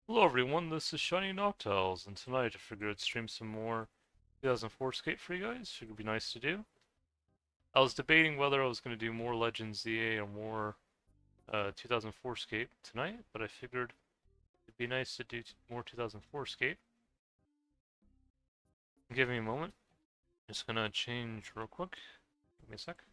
Hello everyone, this is Shiny Noctiles, and tonight I figured I'd stream some more 2004Scape for you guys. Figured it'd be nice to do. I was debating whether I was going to do more Legends ZA or more 2004Scape tonight, but I figured it'd be nice to do more 2004Scape. Give me a moment. Just gonna change real quick. Give me a sec.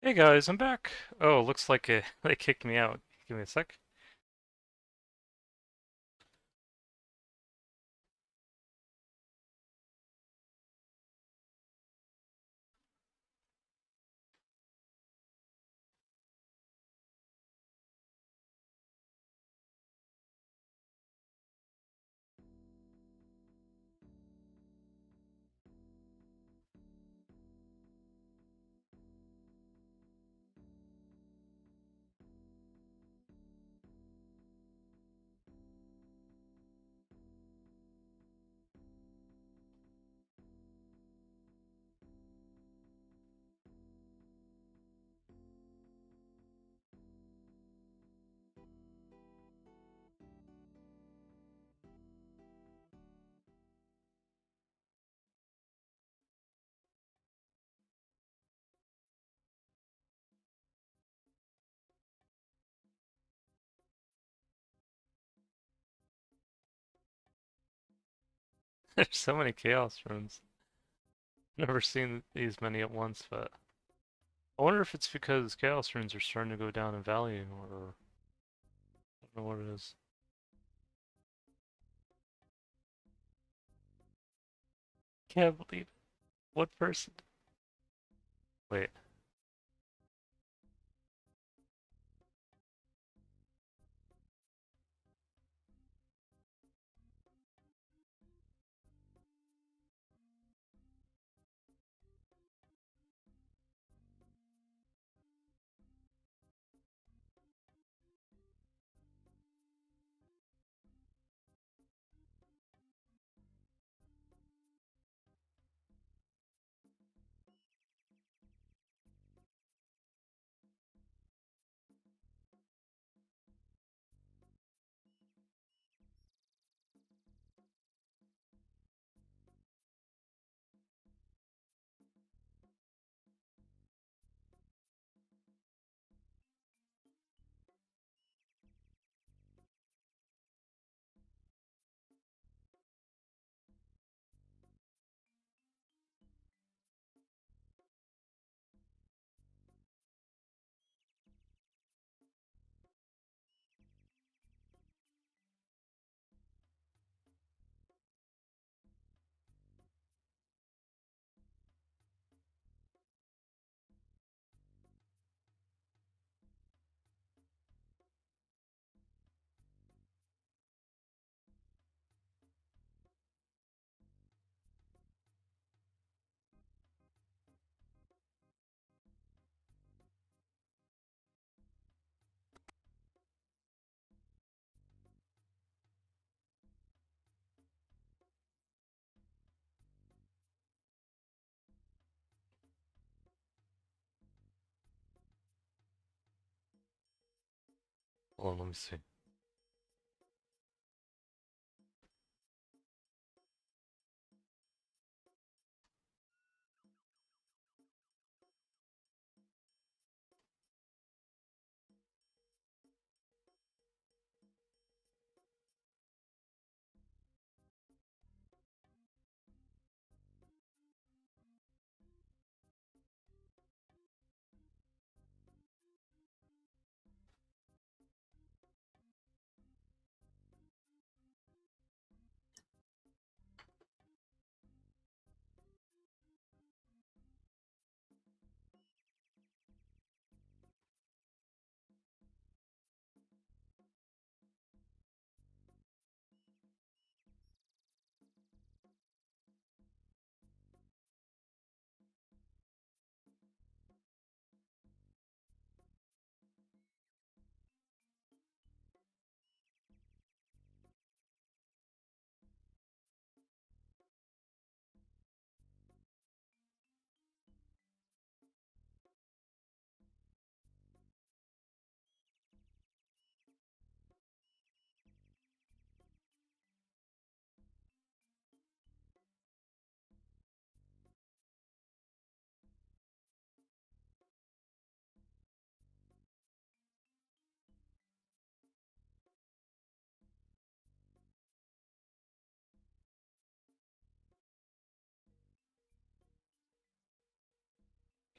Hey guys, I'm back. Oh, looks like they kicked me out. Give me a sec. There's so many Chaos Runes. Never seen these many at once, but I wonder if it's because Chaos Runes are starting to go down in value, or I don't know what it is. Can't believe it. What person? Wait. Hold on, let me see.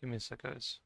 Give me a sec, guys.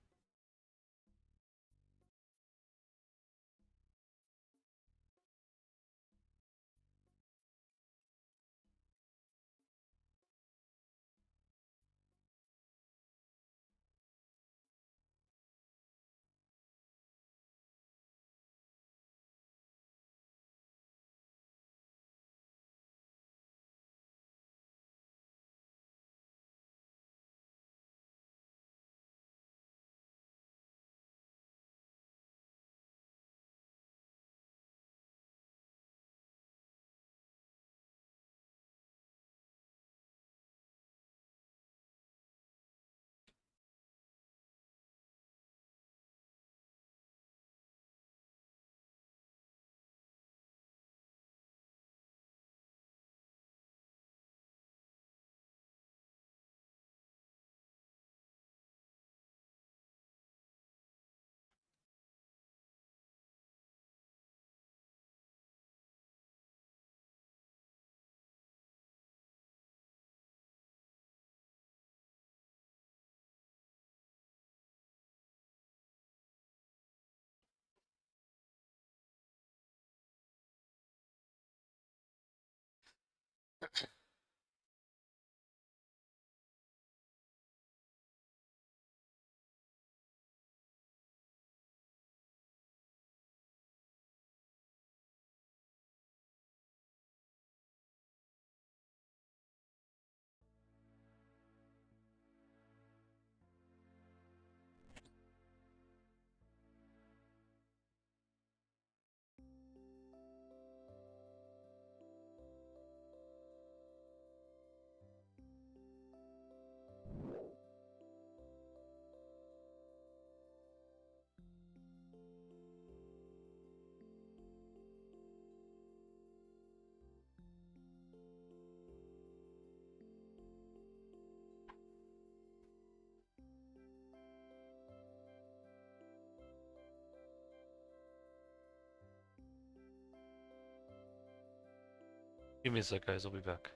Give me a sec, guys. I'll be back.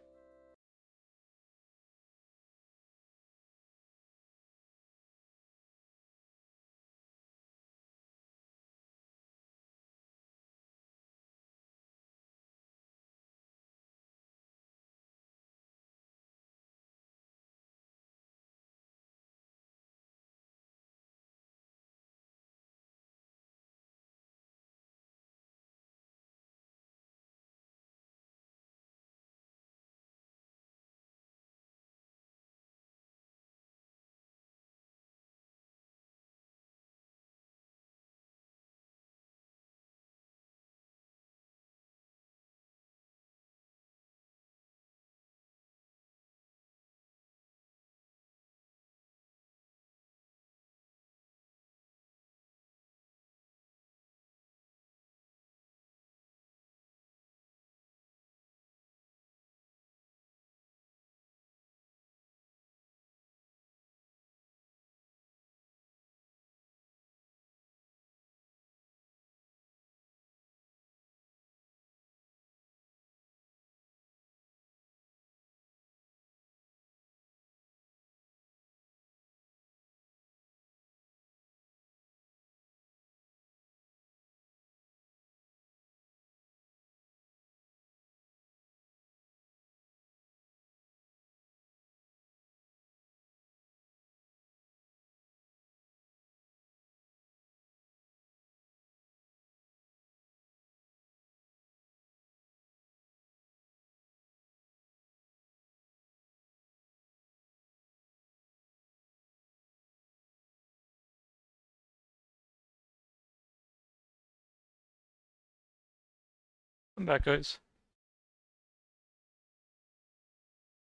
I'm back, guys.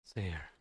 See here.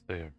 There.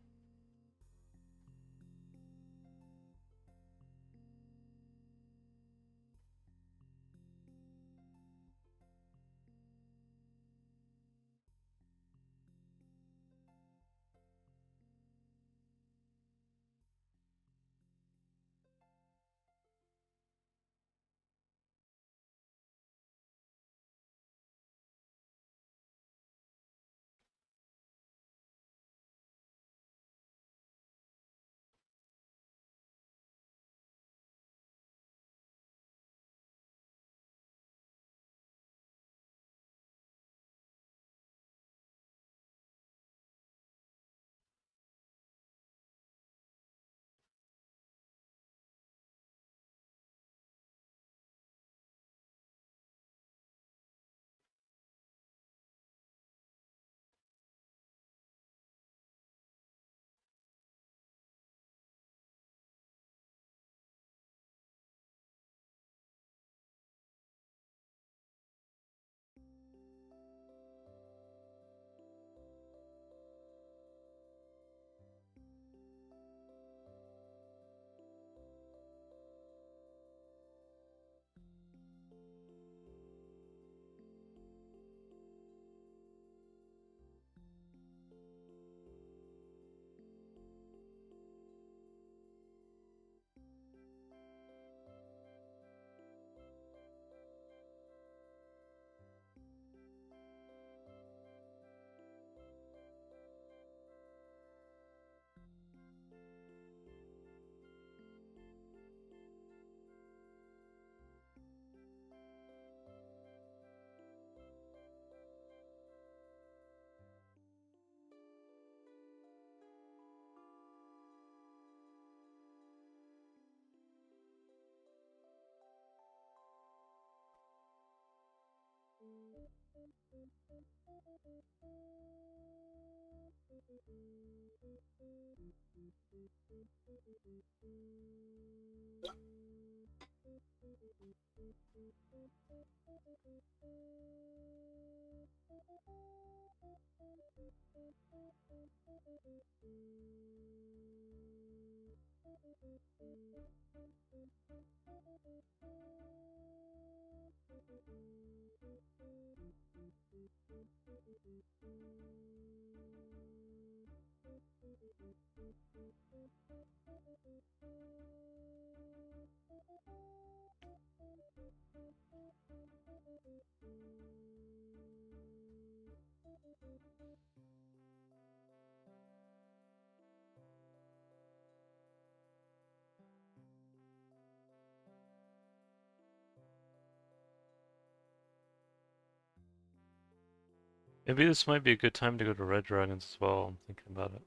Maybe this might be a good time to go to Red Dragons as well. I'm thinking about it.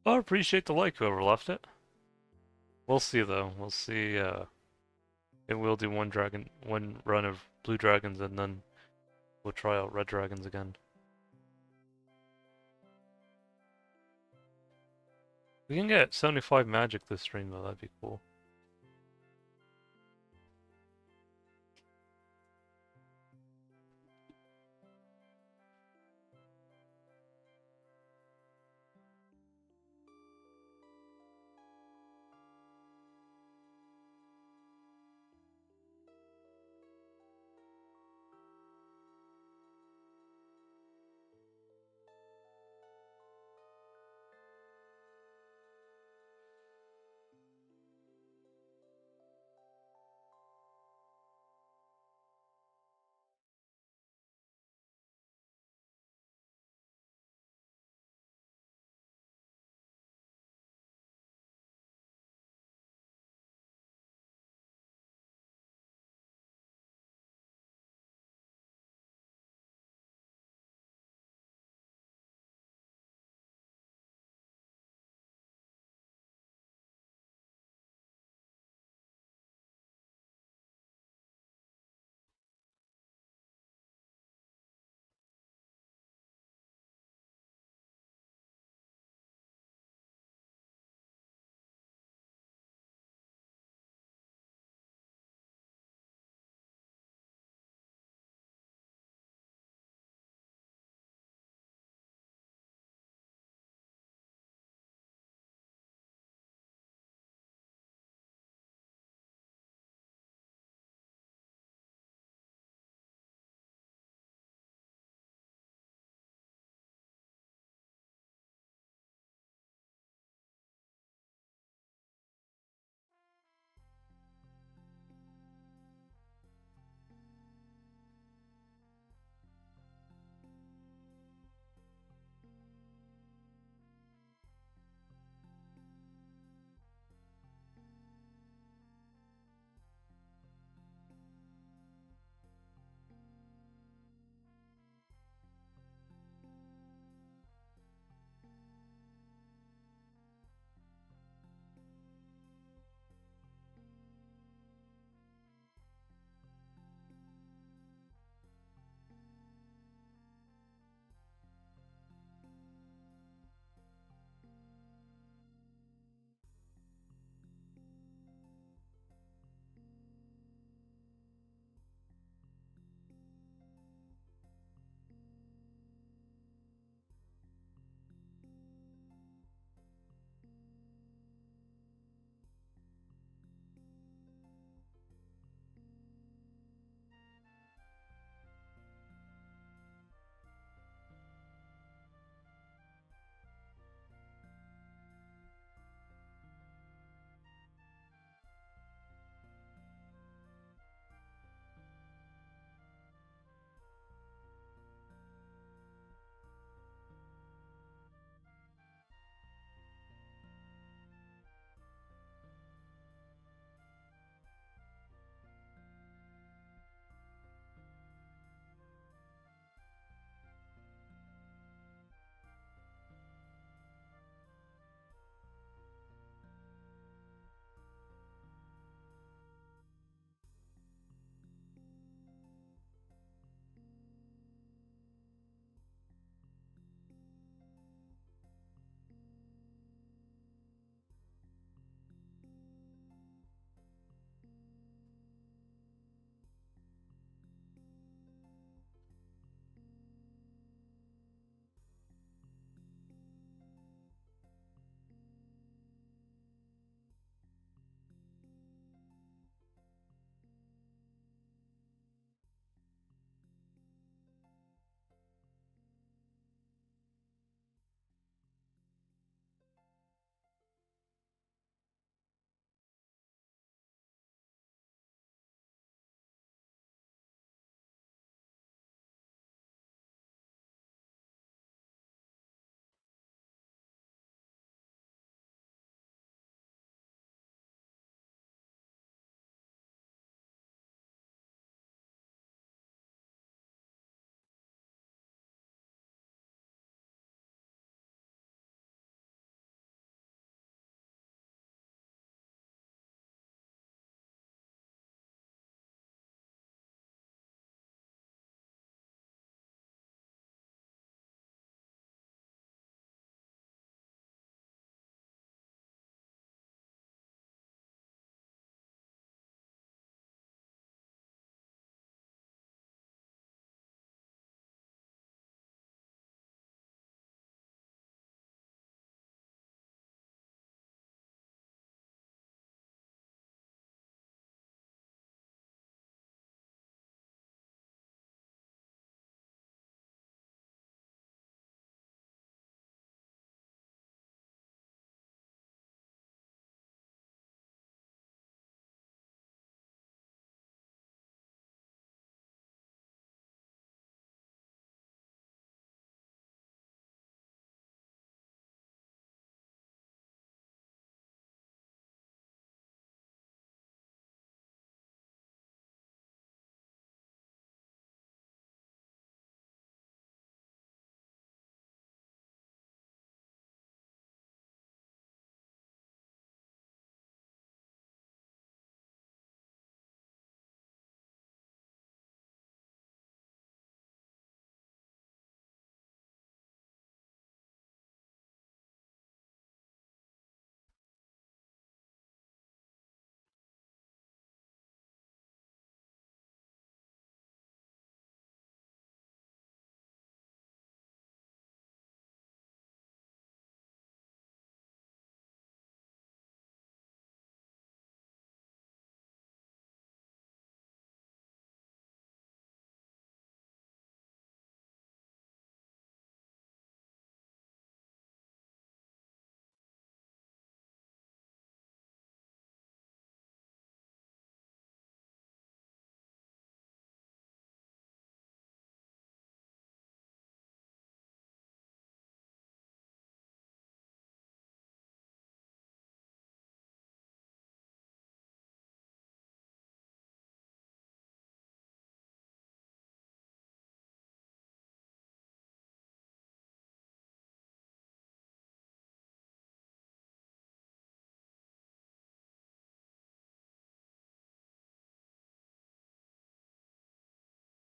Oh, I appreciate the like, whoever left it. We'll see though. We'll see. And we'll do one run of Blue Dragons, and then we'll try out Red Dragons again. We can get 75 magic this stream though. That'd be cool.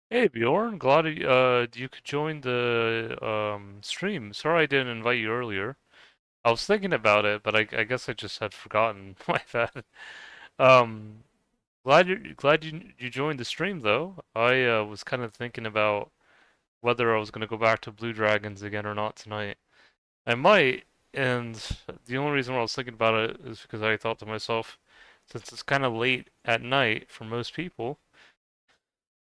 Hey Bjorn, glad you could join the stream. Sorry I didn't invite you earlier. I was thinking about it, but I guess I just had forgotten. My bad. Um, glad you joined the stream though. I was kind of thinking about whether I was gonna go back to Blue Dragons again or not tonight. I might, and the only reason why I was thinking about it is because I thought to myself, since it's kind of late at night for most people,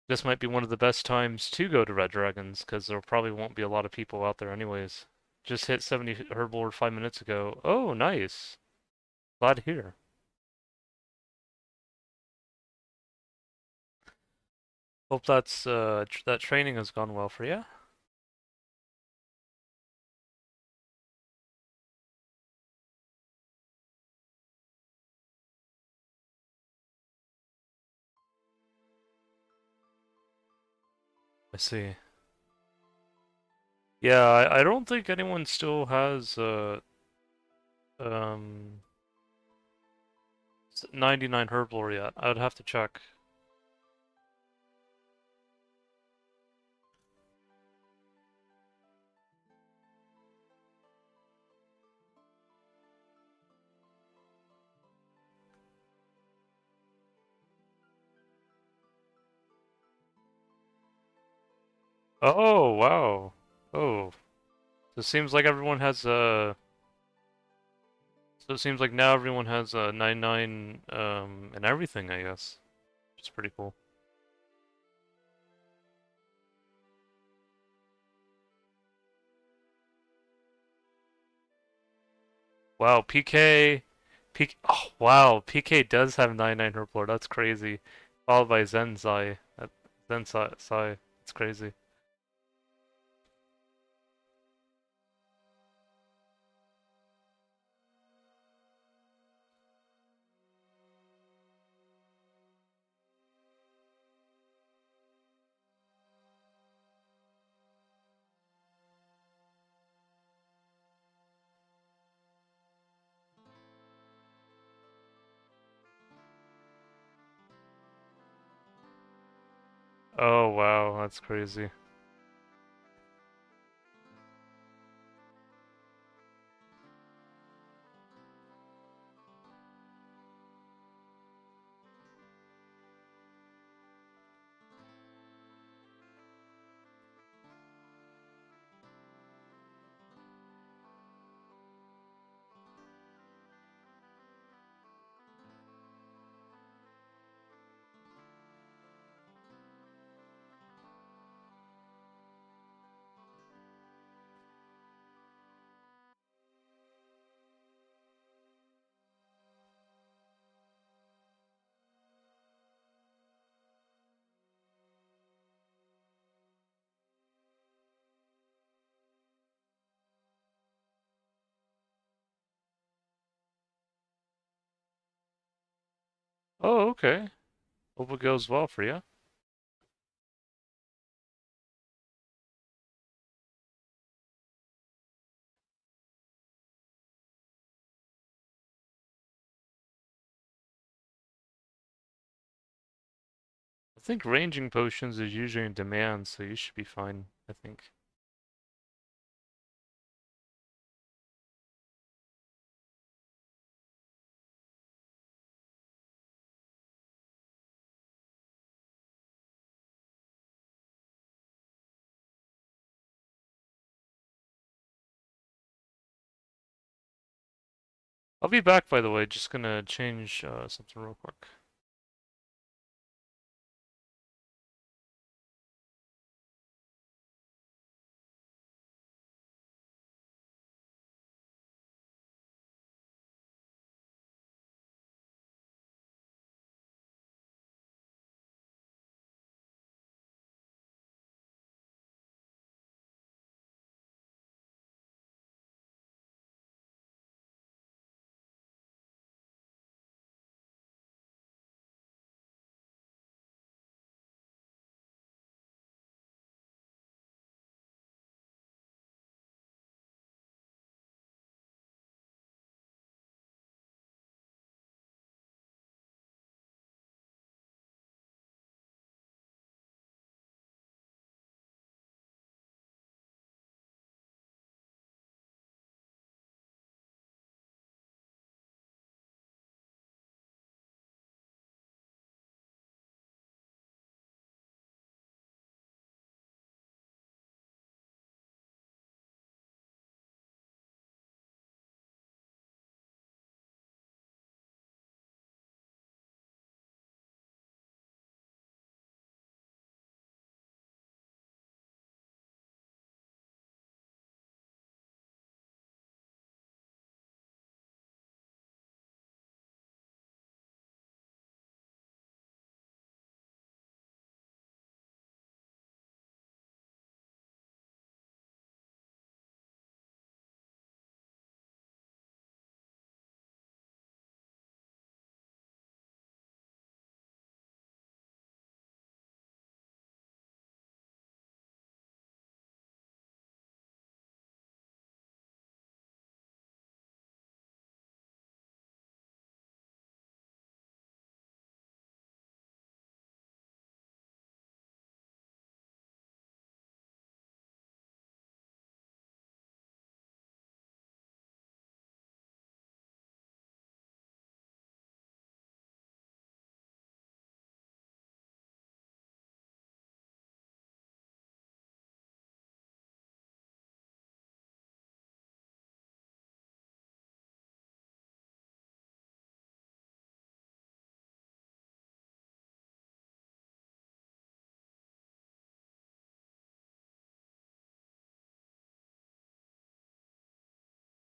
this might be one of the best times to go to Red Dragons because there probably won't be a lot of people out there anyways. Just hit 70 herblord 5 minutes ago. Oh, nice. Glad to hear. Hope that training has gone well for you. I see. Yeah, I don't think anyone still has um 99 herblore yet. I'd have to check. Oh, wow. Oh, so it seems like everyone has so it seems like now everyone has 99 and everything, I guess. It's pretty cool. Wow, Oh, wow, PK does have 99 herblore. That's crazy. Followed by Zenzai. Zensai. That's crazy. Oh, wow, that's crazy. Oh, okay. Hope it goes well for you. I think ranging potions is usually in demand, so you should be fine, I think. I'll be back, by the way. Just gonna change something real quick.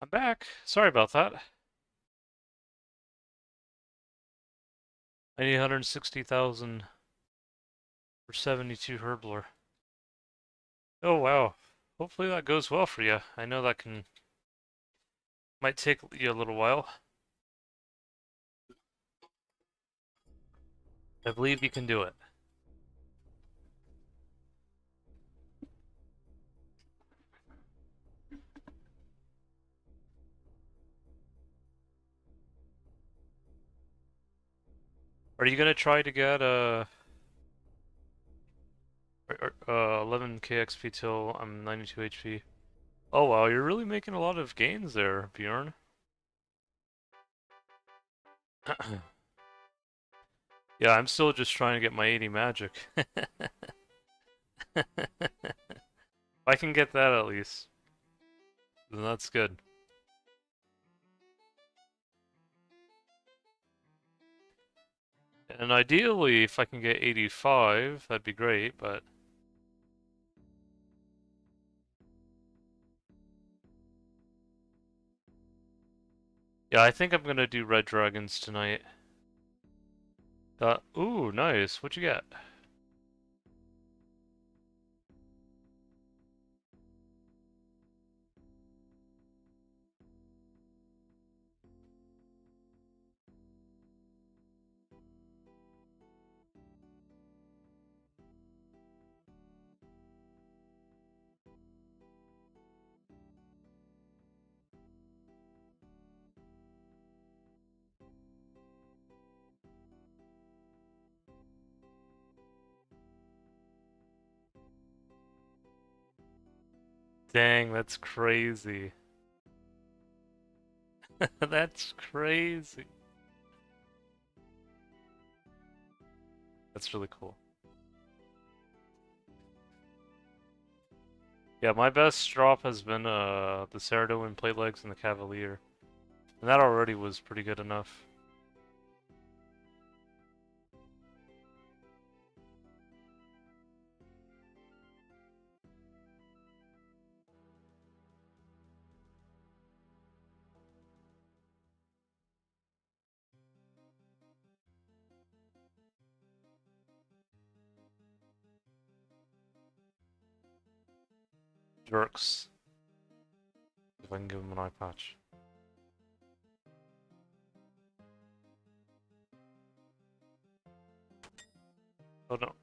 I'm back. Sorry about that. I need 160,000 for 72 Herblore. Oh wow. Hopefully that goes well for you. I know that might take you a little while. I believe you can do it. Are you gonna try to get 11k XP till I'm 92 HP? Oh wow, you're really making a lot of gains there, Bjorn. Yeah, I'm still just trying to get my 80 magic. If I can get that at least, then that's good. And ideally, if I can get 85, that'd be great, but... Yeah, I think I'm gonna do Red Dragons tonight. Ooh, nice. What'd you get? Dang, that's crazy. That's crazy. That's really cool. Yeah, my best drop has been the Ceradoan plate legs and the Cavalier. And that already was pretty good enough. Jerks. If I can give him an eye patch. Oh no.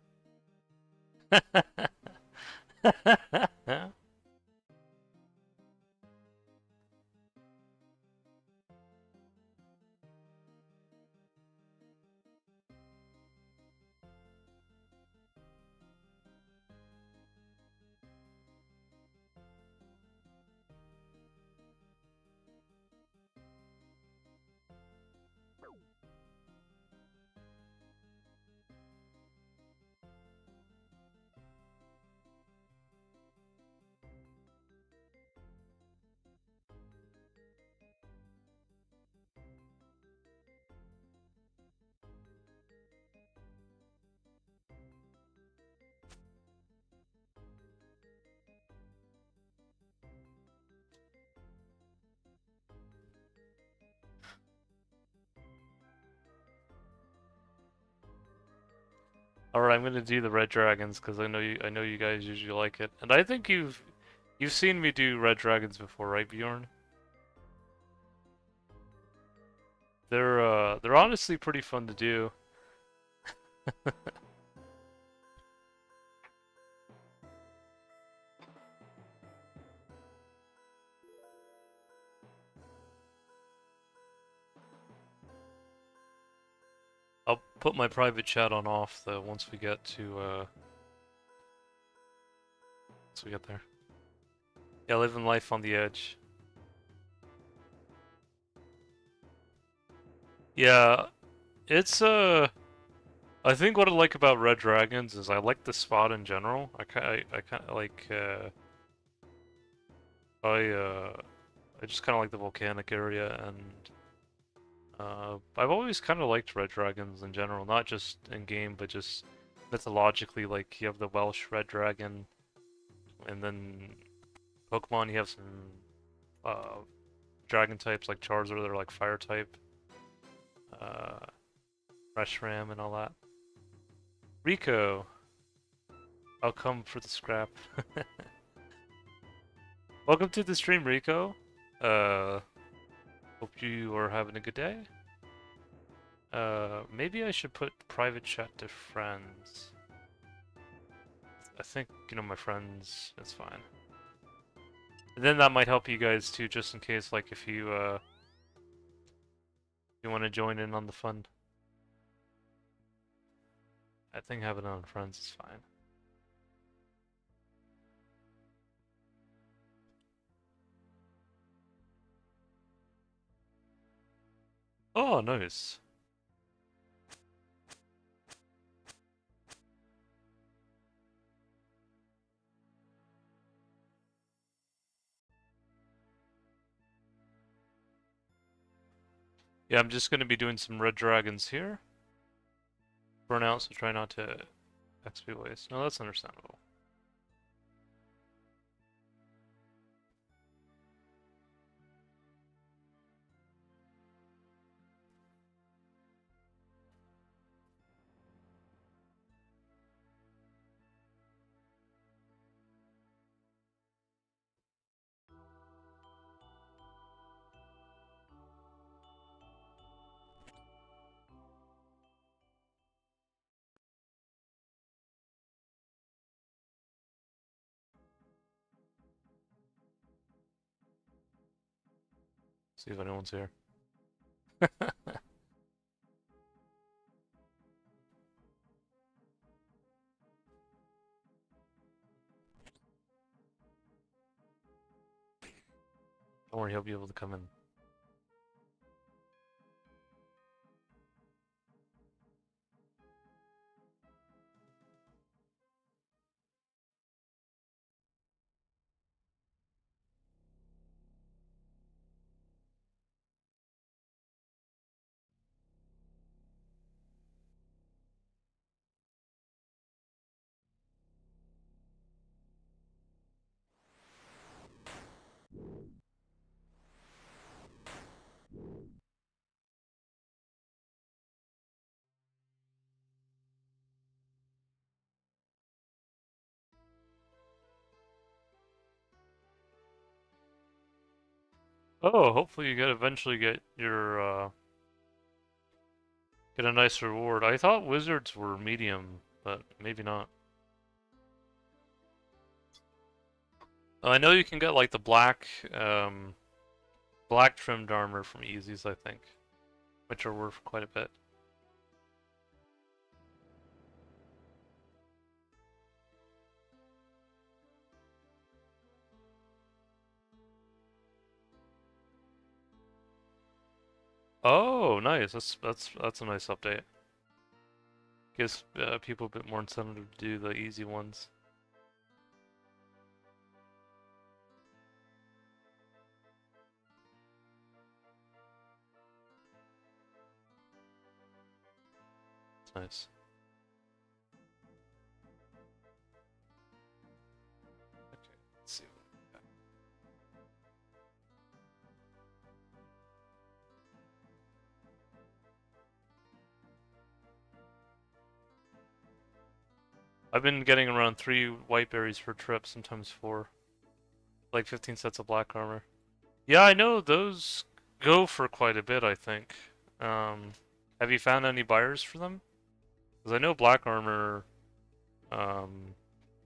Alright, I'm gonna do the Red Dragons because I know you guys usually like it. And I think you've seen me do Red Dragons before, right, Bjorn? They're honestly pretty fun to do. I'll put my private chat on off though once we get there. Yeah, living life on the edge. Yeah, it's I think what I like about Red Dragons is I like the spot in general. I kind of like I uh I just kind of like the volcanic area, and I've always kind of liked Red Dragons in general, not just in game, but just mythologically. Like you have the Welsh Red Dragon, and then Pokemon you have some uh dragon types like Charizard, they're like fire type. Uh, Reshiram and all that. Rico, I'll come for the scrap. Welcome to the stream, Rico. Hope you are having a good day. Maybe I should put private chat to friends. I think, you know, my friends, that's fine. And then that might help you guys too, just in case, like, if you want to join in on the fun. I think having it on friends is fine. Oh, nice. Yeah, I'm just going to be doing some red dragons here. Burn out, so try not to XP waste. No, that's understandable. See if anyone's here. Don't worry, he'll be able to come in. Oh, hopefully you eventually get your get a nice reward. I thought wizards were medium, but maybe not. I know you can get like the black trimmed armor from Easies, I think, which are worth quite a bit. Oh, nice. That's a nice update. Gives people a bit more incentive to do the easy ones. It's nice. Okay, let's see. I've been getting around 3 white berries per trip, sometimes 4. Like 15 sets of black armor. Yeah, I know those go for quite a bit, I think. Have you found any buyers for them? Because I know black armor, um,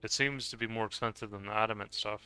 it seems to be more expensive than the adamant stuff.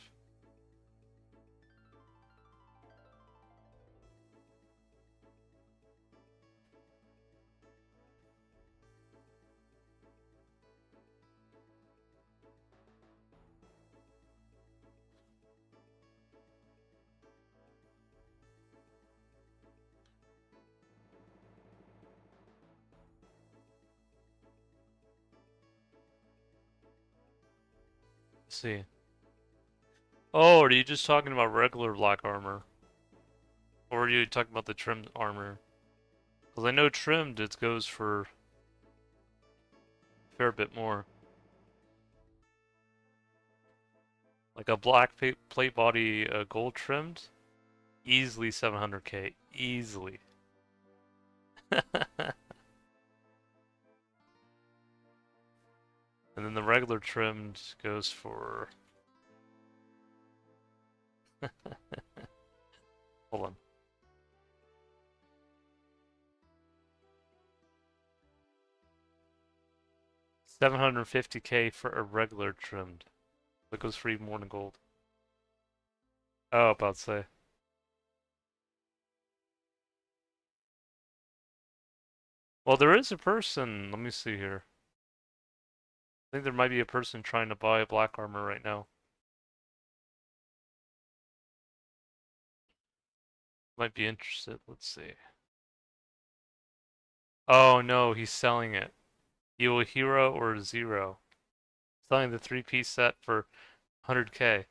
Let's see. Oh, are you just talking about regular black armor? Or are you talking about the trimmed armor? Because I know trimmed it goes for a fair bit more. Like a black plate body gold trimmed? Easily 700k. Easily. And then the regular trimmed goes for... Hold on. $750k for a regular trimmed. That goes for even more than gold. Oh, about to say. Well, there is a person. Let me see here. I think there might be a person trying to buy black armor right now. Might be interested. Let's see. Oh no, he's selling it. You a hero or a zero? Selling the three-piece set for 100k.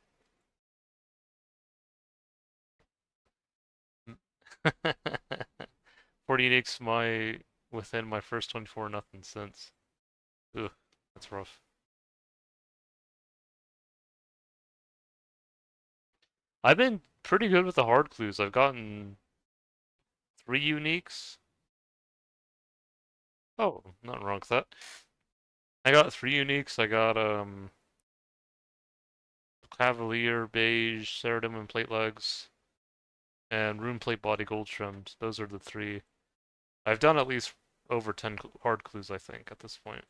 48x my within my first 24 nothing since. Ugh, that's rough. I've been pretty good with the hard clues. I've gotten 3 uniques. Oh, nothing wrong with that. I got 3 uniques. I got Cavalier, Beige, Ceridum, and Plate Legs, and Rune Plate Body Gold Trimmed. Those are the 3. I've done at least over 10 hard clues, I think, at this point.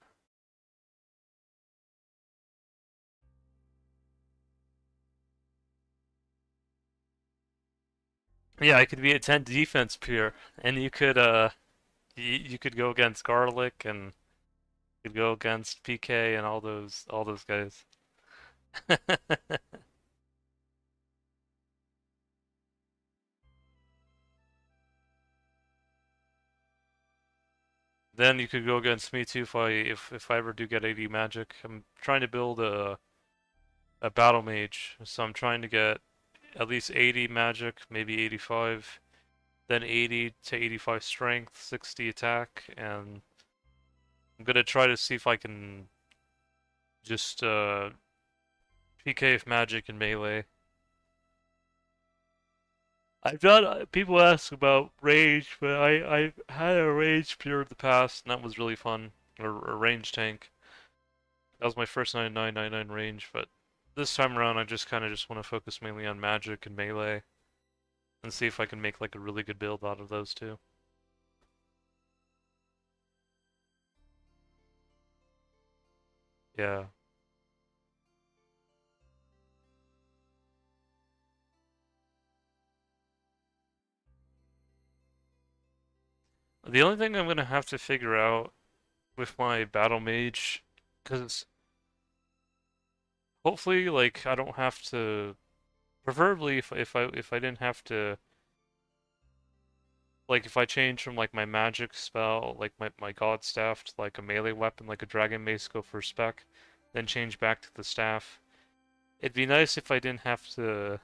Yeah, I could be at 10 defense pure, and you could go against Garlic and you could go against PK and all those guys. Then you could go against me too if I ever do get 80 magic. I'm trying to build a battle mage, so I'm trying to get at least 80 magic, maybe 85, then 80 to 85 strength, 60 attack, and I'm gonna try to see if I can just PK with magic and melee. I've done. People ask about rage, but I had a rage pure in the past, and that was really fun. Or a range tank. That was my first 9999 range, but this time around I just kind of just want to focus mainly on magic and melee, and see if I can make like a really good build out of those two. Yeah. The only thing I'm gonna have to figure out with my battle mage, because hopefully like I don't have to. Preferably if I didn't have to, like if I change from like my magic spell, like my god staff to like a melee weapon, like a dragon mace, go for spec, then change back to the staff. It'd be nice if I didn't have to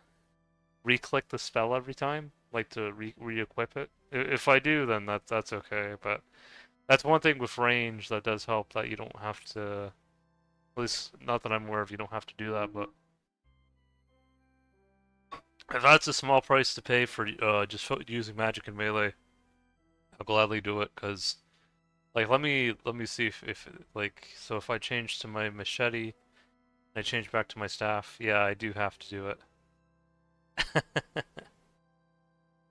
re-click the spell every time, like to re-equip it. If I do, then that's okay. But that's one thing with range that does help, that you don't have to. At least not that I'm aware of. You don't have to do that, but if that's a small price to pay for just using magic and melee, I'll gladly do it. Cause like let me see if like, so if I change to my machete and I change back to my staff, yeah, I do have to do it.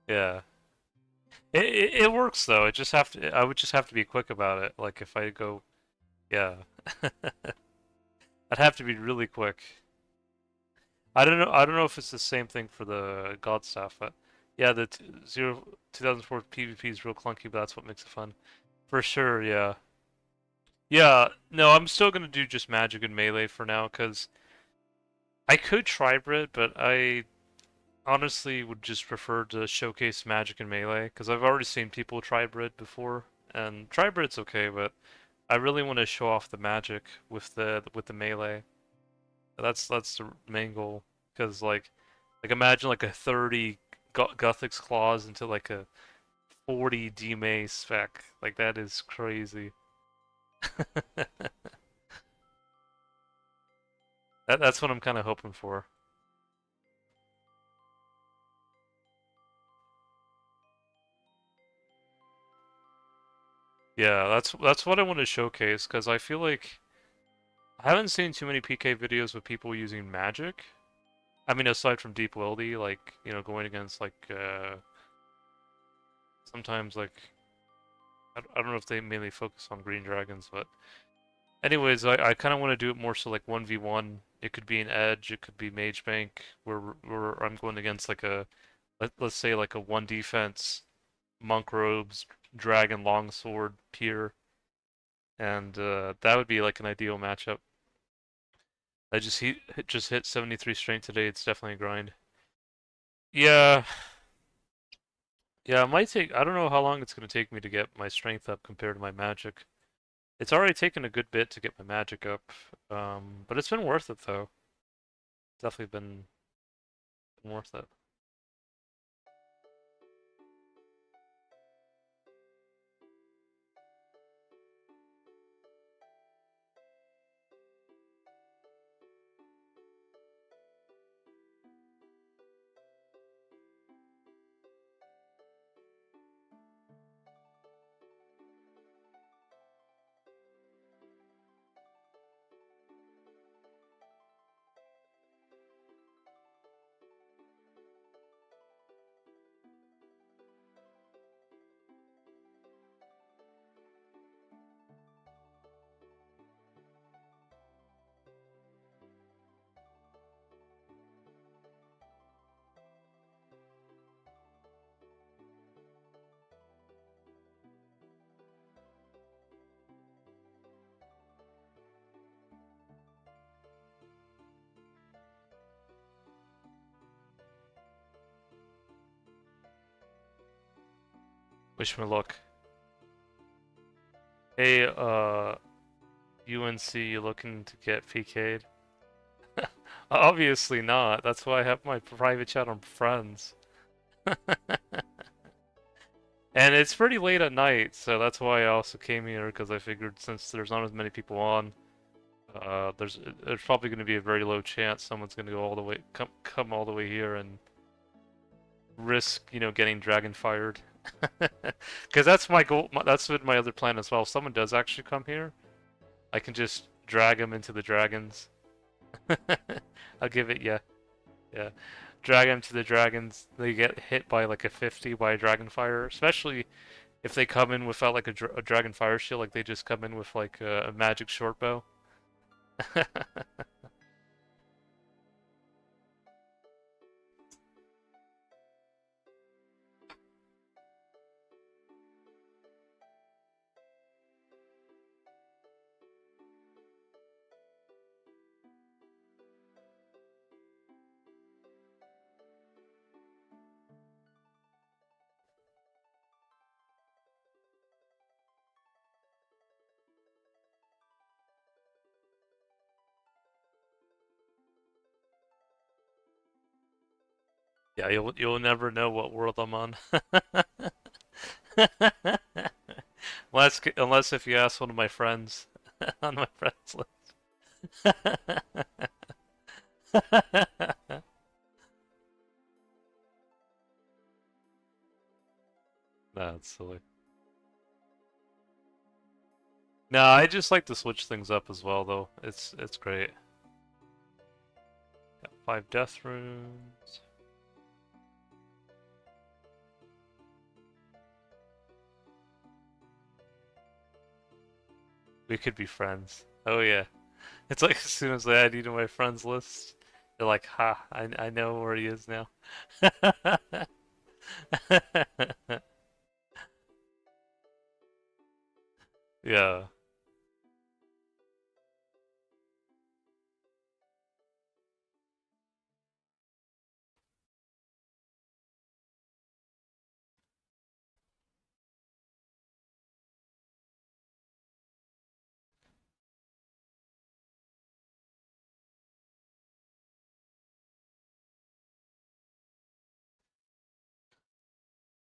Yeah. It works though. I would just have to be quick about it. Like if I go, yeah. I'd have to be really quick. I don't know if it's the same thing for the God Staff, but yeah, the 2004 PvP is real clunky, but that's what makes it fun. For sure, yeah. Yeah, no, I'm still gonna do just magic and melee for now, because I could tribrid, but I honestly would just prefer to showcase magic and melee, because I've already seen people tribrid before, and tribrid's okay, but I really want to show off the magic with the melee. That's the main goal, because like imagine like a 30 Guthix claws into like a 40 D-May spec. Like that is crazy. That's what I'm kind of hoping for. Yeah, that's what I want to showcase because I feel like I haven't seen too many PK videos with people using magic. I mean, aside from Deep Weldy, like, going against like sometimes like I don't know if they mainly focus on green dragons, but anyways, I kind of want to do it more so like 1v1. It could be an edge, it could be mage bank where I'm going against like let's say like a one defense monk robes dragon longsword peer, and that would be like an ideal matchup. I just hit 73 strength today. It's definitely a grind. Yeah, yeah, it might take. I don't know how long it's going to take me to get my strength up compared to my magic. It's already taken a good bit to get my magic up, but it's been worth it though. Definitely been worth it. Wish me luck. Hey, UNC, you looking to get PK'd? Obviously not. That's why I have my private chat on friends. And it's pretty late at night, so that's why I also came here, because I figured since there's not as many people on, there's probably going to be a very low chance someone's going to go all the way, come all the way here and risk, getting dragon fired. Because that's my goal, that's been my other plan as well. If someone does actually come here, I can just drag them into the dragons. I'll give it, yeah, yeah. Drag them to the dragons. They get hit by like a 50 by a dragon fire, especially if they come in without like a dragon fire shield, like they just come in with like a magic short bow. Yeah, you'll never know what world I'm on. Unless if you ask one of my friends on my friends list. That's silly. No, I just like to switch things up as well, though. It's great. Got 5 death runes. We could be friends. Oh yeah. It's like as soon as I add you to my friends list, they're like, "Ha! I know where he is now." Yeah.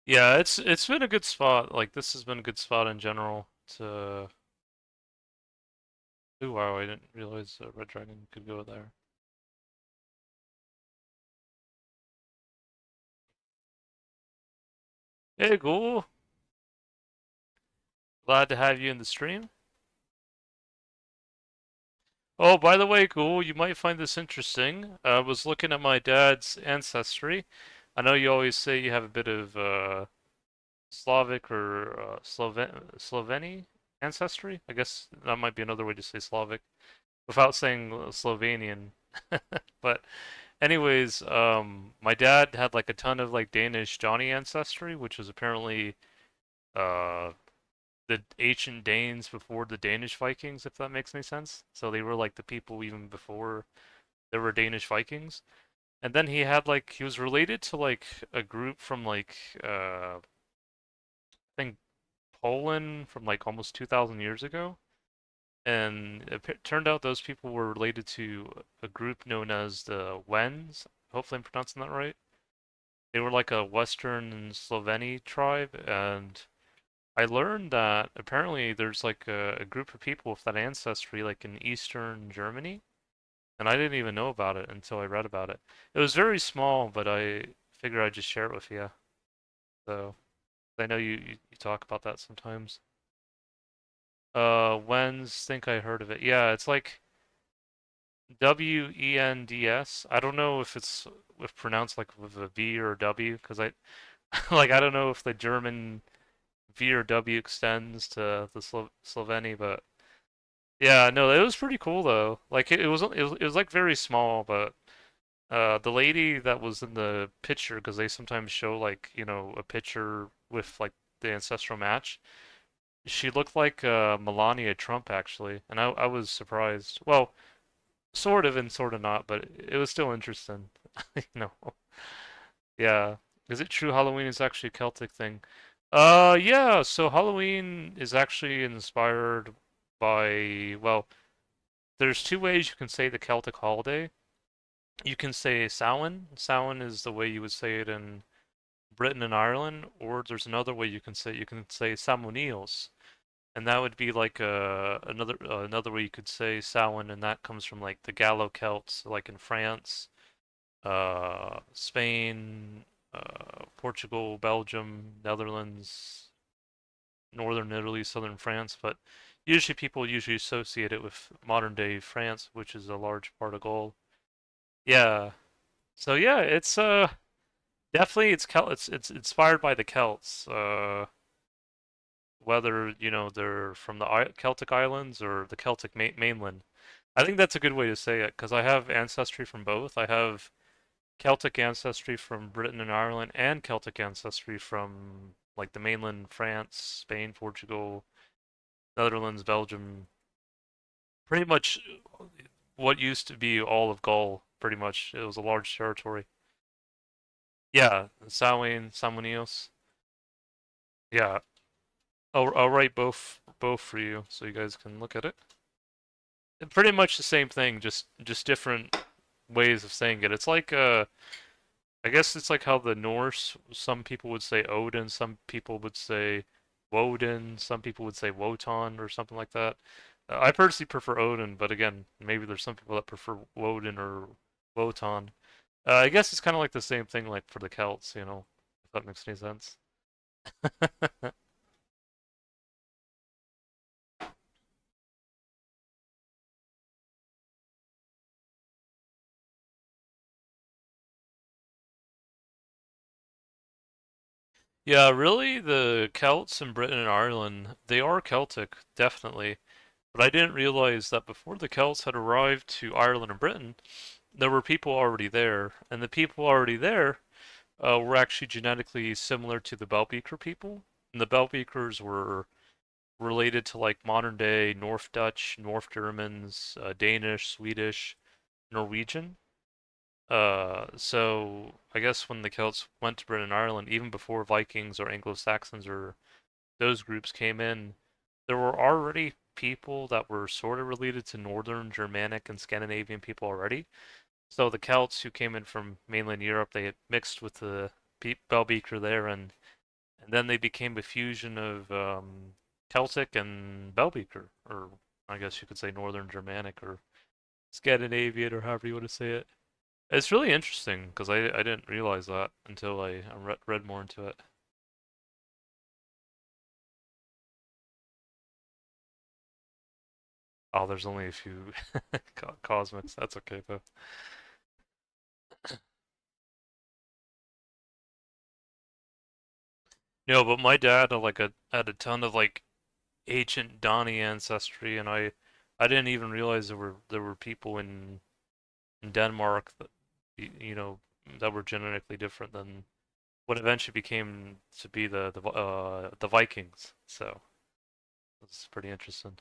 Yeah, it's been a good spot. Like this has been a good spot in general to. Ooh, wow! I didn't realize a red dragon could go there. Hey, cool. Glad to have you in the stream. Oh, by the way, cool, you might find this interesting. I was looking at my dad's ancestry. I know you always say you have a bit of Slavic or Sloveni ancestry. I guess that might be another way to say Slavic without saying Slovenian. But anyways, my dad had like a ton of like Danish Johnny ancestry, which was apparently uh the ancient Danes before the Danish Vikings, if that makes any sense. So they were like the people even before there were Danish Vikings. And then he had like he was related to like a group from like I think Poland from like almost 2000 years ago. And it turned out those people were related to a group known as the Wends. Hopefully I'm pronouncing that right. They were like a Western Sloveni tribe, and I learned that apparently there's like a group of people with that ancestry like in Eastern Germany, and I didn't even know about it until I read about it. It was very small, but I figured I'd just share it with you. So I know you talk about that sometimes. Wens, think I heard of it. Yeah, it's like Wends. I don't know if it's if pronounced like with a V or a W because I like I don't know if the German V or W extends to the Sloveni, but yeah, no, it was pretty cool though. Like it was like very small, but the lady that was in the picture, because they sometimes show like a picture with like the ancestral match. She looked like Melania Trump actually, and I was surprised. Well, sort of and sort of not, but it was still interesting. You know, yeah. Is it true Halloween is actually a Celtic thing? Yeah. So Halloween is actually inspired by, well, there's two ways you can say the Celtic holiday. You can say Samhain. Samhain is the way you would say it in Britain and Ireland, or there's another way you can say Samhainios, and that would be like another way you could say Samhain, and that comes from like the Gallo Celts, like in France, Spain, Portugal, Belgium, Netherlands, northern Italy, southern France, but usually people usually associate it with modern day France, which is a large part of Gaul. Yeah. So yeah, it's definitely it's inspired by the Celts. Whether, they're from the Celtic Islands or the Celtic mainland. I think that's a good way to say it because I have ancestry from both. I have Celtic ancestry from Britain and Ireland and Celtic ancestry from like the mainland France, Spain, Portugal, Netherlands, Belgium, pretty much what used to be all of Gaul, pretty much. It was a large territory. Yeah, Samhain, Samhainios. Yeah, I'll write both for you so you guys can look at it. Pretty much the same thing, just different ways of saying it. It's like I guess it's like how the Norse, some people would say Odin, some people would say Woden, some people would say Wotan or something like that. I personally prefer Odin, but again, maybe there's some people that prefer Woden or Wotan. I guess it's kind of like the same thing like for the Celts, if that makes any sense. Yeah, really, the Celts in Britain and Ireland, they are Celtic, definitely. But I didn't realize that before the Celts had arrived to Ireland and Britain, there were people already there. And the people already there were actually genetically similar to the Belbeeker people. And the Belbeekers were related to like modern day North Dutch, North Germans, Danish, Swedish, Norwegian. So I guess when the Celts went to Britain and Ireland, even before Vikings or Anglo-Saxons or those groups came in, there were already people that were sort of related to Northern Germanic and Scandinavian people already. So the Celts who came in from mainland Europe, they had mixed with the Belbeeker there, and then they became a fusion of Celtic and Belbeeker, or I guess you could say Northern Germanic or Scandinavian, or however you want to say it. It's really interesting because I didn't realize that until I read more into it. Oh, there's only a few cosmics. That's okay though. No, but my dad had a ton of like ancient Donny ancestry, and I didn't even realize there were people in Denmark that you know that were genetically different than what eventually became to be the Vikings. So it's pretty interesting.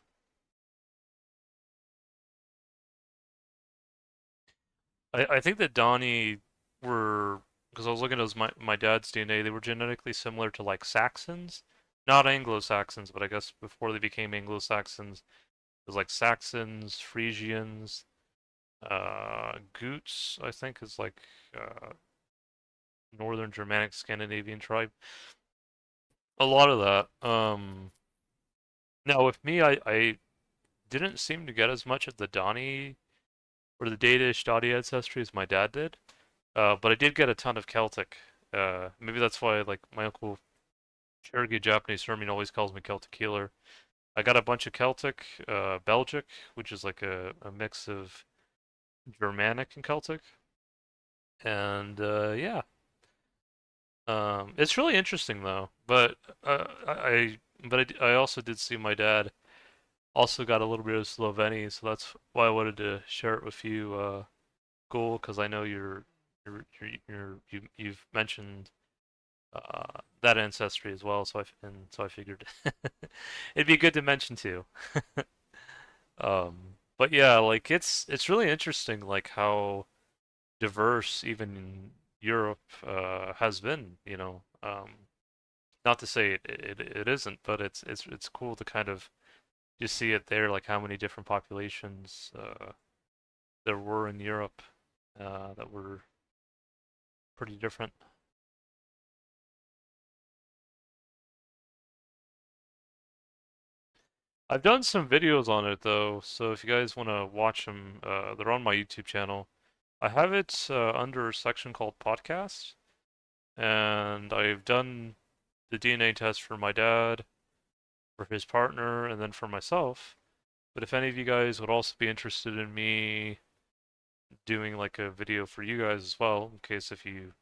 I think that Donny were because I was looking at my dad's DNA. They were genetically similar to like Saxons, not Anglo-Saxons, but I guess before they became Anglo-Saxons, it was like Saxons, Frisians, Goots. I think is like Northern Germanic Scandinavian tribe. A lot of that. Now with me, I didn't seem to get as much of the Donny or the Danish Dottie ancestry as my dad did. But I did get a ton of Celtic. Maybe that's why like my uncle Cherokee Japanese Sermon always calls me Celtic Healer. I got a bunch of Celtic, Belgic, which is like a mix of Germanic and Celtic, and yeah, it's really interesting though. But I also did see my dad also got a little bit of Sloveni, so that's why I wanted to share it with you, Goal, because I know you've mentioned that ancestry as well. So I figured it'd be good to mention too. But yeah, like it's really interesting, like how diverse even Europe has been. Not to say it isn't, but it's cool to kind of just see it there, like how many different populations there were in Europe that were pretty different. I've done some videos on it though, so if you guys want to watch them, they're on my YouTube channel. I have it under a section called podcast, and I've done the DNA test for my dad, for his partner, and then for myself. But if any of you guys would also be interested in me doing like a video for you guys as well, in case if you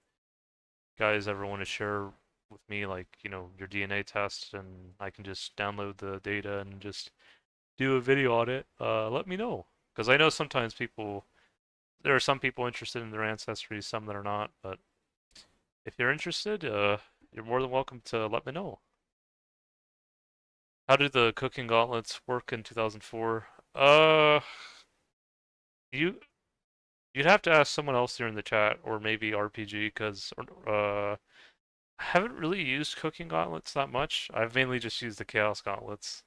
guys ever want to share with me like, your DNA test and I can just download the data and just do a video on it, let me know. Because I know sometimes there are some people interested in their ancestry, some that are not, but if you're interested, you're more than welcome to let me know. How did the cooking gauntlets work in 2004? You you'd have to ask someone else here in the chat or maybe RPG because I haven't really used cooking gauntlets that much. I've mainly just used the chaos gauntlets.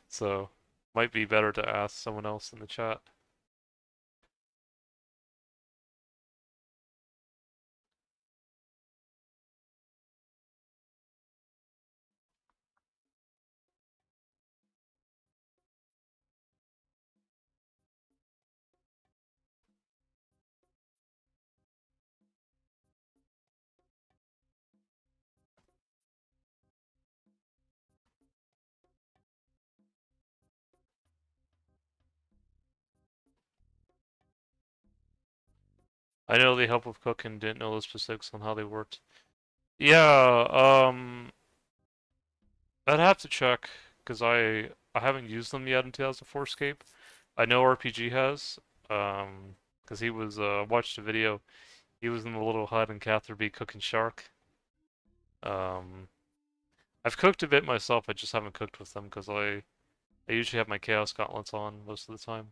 So, might be better to ask someone else in the chat. I know they help with cooking, didn't know the specifics on how they worked. Yeah, I'd have to check because I haven't used them yet in 2004Scape. I know RPG has, because he was watched a video. He was in the little hut in Catherby cooking shark. Um, I've cooked a bit myself. I just haven't cooked with them because I usually have my Chaos Gauntlets on most of the time.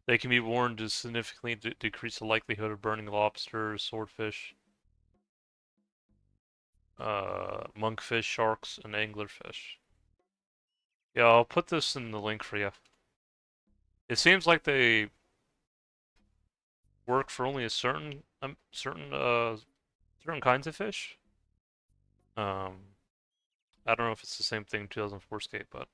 They can be worn to significantly decrease the likelihood of burning lobsters, swordfish, monkfish, sharks, and anglerfish. Yeah, I'll put this in the link for you. It seems like they work for only a certain kinds of fish. I don't know if it's the same thing in 2004Scape, but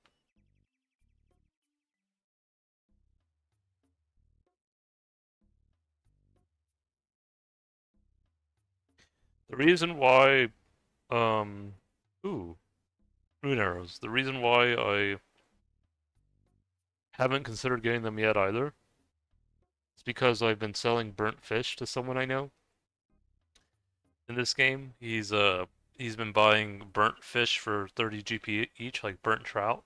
the reason why, um, ooh, rune arrows. The reason why I haven't considered getting them yet either is because I've been selling burnt fish to someone I know in this game. He's been buying burnt fish for 30 GP each, like burnt trout,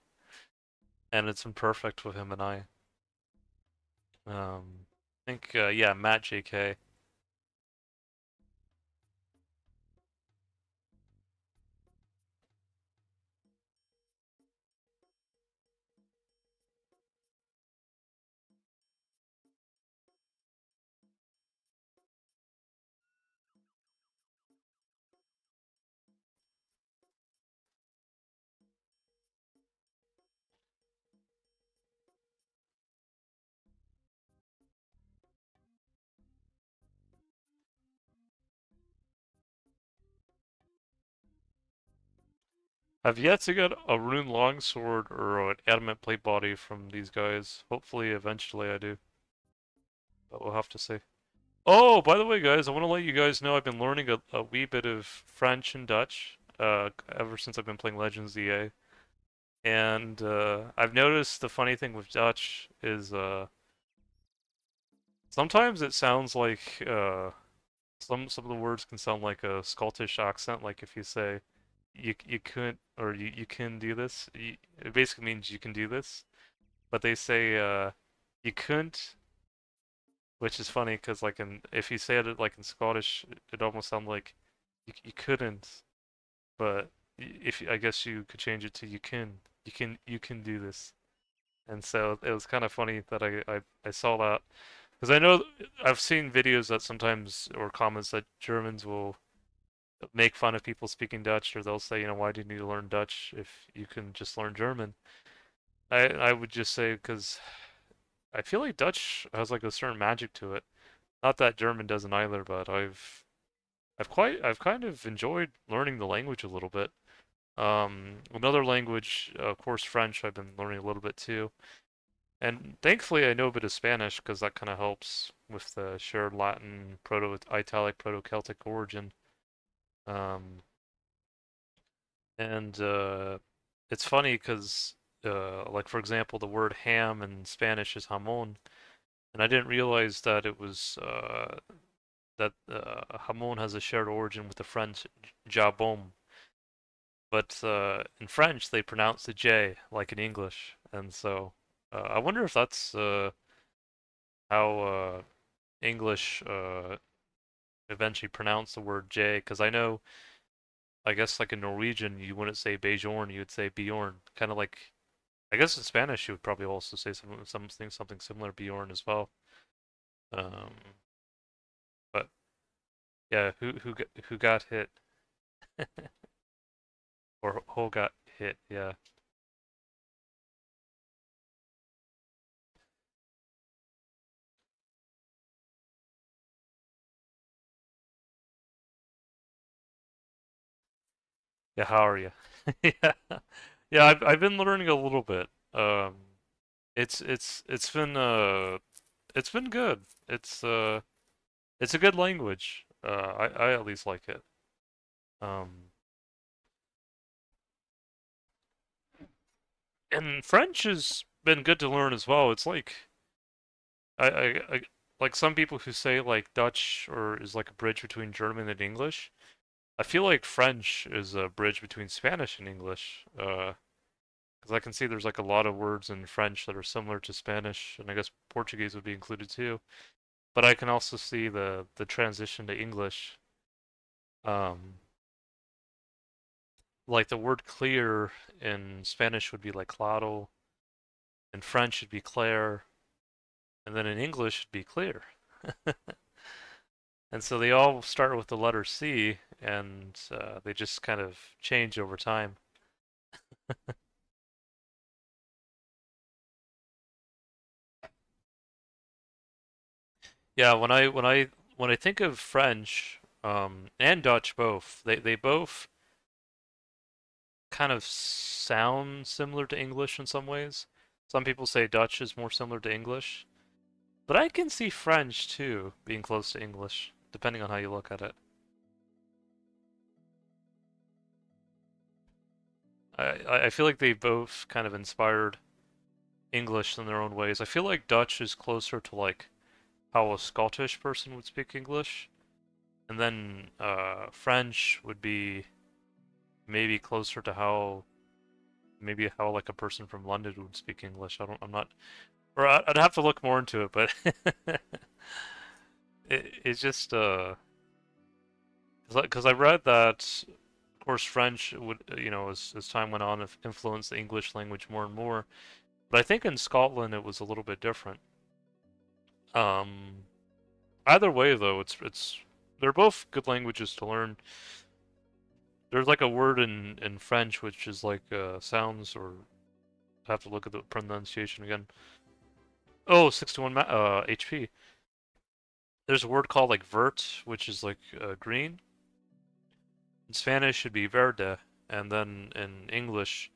and it's been perfect with him and I. I think yeah, Matt JK. I've yet to get a rune longsword or an adamant plate body from these guys. Hopefully, eventually I do, but we'll have to see. Oh, by the way, guys, I want to let you guys know I've been learning a wee bit of French and Dutch ever since I've been playing Legends EA. And I've noticed the funny thing with Dutch is sometimes it sounds like some of the words can sound like a Scottish accent. Like if you say you couldn't or you can do this, it basically means you can do this. But they say you couldn't, which is funny because like in if you say it like in Scottish, it almost sounds like you couldn't. But if I guess you could change it to you can do this. And so it was kind of funny that I saw that because I know I've seen videos that sometimes or comments that Germans will make fun of people speaking Dutch or they'll say, you know, why do you need to learn Dutch if you can just learn German? I would just say because I feel like Dutch has like a certain magic to it. Not that German doesn't either, but I've kind of enjoyed learning the language a little bit. Another language, of course, French. I've been learning a little bit too. And thankfully, I know a bit of Spanish because that kind of helps with the shared Latin, Proto-Italic, Proto-Celtic origin. Um, and it's funny because, like for example, the word ham in Spanish is jamón, and I didn't realize that it was that jamón has a shared origin with the French jabon, but in French they pronounce the J like in English, and so I wonder if that's how English eventually pronounce the word J, because I know, I guess like in Norwegian you wouldn't say Bjorn, you would say Bjorn, kind of like, I guess in Spanish you would probably also say something similar, Bjorn as well. Um, but yeah, who got hit or who got hit? Yeah, yeah. How are you? Yeah, yeah. I've been learning a little bit. Um, it's been good. It's a good language. I at least like it. Um, and French has been good to learn as well. It's like I like some people who say like Dutch or is like a bridge between German and English. I feel like French is a bridge between Spanish and English. Because I can see there's like a lot of words in French that are similar to Spanish, and I guess Portuguese would be included too. But I can also see the transition to English. Um, like the word clear in Spanish would be like claro, in French it'd be clair, and then in English it'd be clear. And so they all start with the letter C, and they just kind of change over time. Yeah, when I think of French and Dutch both, they both kind of sound similar to English in some ways. Some people say Dutch is more similar to English, but I can see French too being close to English, depending on how you look at it. I feel like they both kind of inspired English in their own ways. I feel like Dutch is closer to like how a Scottish person would speak English, and then French would be maybe closer to how maybe how like a person from London would speak English. I'm not, or I'd have to look more into it, but it's just because I read that, of course, French would as time went on, influenced the English language more and more. But I think in Scotland it was a little bit different. Um, Either way though, it's they're both good languages to learn. There's like a word in French which is like sounds, or I have to look at the pronunciation again. Oh, 61 HP. There's a word called like vert, which is like green. In Spanish should be verde, and then in English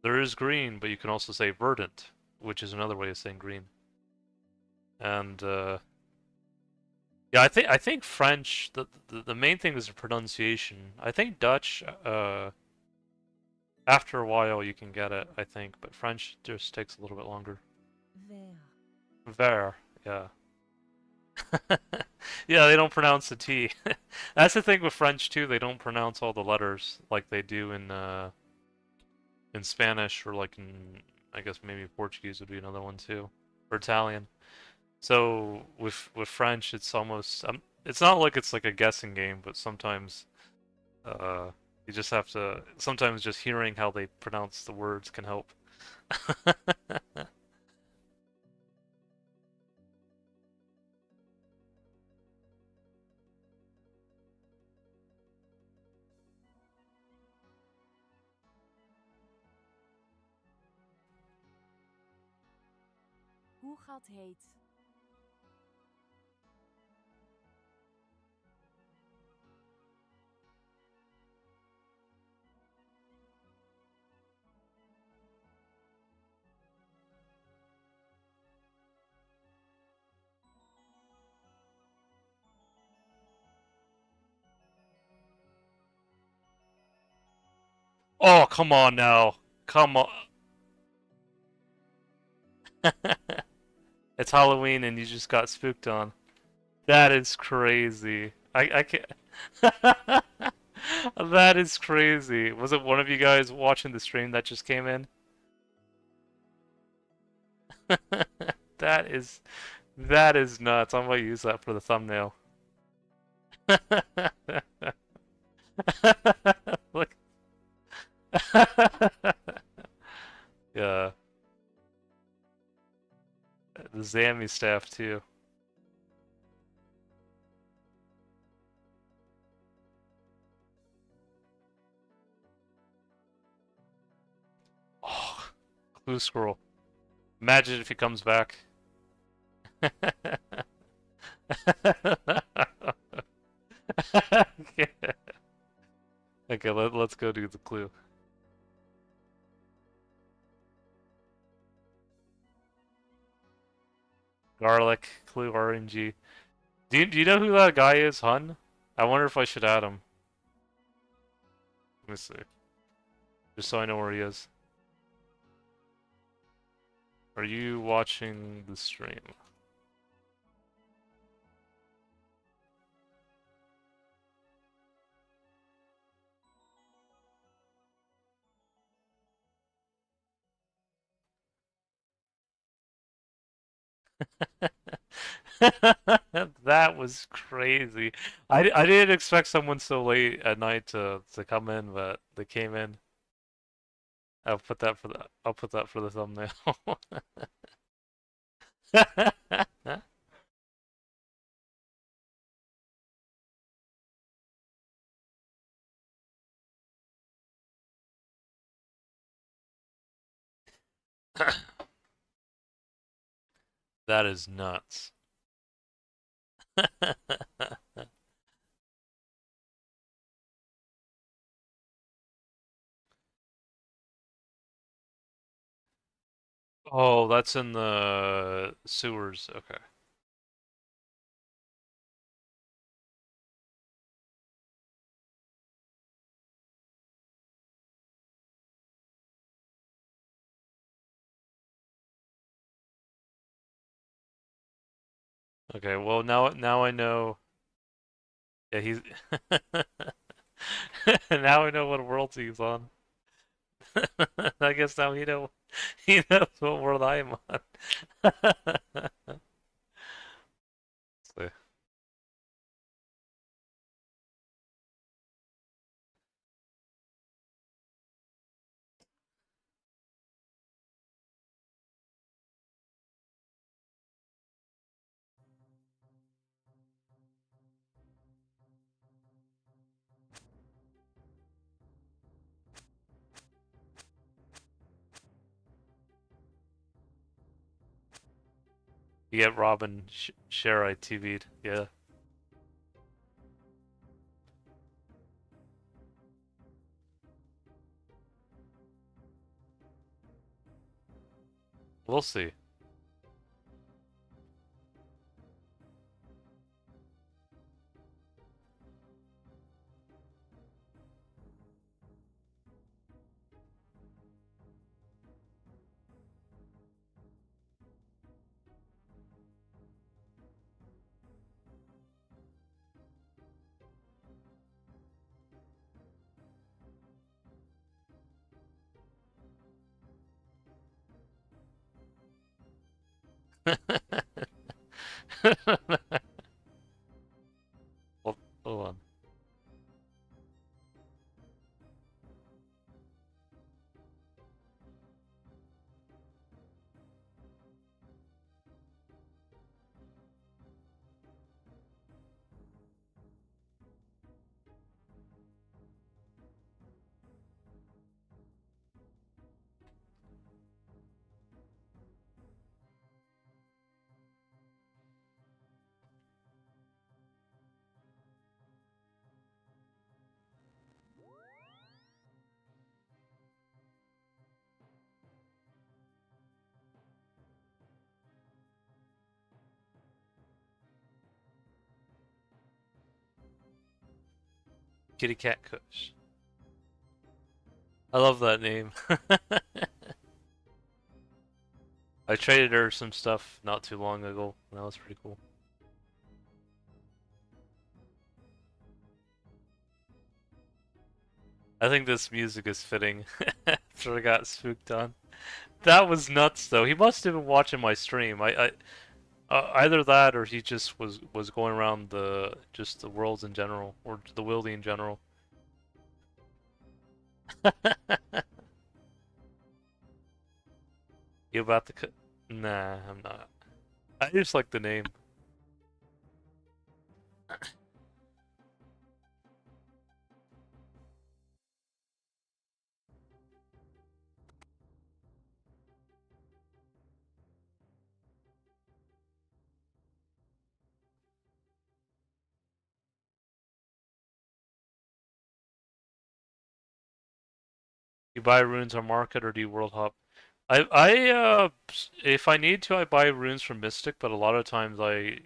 there is green, but you can also say verdant, which is another way of saying green. And yeah, I think French, the main thing is the pronunciation. I think Dutch after a while you can get it, I think, but French just takes a little bit longer. Ver. Ver, yeah. Yeah, they don't pronounce the T. That's the thing with French too, they don't pronounce all the letters like they do in Spanish, or like in, I guess maybe Portuguese would be another one too, or Italian. So with French, it's almost it's not like it's like a guessing game, but sometimes uh, you just have to. Sometimes just hearing how they pronounce the words can help. Hoe gat heet. Oh, come on now. Come on. It's Halloween and you just got spooked on. That is crazy. I can't. That is crazy. Was it one of you guys watching the stream that just came in? That is that is nuts. I'm gonna use that for the thumbnail. Look. Yeah. The Zammy staff too. Oh, clue scroll. Imagine if he comes back. Okay, let's go do the clue. Garlic, clue RNG. Do you know who that guy is, Hun? I wonder if I should add him. Let me see. Just so I know where he is. Are you watching the stream? That was crazy. I didn't expect someone so late at night to come in, but they came in. I'll put that for the thumbnail. That is nuts. Oh, that's in the sewers. Okay. Okay, well now I know. Yeah, he's now I know what world he's on. I guess now he knows what world I am on. So, you get Robin Share I TV'd. Yeah, we'll see. Hold, hold on. Kitty Cat Kush. I love that name. I traded her some stuff not too long ago. That was pretty cool. I think this music is fitting after I got spooked on. That was nuts, though. He must have been watching my stream. Either that or he just was going around the just the worlds in general or the wildy in general. You about to cut? Nah, I'm not. I just like the name. You buy runes on market or do you world hop? If I need to, I buy runes from Mystic, but a lot of times I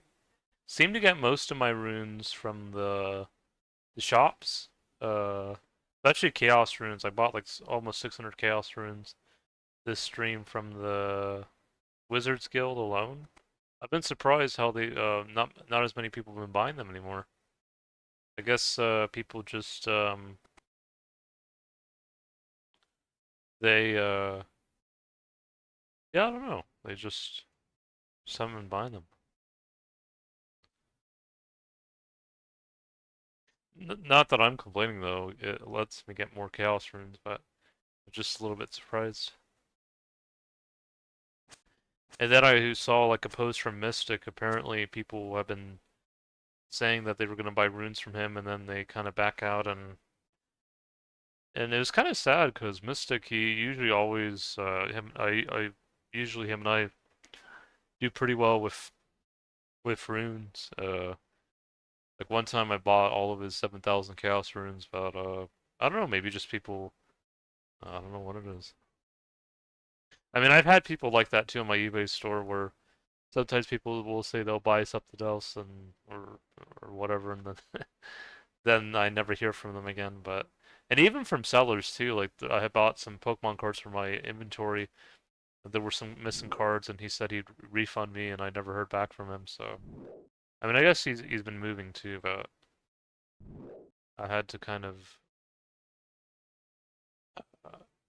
seem to get most of my runes from the shops. Uh, Especially Chaos runes. I bought like almost 600 Chaos runes this stream from the Wizards Guild alone. I've been surprised how they not as many people have been buying them anymore. I guess people just they yeah, I don't know. They just haven't been buying them. Not that I'm complaining though. It lets me get more Chaos runes, but I'm just a little bit surprised. And then I saw like a post from Mystic. Apparently, people have been saying that they were going to buy runes from him, and then they kind of back out, and it was kind of sad because Mystic, he usually always I usually him and I do pretty well with runes. Like one time I bought all of his 7,000 Chaos runes, but I don't know, maybe just people, I don't know what it is. I mean, I've had people like that too in my eBay store where sometimes people will say they'll buy something else and or whatever, and then then I never hear from them again. But and even from sellers too. Like I had bought some Pokemon cards for my inventory. There were some missing cards, and he said he'd refund me, and I never heard back from him. So I mean, I guess he's been moving too, but I had to kind of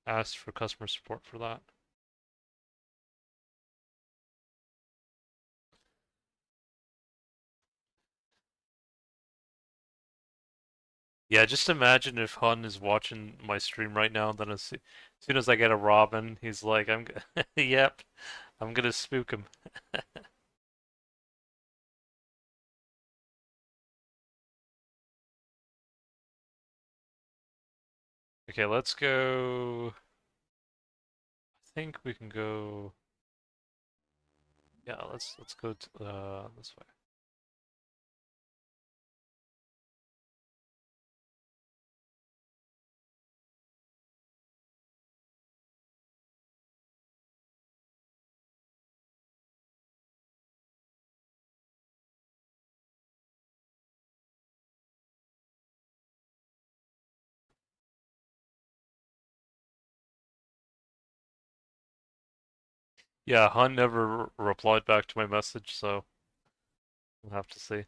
ask for customer support for that. Yeah, just imagine if Hun is watching my stream right now, and then as soon as I get a Robin, he's like, yep, I'm gonna spook him." Okay, let's go. I think we can go. Yeah, let's go this way. Yeah, Hun never replied back to my message, so we'll have to see.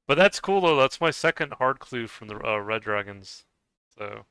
But that's cool though. That's my second hard clue from the Red Dragons. So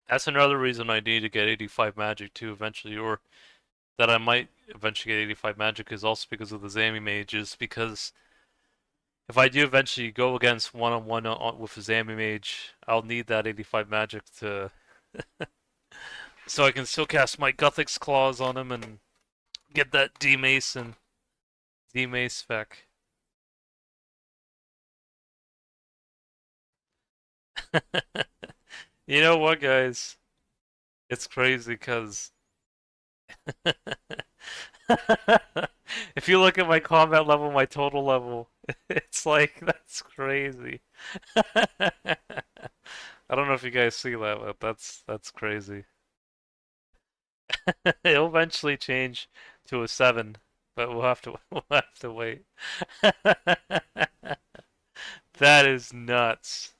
that's another reason I need to get 85 magic too eventually, or that I might eventually get 85 magic is also because of the Zami mages. Because if I do eventually go against one-on-one with a Zami mage, I'll need that 85 magic to so I can still cast my Guthix claws on him and get that D-mace and D-mace spec. You know what, guys? It's crazy because if you look at my combat level, my total level, it's like that's crazy. I don't know if you guys see that, but that's crazy. It'll eventually change to a 7, but we'll have to wait. That is nuts.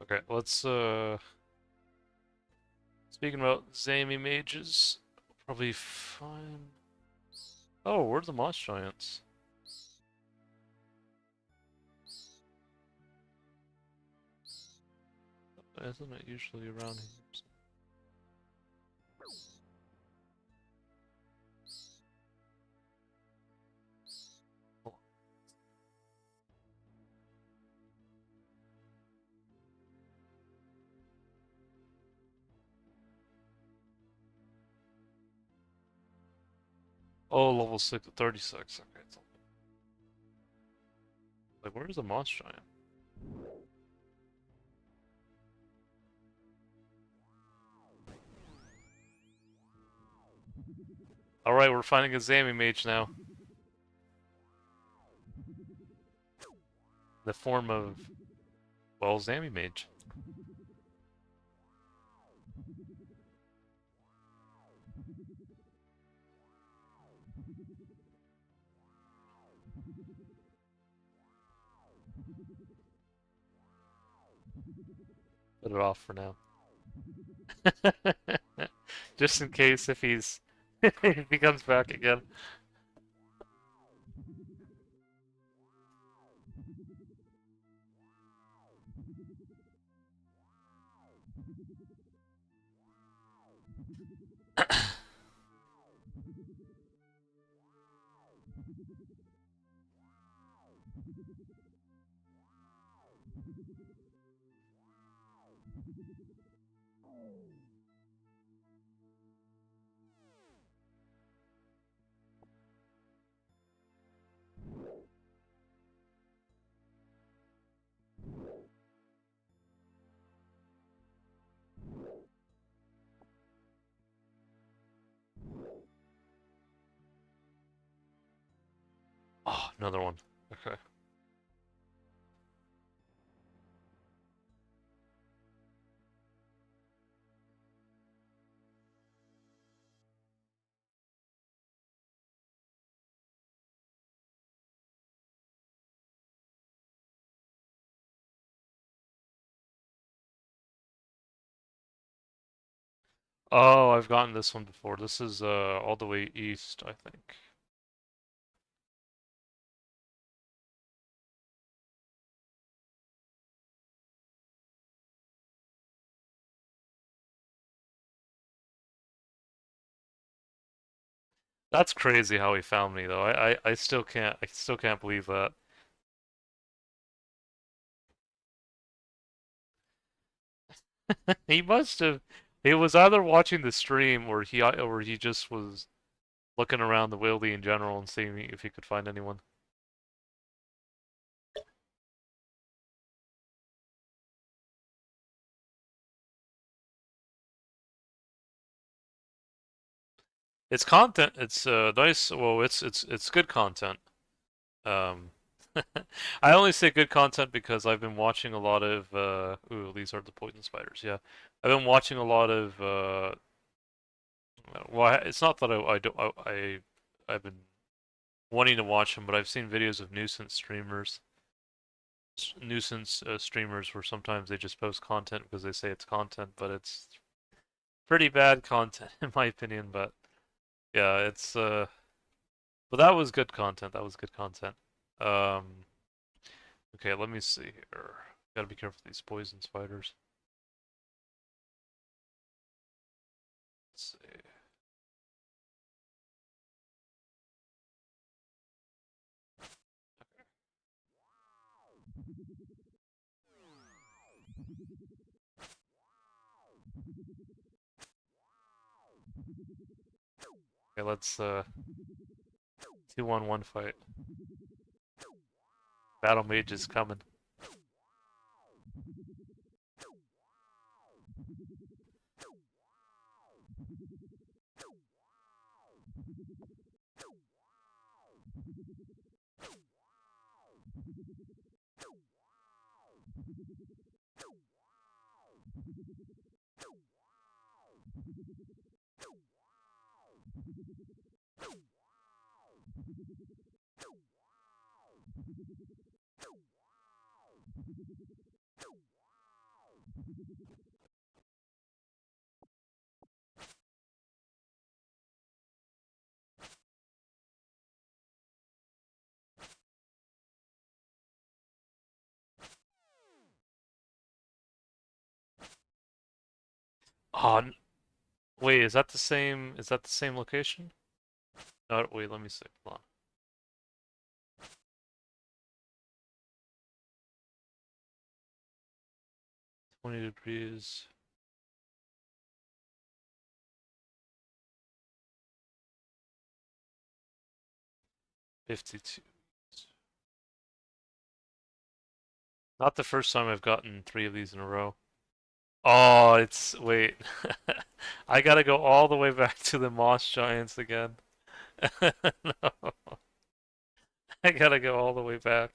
Okay, let's Speaking about Zami mages, probably find. Oh, where are the moss giants? Isn't it usually around here? Oh, level 36. Okay, it's like, where's the moss giant? Alright, we're finding a Zami mage now. The form of, well, Zami mage. Put it off for now. Just in case if he's if he comes back again. Oh, another one. Okay. Oh, I've gotten this one before. This is all the way east, I think. That's crazy how he found me though. I still can't believe that. He must have he was either watching the stream or he just was looking around the wildy in general and seeing if he could find anyone. It's content. It's nice. Well, it's good content. Um, I only say good content because I've been watching a lot of ooh, these are the poison spiders. Yeah, I've been watching a lot of well, it's not that I don't I've been wanting to watch them, but I've seen videos of nuisance streamers where sometimes they just post content because they say it's content, but it's pretty bad content in my opinion. But yeah, it's but that was good content. That was good content. Um, okay, let me see here. Gotta be careful with these poison spiders. Let's see. Okay, let's 2-1-1 fight. Battle mage is coming. Oh, wait, is that the same? Is that the same location? No, wait, let me see. Hold on. 20 degrees. 52. Not the first time I've gotten three of these in a row. Oh, wait. I gotta go all the way back to the Moss Giants again. No, I gotta go all the way back.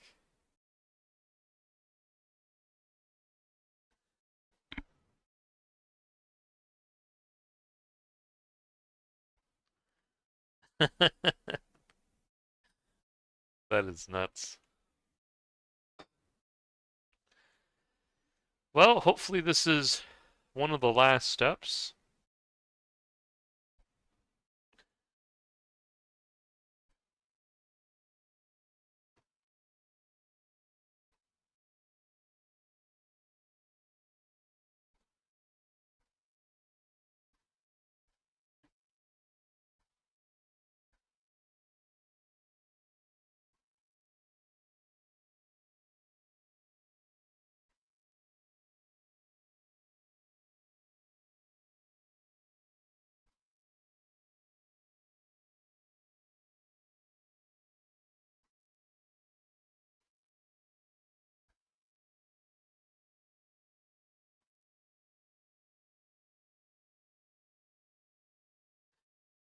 That is nuts. Well, hopefully this is one of the last steps.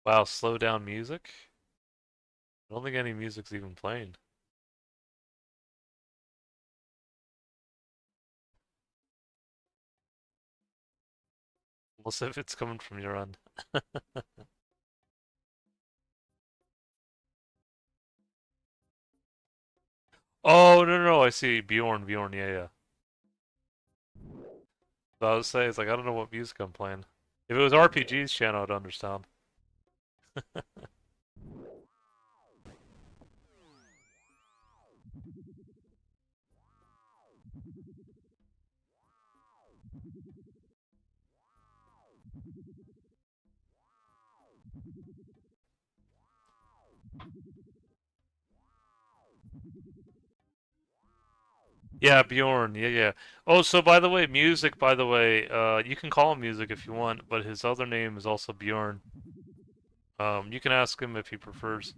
Wow, slow down music? I don't think any music's even playing. Unless if it's coming from your end. Oh, no, no, no, I see. Bjorn, Bjorn, yeah, yeah. But I was saying, it's like, I don't know what music I'm playing. If it was RPG's channel, I'd understand. Yeah, Bjorn, yeah, yeah. Oh, so by the way, music, by the way, you can call him music if you want, but his other name is also Bjorn. You can ask him if he prefers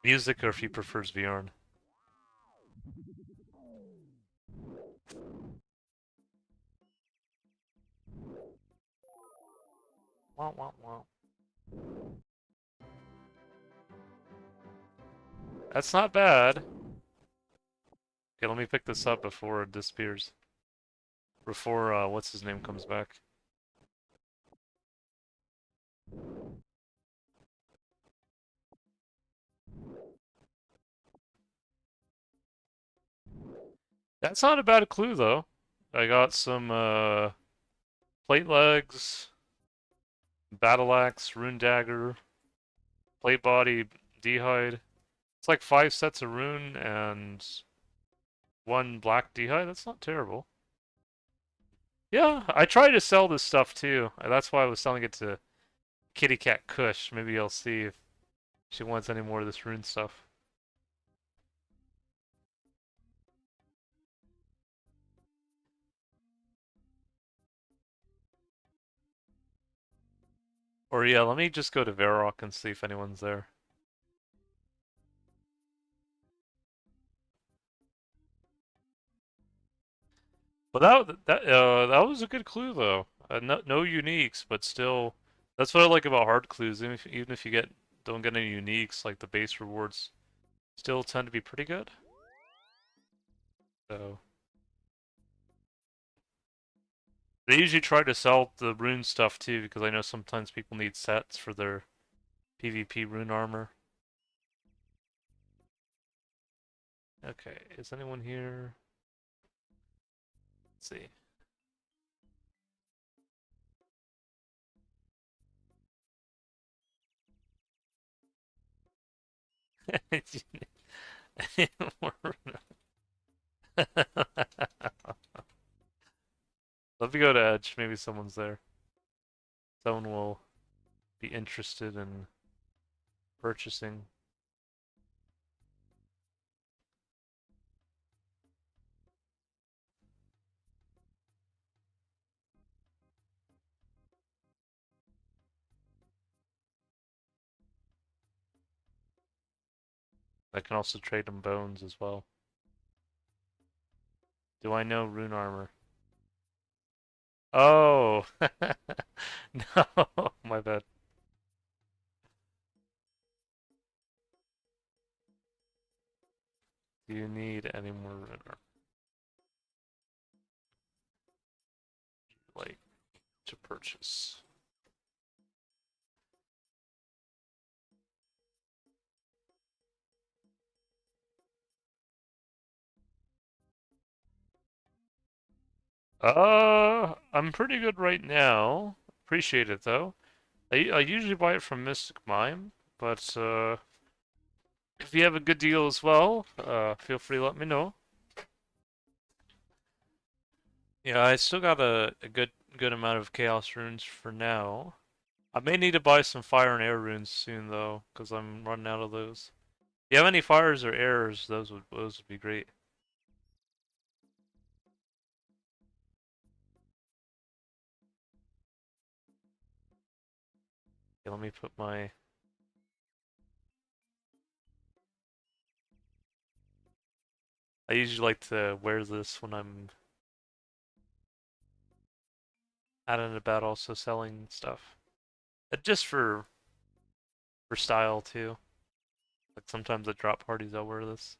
music or if he prefers Bjorn. Wow, wow, wow. That's not bad. Okay, let me pick this up before it disappears. Before, what's his name comes back. That's not a bad clue, though. I got some, plate legs, battle axe, rune dagger, plate body, d'hide. It's like 5 sets of rune and one black d'hide. That's not terrible. Yeah, I try to sell this stuff too. That's why I was selling it to Kitty Cat Kush. Maybe I'll see if she wants any more of this rune stuff. Or yeah, let me just go to Varrock and see if anyone's there. But that was a good clue though. No uniques, but still, that's what I like about hard clues. Even if you don't get any uniques, like the base rewards still tend to be pretty good. So they usually try to sell the rune stuff too, because I know sometimes people need sets for their PvP rune armor. Okay, is anyone here? Let's see. That'd we go to Edge, maybe someone's there. Someone will be interested in purchasing. I can also trade them bones as well. Do I know rune armor? Oh! No, my bad. Do you need any more rune armor? Like, to purchase? I'm pretty good right now. Appreciate it though. I usually buy it from Mystic Mime, but if you have a good deal as well, feel free to let me know. Yeah, I still got a good amount of Chaos runes for now. I may need to buy some fire and air runes soon though, because I'm running out of those. If you have any fires or airs, those would be great. Okay, let me put my. I usually like to wear this when I'm out and about, also selling stuff. Just for style too. Like sometimes at drop parties I'll wear this.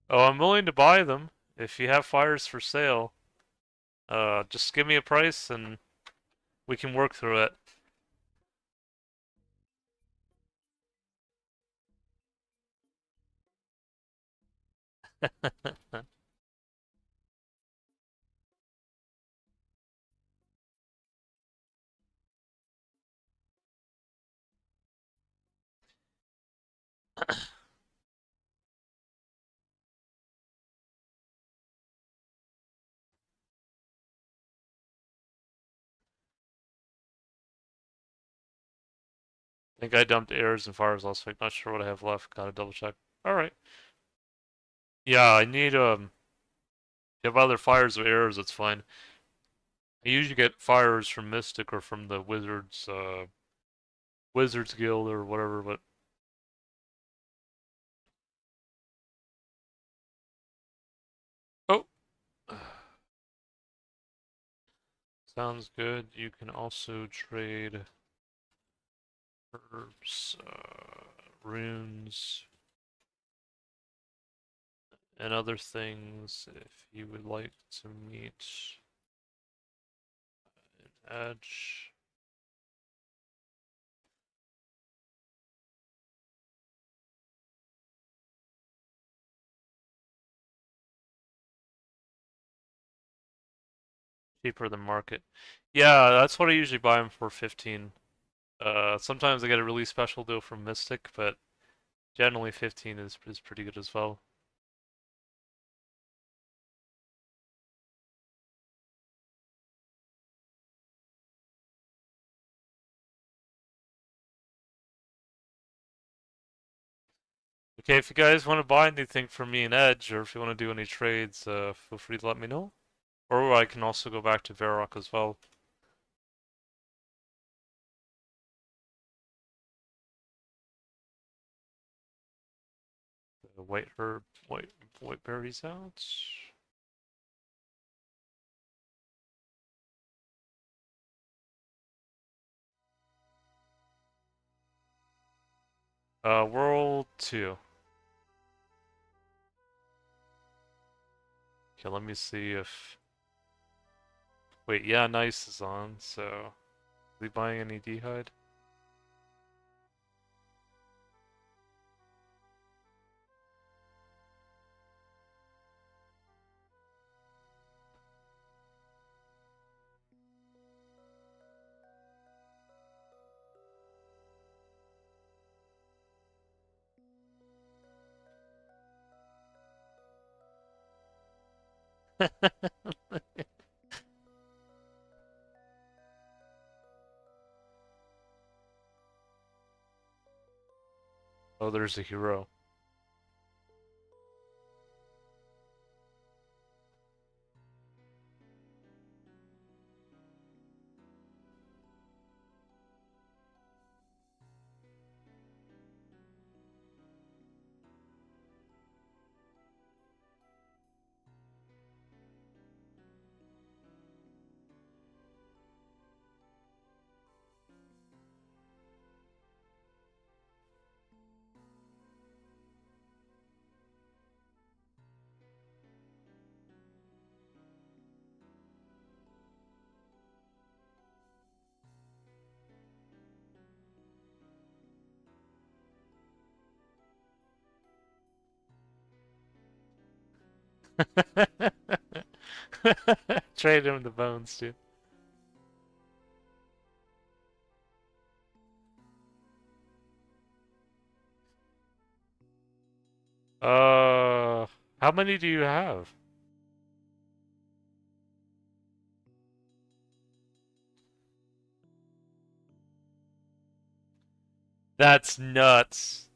Oh, I'm willing to buy them. If you have fires for sale, just give me a price and we can work through it. I think I dumped airs and fires last week. Not sure what I have left. Gotta double check. Alright. Yeah, I need if you have other fires or airs, that's fine. I usually get fires from Mystic or from the Wizards Guild or whatever, but oh, sounds good. You can also trade herbs, runes, and other things if you would like to meet an edge. Cheaper than market. Yeah, that's what I usually buy them for 15. Sometimes I get a really special deal from Mystic, but generally 15 is pretty good as well. Okay, if you guys want to buy anything from me in Edge, or if you want to do any trades, feel free to let me know. Or I can also go back to Varrock as well. The white herb, white berries out. World 2. Okay, let me see if... Wait, yeah, Nice is on, so... Are we buying any D'hide? Oh, there's a hero. Trade him the bones, dude. Uh, how many do you have? That's nuts.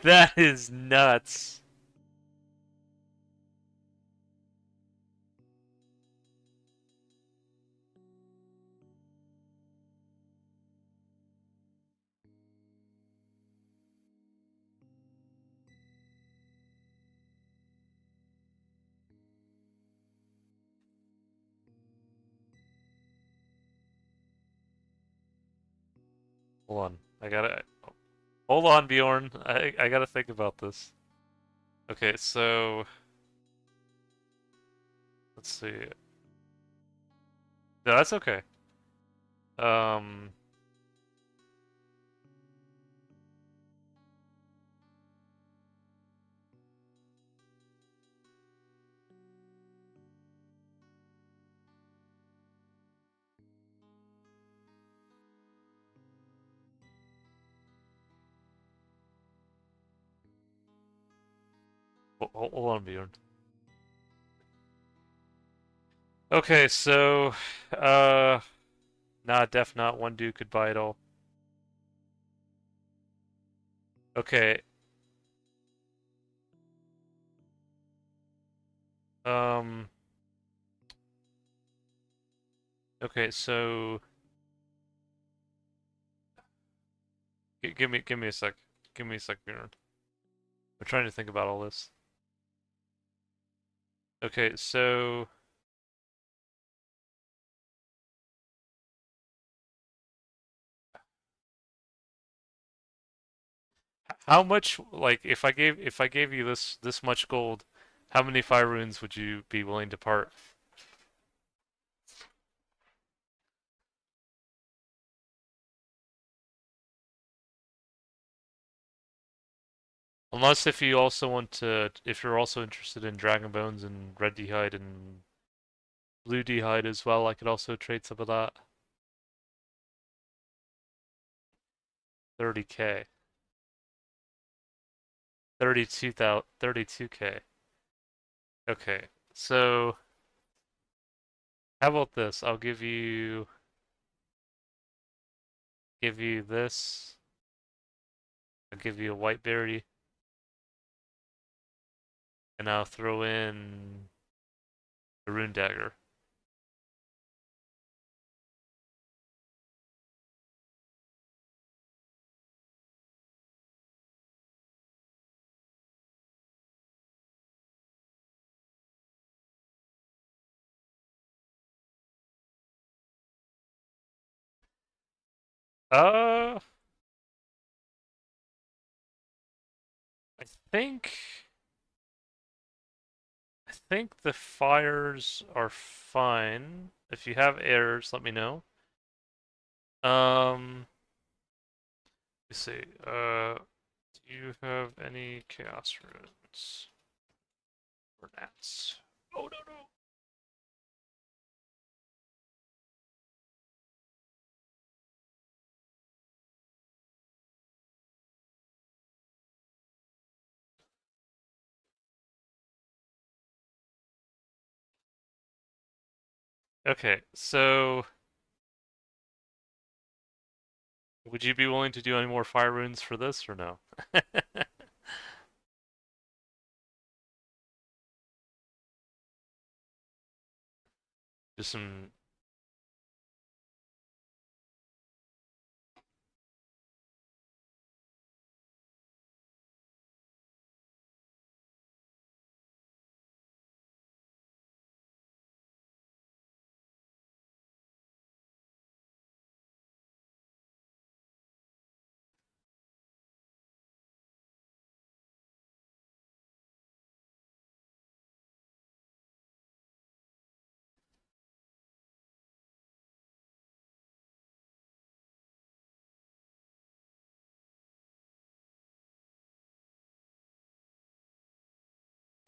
That is nuts. Hold on. I gotta. Hold on, Bjorn. I gotta think about this. Okay, so let's see. No, that's okay. Um, hold on, Bjorn. Okay, so, uh, nah, def not. One dude could buy it all. Okay. Um. Okay, so give me a sec. Give me a sec, Bjorn. I'm trying to think about all this. Okay, so how much, like, if I gave you this much gold, how many fire runes would you be willing to part? Unless if you also want to, if you're also interested in dragon bones and red d'hide and blue d'hide as well, I could also trade some of that. 30k. 32k. Okay. So, how about this? I'll give you this. I'll give you a white berry and I'll throw in a rune dagger. Uh, I think I think the fires are fine. If you have errors, let me know. Um, let's see. Do you have any chaos runes or gnats? Oh no no. Okay, so would you be willing to do any more fire runes for this or no? Just some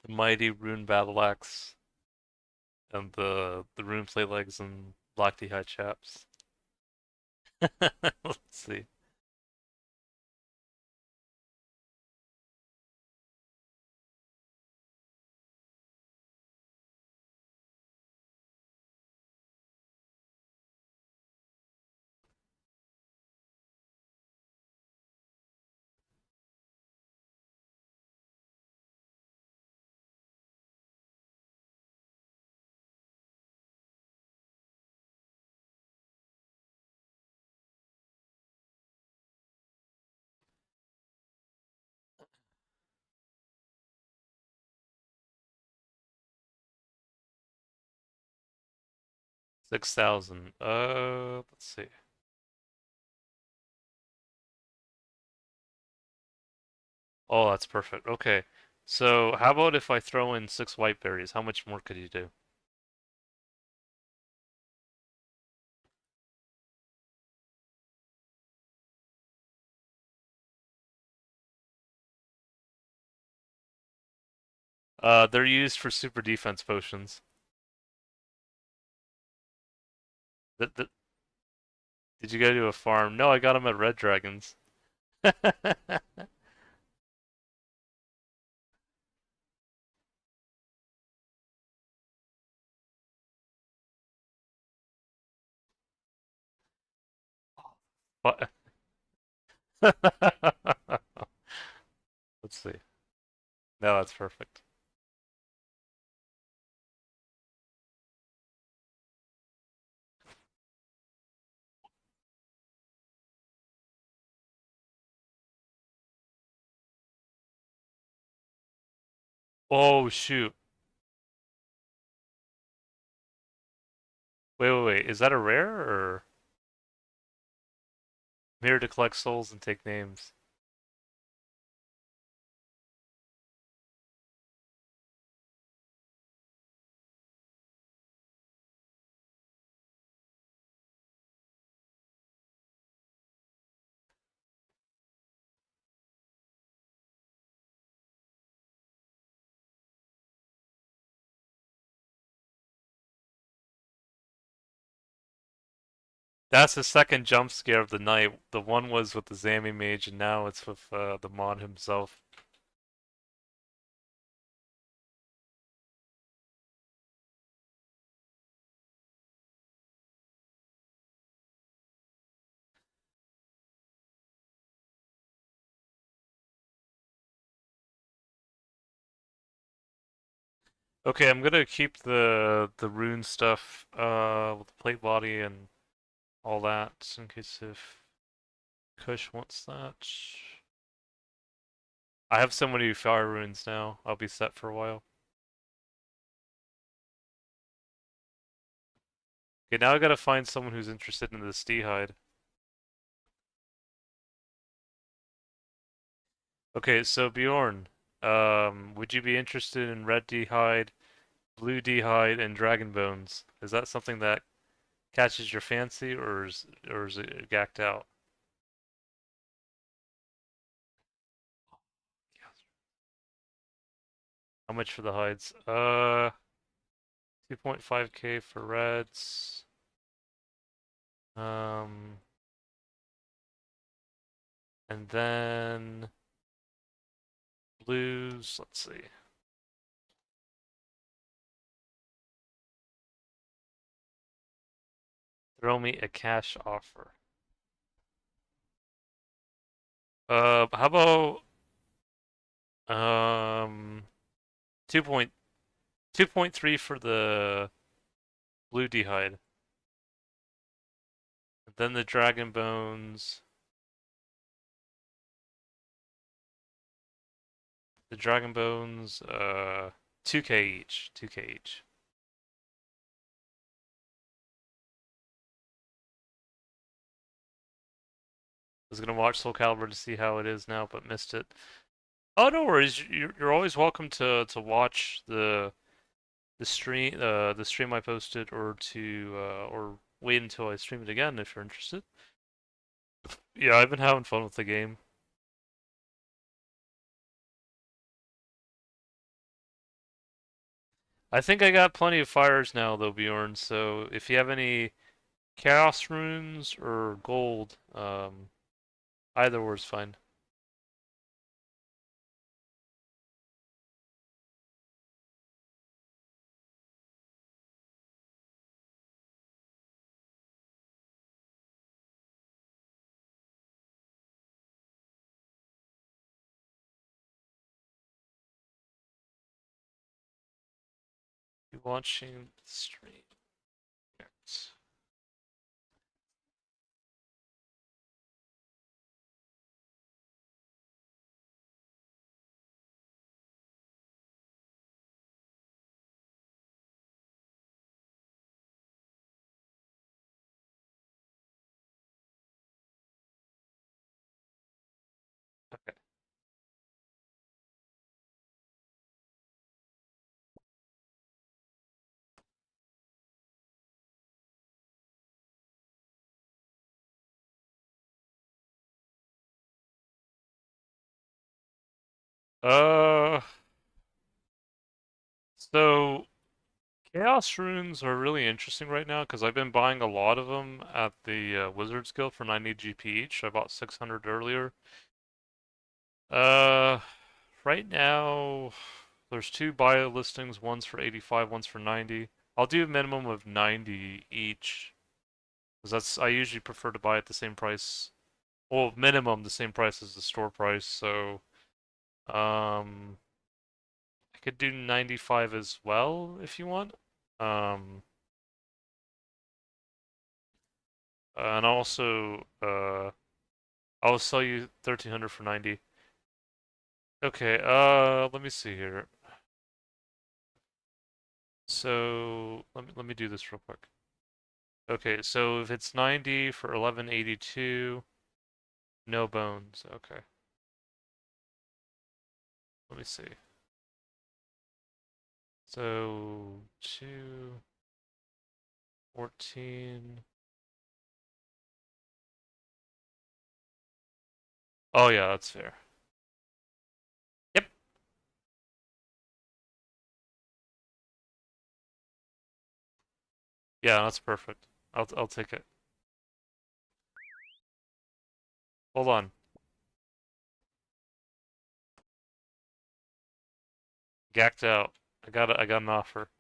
the mighty rune battle axe and the rune plate legs and black d'hide chaps. Let's see. 6,000. Let's see. Oh, that's perfect. Okay. So how about if I throw in 6 white berries? How much more could you do? They're used for super defense potions. Th Did you go to a farm? No, I got them at Red Dragons. What? Let's see. No, that's perfect. Oh, shoot. Wait. Is that a rare or I'm here to collect souls and take names? That's the second jump scare of the night. The one was with the Zami mage, and now it's with the mod himself. Okay, I'm gonna keep the rune stuff with the plate body and all that in case if Kush wants that. I have so many fire runes now. I'll be set for a while. Okay, now I gotta find someone who's interested in this d'hide. Okay, so Bjorn, would you be interested in red d'hide, blue d'hide, and dragon bones? Is that something that catches your fancy, or is it gacked out? How much for the hides? 2.5k for reds. Um, and then blues. Let's see. Throw me a cash offer. How about um 2.3 for the blue d'hide. Then the dragon bones. The dragon bones, 2k each. 2k each. I was gonna watch Soul Calibur to see how it is now, but missed it. Oh, no worries. You're always welcome to watch the stream I posted, or wait until I stream it again if you're interested. Yeah, I've been having fun with the game. I think I got plenty of fires now though, Bjorn. So if you have any chaos runes or gold, either or is fine. You watching the stream? Yes. Okay. Uh, so Chaos runes are really interesting right now because I've been buying a lot of them at the Wizards Guild for 90 GP each. I bought 600 earlier. Uh, right now there's two bio listings. One's for 85, one's for 90. I'll do a minimum of 90 each because I usually prefer to buy at the same price. Well, minimum the same price as the store price. So um, I could do 95 as well if you want. Um, and also I'll sell you 1300 for 90. Okay, let me see here. So let me do this real quick. Okay, so if it's 90 for 1182, no bones. Okay. Let me see. So 214. Oh yeah, that's fair. Yep. Yeah, that's perfect. I'll take it. Hold on. Gacked out. I got an offer.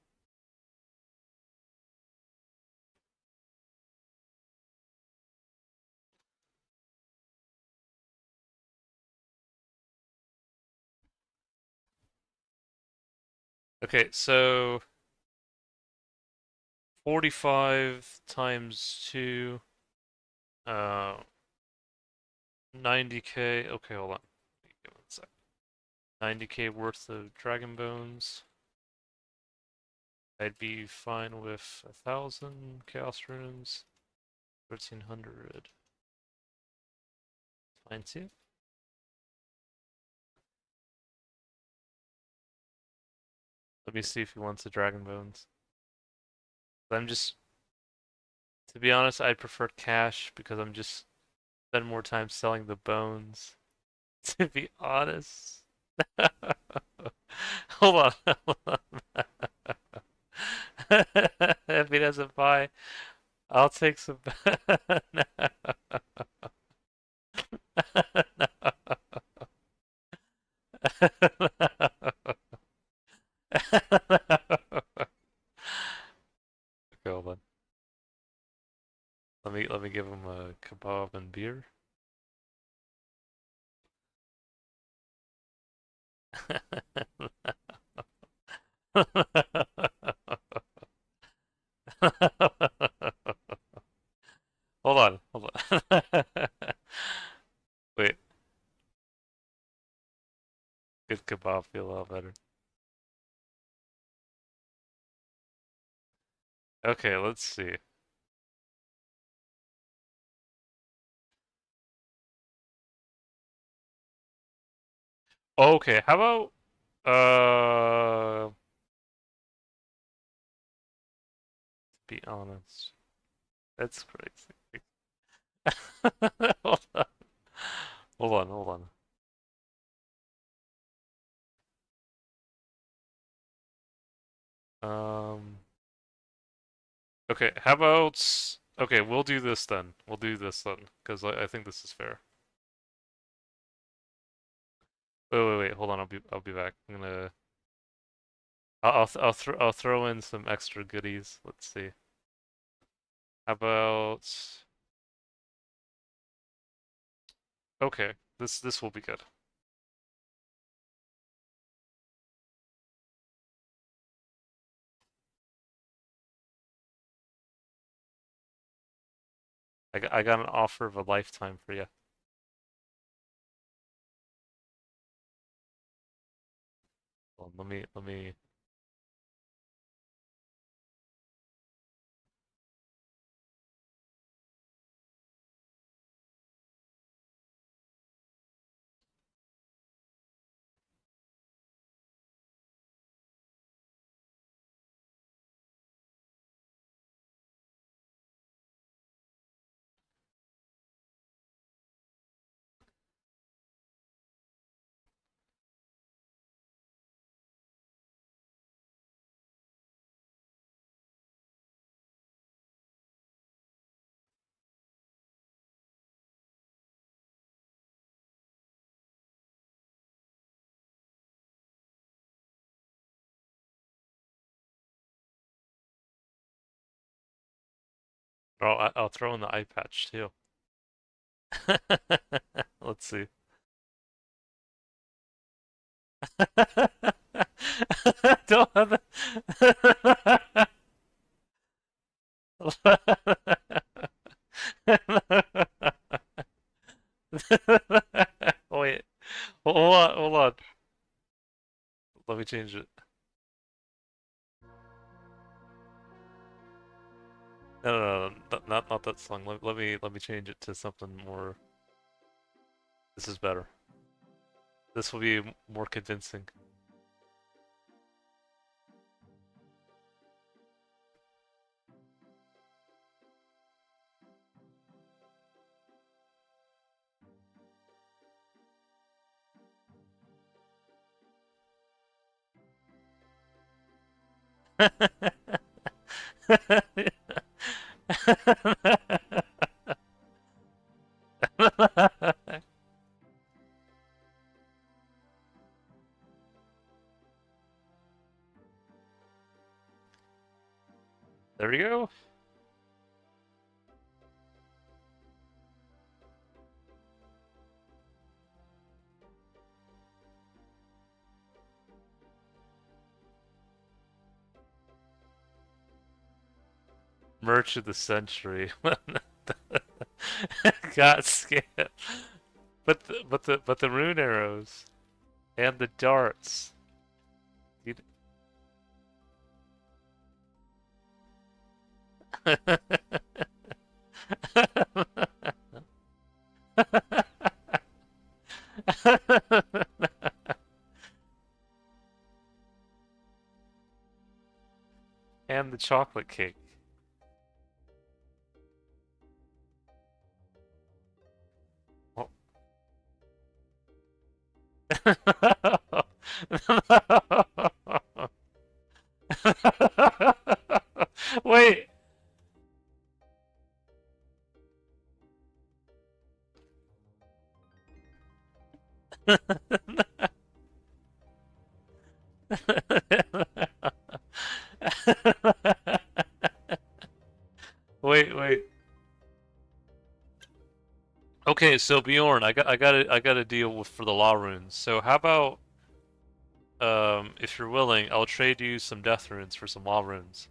Okay, so 45 times 2, uh 90k. Okay, hold on. Give me one sec. 90k worth of dragon bones. I'd be fine with 1,000 chaos runes. 1,300. Fine too. Let me see if he wants the dragon bones. I'm just, to be honest, I prefer cash because I'm just spend more time selling the bones. To be honest. Hold on. Hold on. If he doesn't buy, I'll take some. No. Okay, hold on. here. Hold on, hold on. Wait, good kebab feel a lot better. Okay, let's see. Okay, how about to be honest. That's crazy. Hold on. Hold on, hold on. Okay, how about okay, we'll do this then. We'll do this then, because I think this is fair. Wait. Hold on. I'll be back. I'm gonna. I'll throw in some extra goodies. Let's see. How about? Okay, this will be good. I got an offer of a lifetime for you. Well, let me. I'll throw in the eye patch too. Let's see. Don't have the... Wait, hold on. Let me change it. No, not that song. Let me change it to something more. This is better. This will be more convincing. There we go. Merch of the century. Got scammed. But the rune arrows and the darts. You... And the chocolate cake. Oh. Wait. Wait. Okay, so Bjorn, I got a deal with for the law runes. So how about if you're willing, I'll trade you some death runes for some law runes.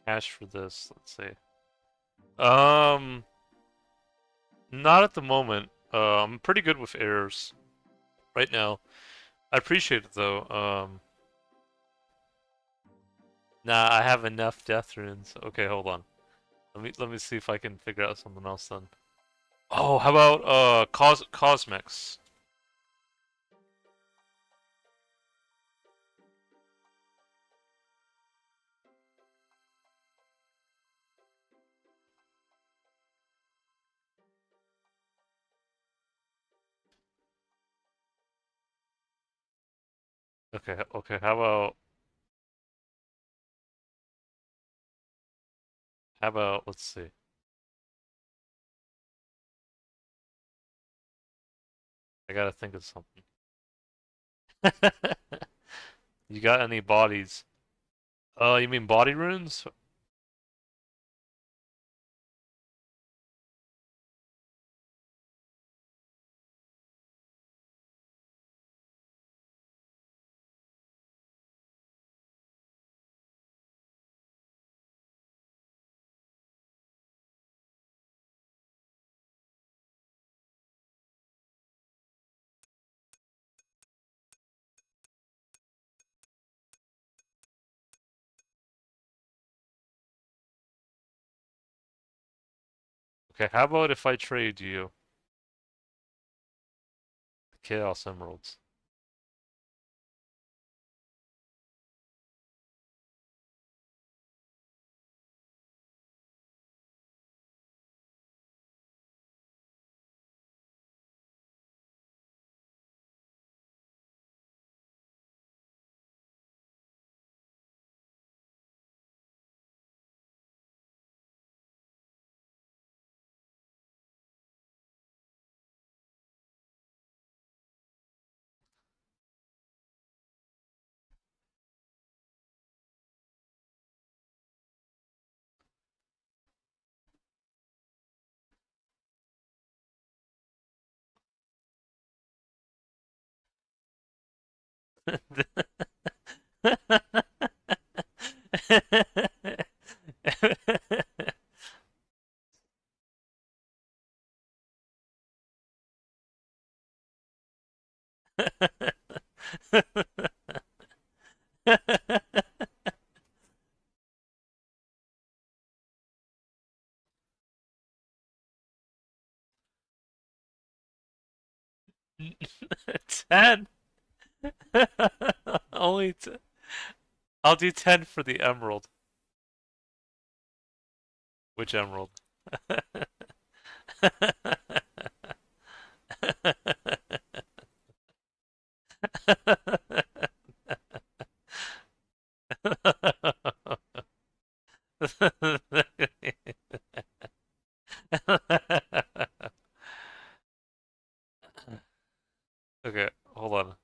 Cash for this, let's see. Um, not at the moment. I'm pretty good with errors right now. I appreciate it though. Nah, I have enough death runes. Okay, hold on. Let me see if I can figure out something else then. Oh, how about cosmics? Okay, okay. How about let's see. I gotta think of something. You got any bodies? You mean body runes? Okay, how about if I trade you the Chaos Emeralds? Ten. Only t I'll do 10 for the emerald. Which emerald? Okay, hold on.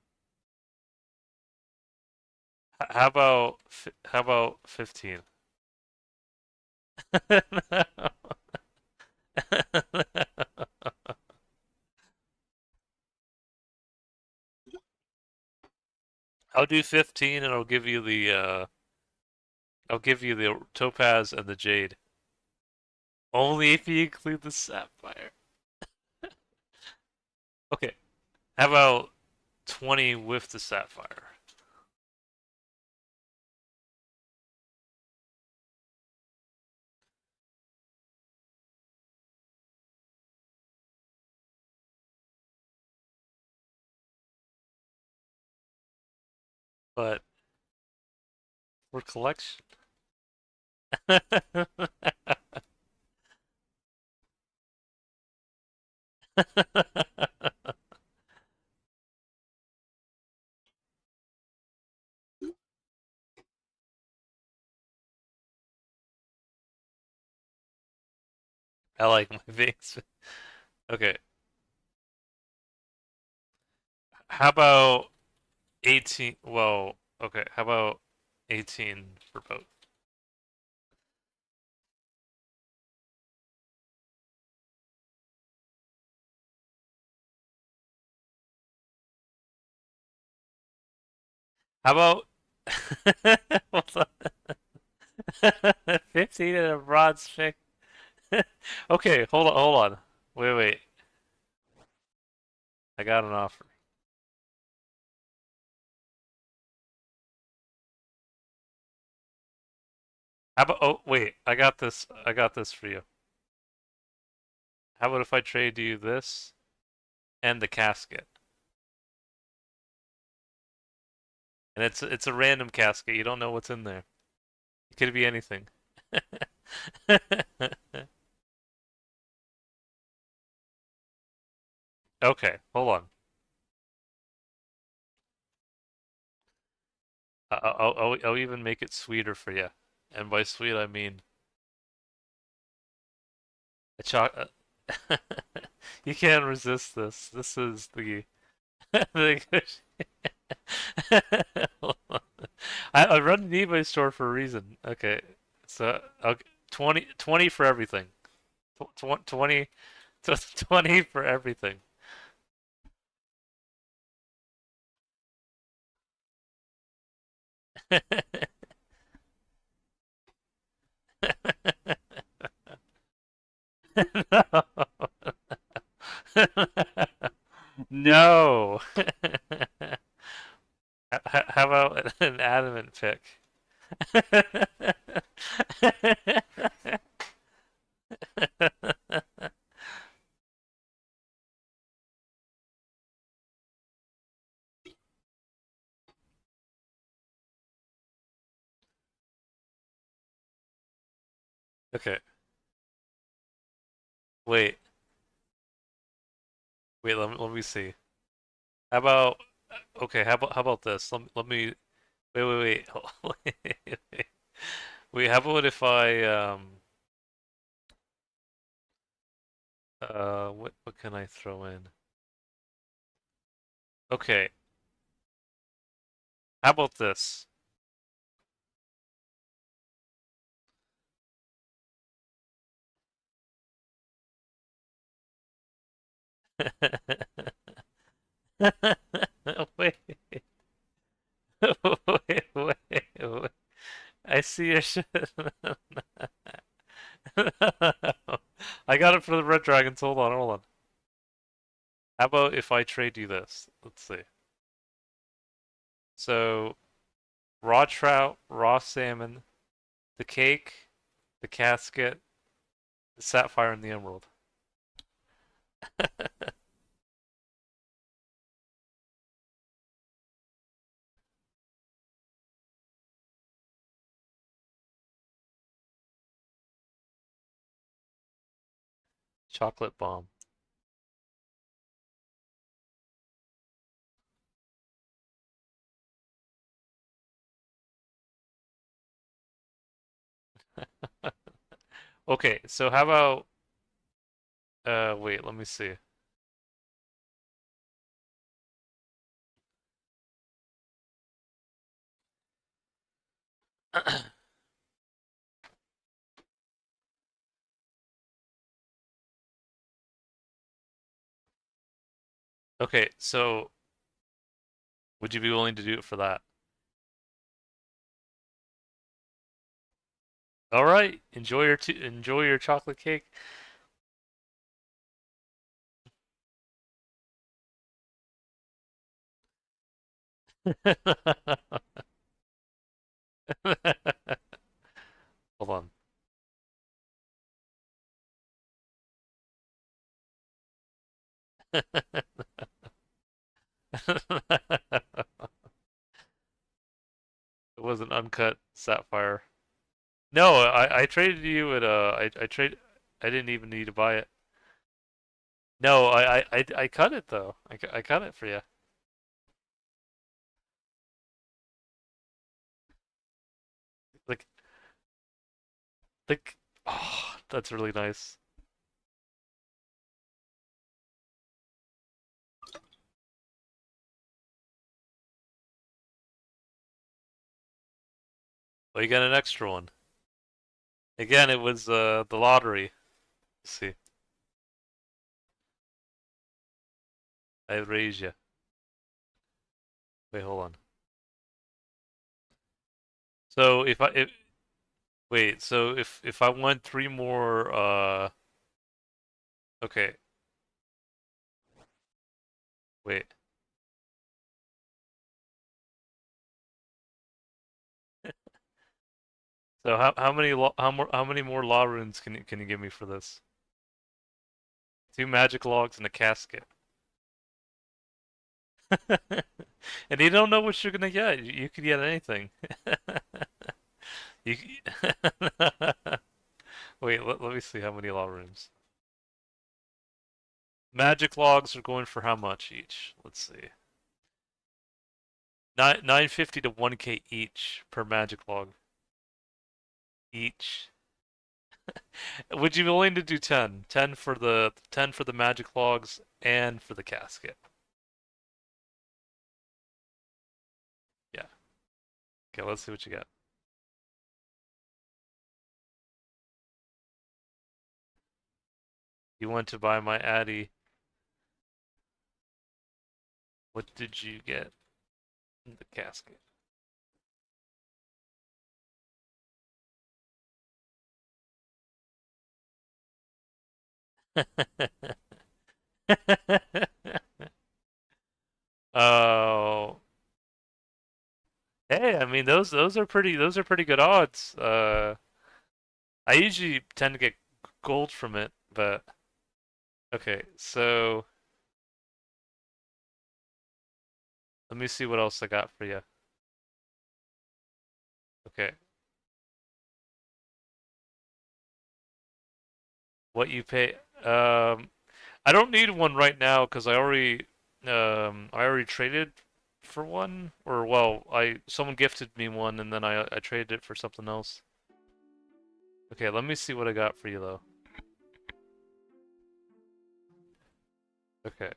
How about 15? I'll do 15 and I'll give you the topaz and the jade. Only if you include the sapphire. Okay. How about 20 with the sapphire? But for collection. I like my veins. Okay, how about 18? Well, okay, how about 18 for both? How about hold on. 15 and a broad stick. Okay, hold on. Wait. I got an offer. How about, oh, wait, I got this for you. How about if I trade you this and the casket? And it's a random casket. You don't know what's in there. It could be anything. Okay, hold on. I'll even make it sweeter for you. And by sweet, I mean a choc. You can't resist this. This is the I run an eBay store for a reason. Okay, so okay, 20 for everything. 20, 20 for everything. No. How about an adamant pick? Okay, wait, let me see. How about okay? How about this? Let me wait. Wait, how about if I what can I throw in? Okay, how about this? Wait, wait. I see your shit. I got it for the red dragons. Hold on. How about if I trade you this? Let's see. So, raw trout, raw salmon, the cake, the casket, the sapphire, and the emerald. Chocolate bomb. Okay, so how about wait, let me see. Okay, so would you be willing to do it for that? All right, enjoy your chocolate cake. Hold on. It was an uncut sapphire. No, I traded you at I didn't even need to buy it. No, I cut it though. I cut it for you. Like like oh, that's really nice. Well, you got an extra one. Again, it was the lottery. Let's see. I raise you. Wait, hold on. So wait, so if I won three more okay, wait. So how many more law runes can you give me for this? Two magic logs and a casket. And you don't know what you're gonna get. You could get anything. You wait, let me see how many law runes. Magic logs are going for how much each? Let's see. 950 to 1k each per magic log. Each. Would you be willing to do 10? 10 for the magic logs and for the casket. Yeah. Okay, let's see what you got. You want to buy my Addy. What did you get in the casket? Oh. Hey, I mean those are pretty good odds. I usually tend to get gold from it, but okay, so let me see what else I got for you. Okay. What you pay I don't need one right now because I already traded for one, or well, I someone gifted me one and then I traded it for something else. Okay, let me see what I got for you though. Okay.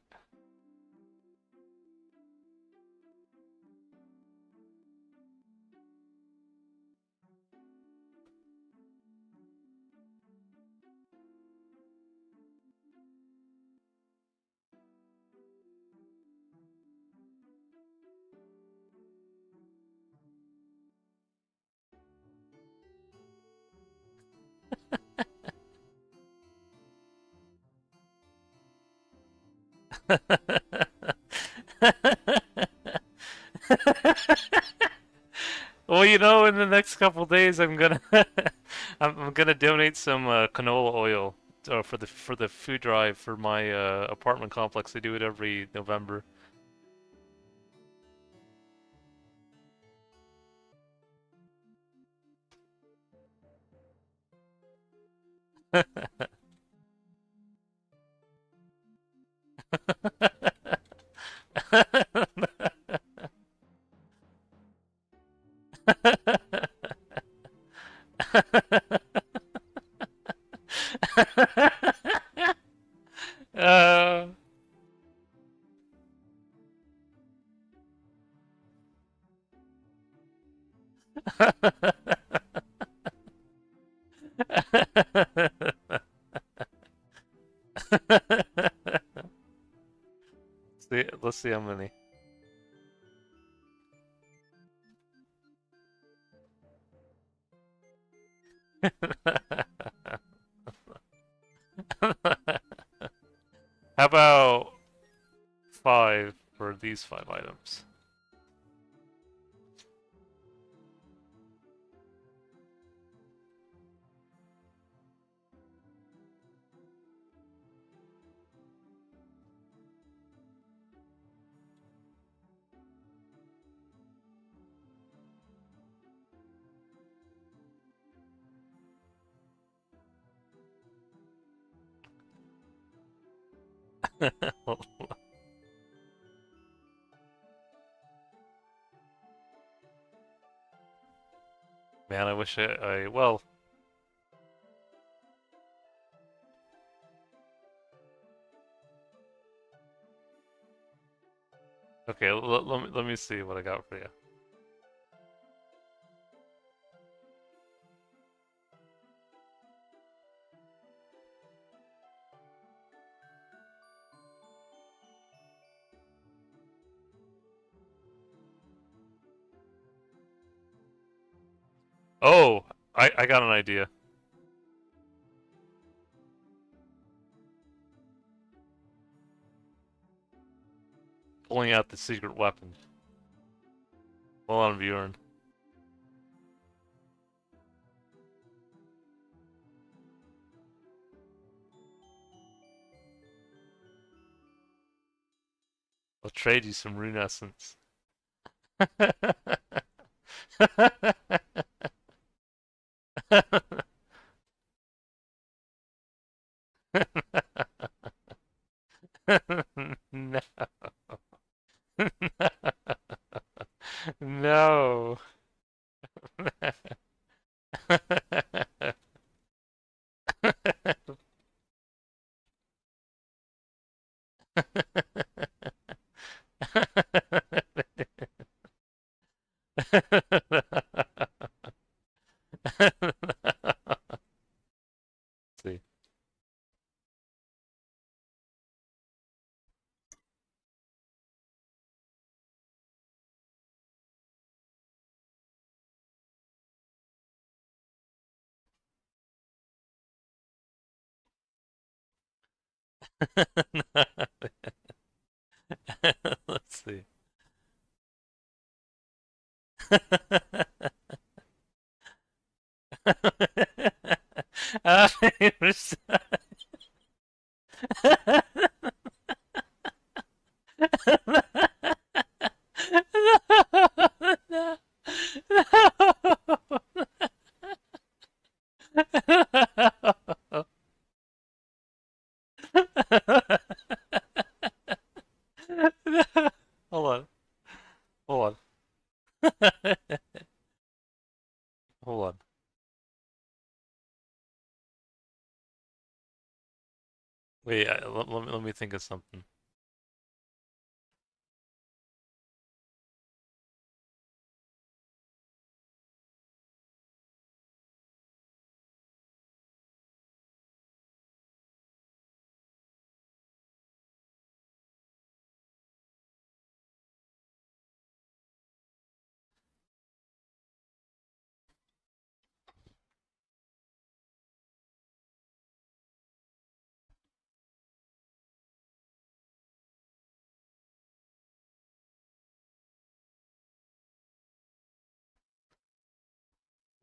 Well, you know, in the next couple days, I'm gonna I'm gonna donate some canola oil for the food drive for my apartment complex. They do it every November. uh... let's see how many. How about five for these five items? Man, I wish well. Okay, let me see what I got for you. Oh, I got an idea. Pulling out the secret weapon. Hold on, Bjorn. I'll trade you some rune essence. No. No. See. Let's see. Ah, no. Hold on. Hold on. Hold on. Wait, let me think of something.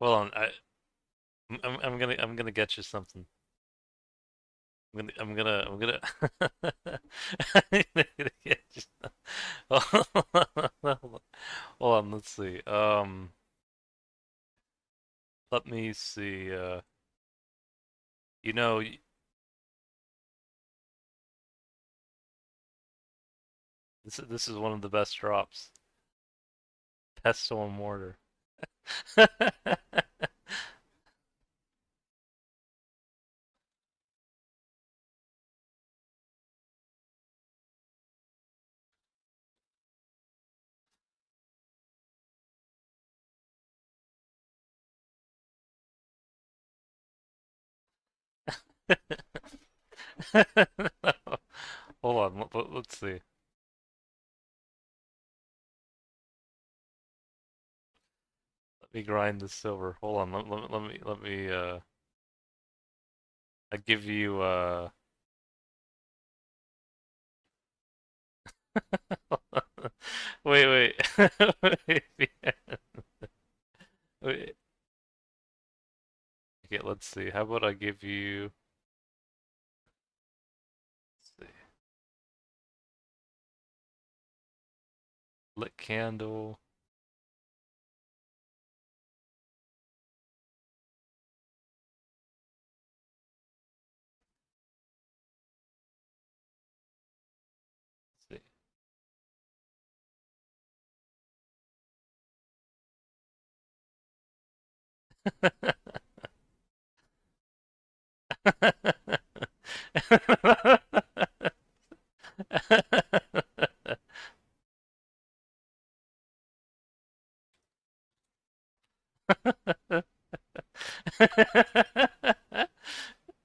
Hold on. I'm gonna get you something. I'm gonna I'm gonna get you something. Hold on, let's see. Let me see. You know, this is one of the best drops. Pestle and mortar. Hold on, let's see. Let me grind the silver. Hold on, let me I give you wait, wait. Wait, wait. Okay, let's see. How about I give you let's see. Lit candle. Let's see.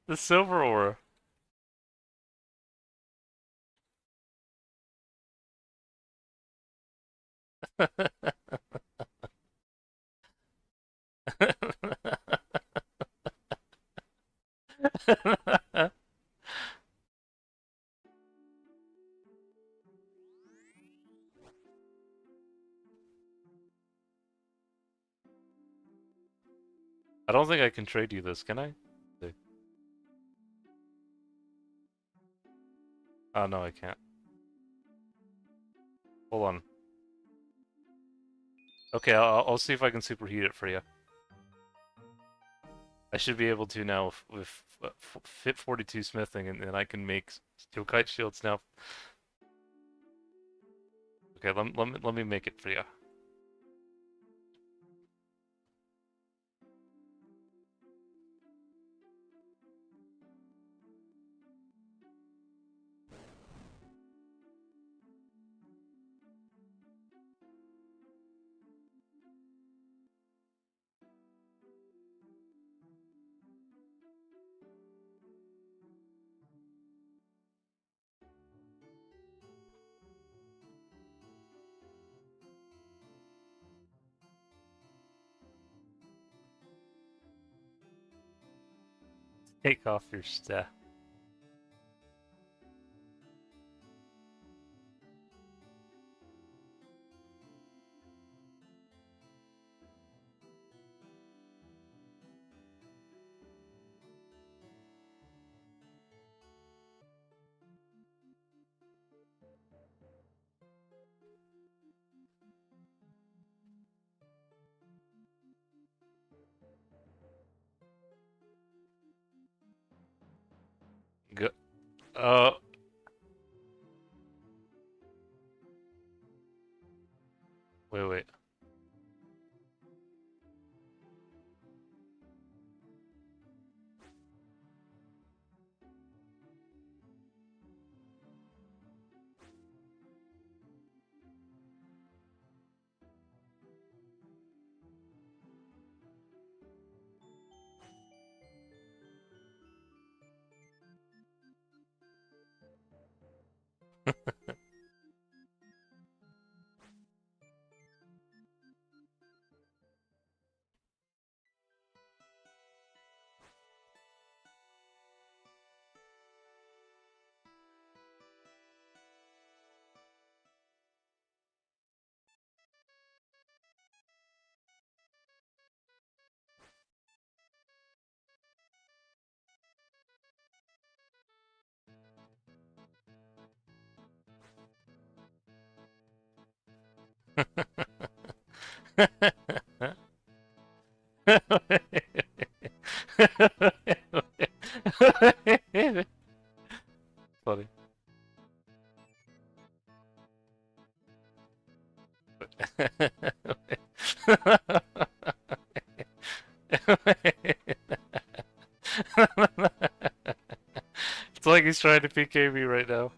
The silver ore. I don't think I can trade you this, can I? Oh no, I can't. Hold on. Okay, I'll see if I can superheat it for you. I should be able to now with Fit 42 smithing, and then I can make steel kite shields now. Okay, let me make it for you. Take off your staff. Good. Uh, wait. Funny. It's like he's trying to PK me right now.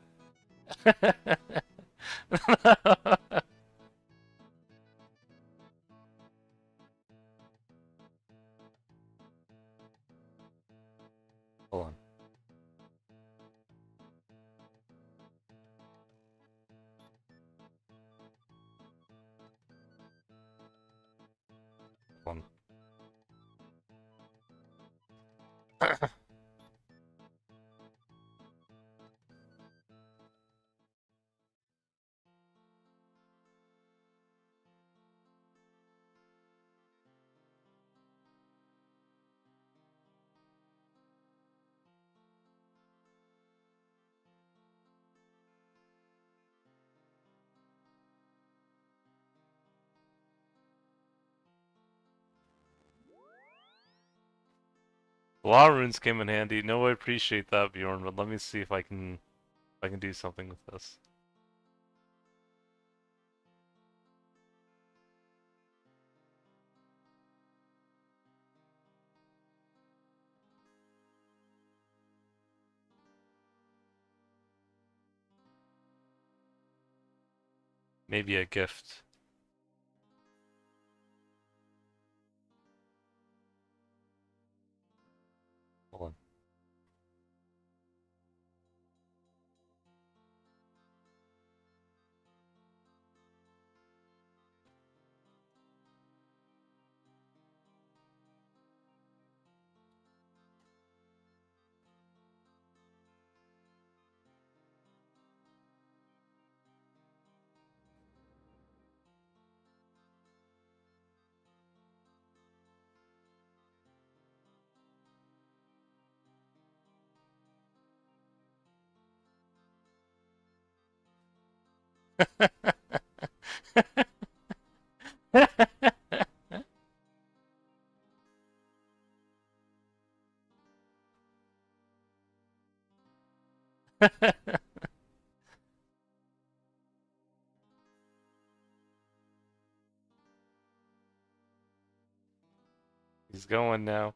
Hold on. Hold on. A lot of runes came in handy. No, I appreciate that, Bjorn, but let me see if I can do something with this. Maybe a gift. Hold on. He's going now.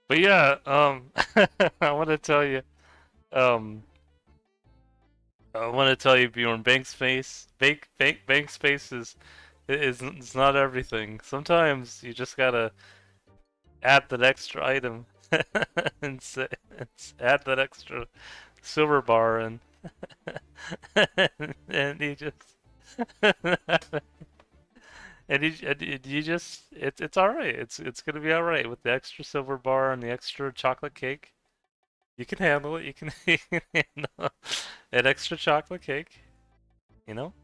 But yeah, I want to tell you, um, I want to tell you, Bjorn, bank space is not everything. Sometimes you just gotta add that extra item and, add that extra silver bar and and you just and you just it's all right. It's gonna be all right with the extra silver bar and the extra chocolate cake. You can handle it. You can, you can handle an extra chocolate cake. You know,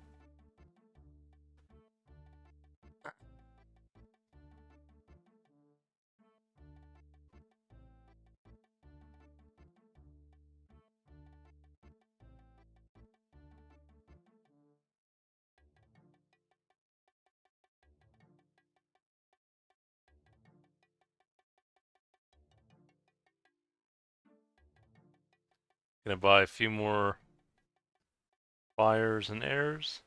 gonna buy a few more fires and airs.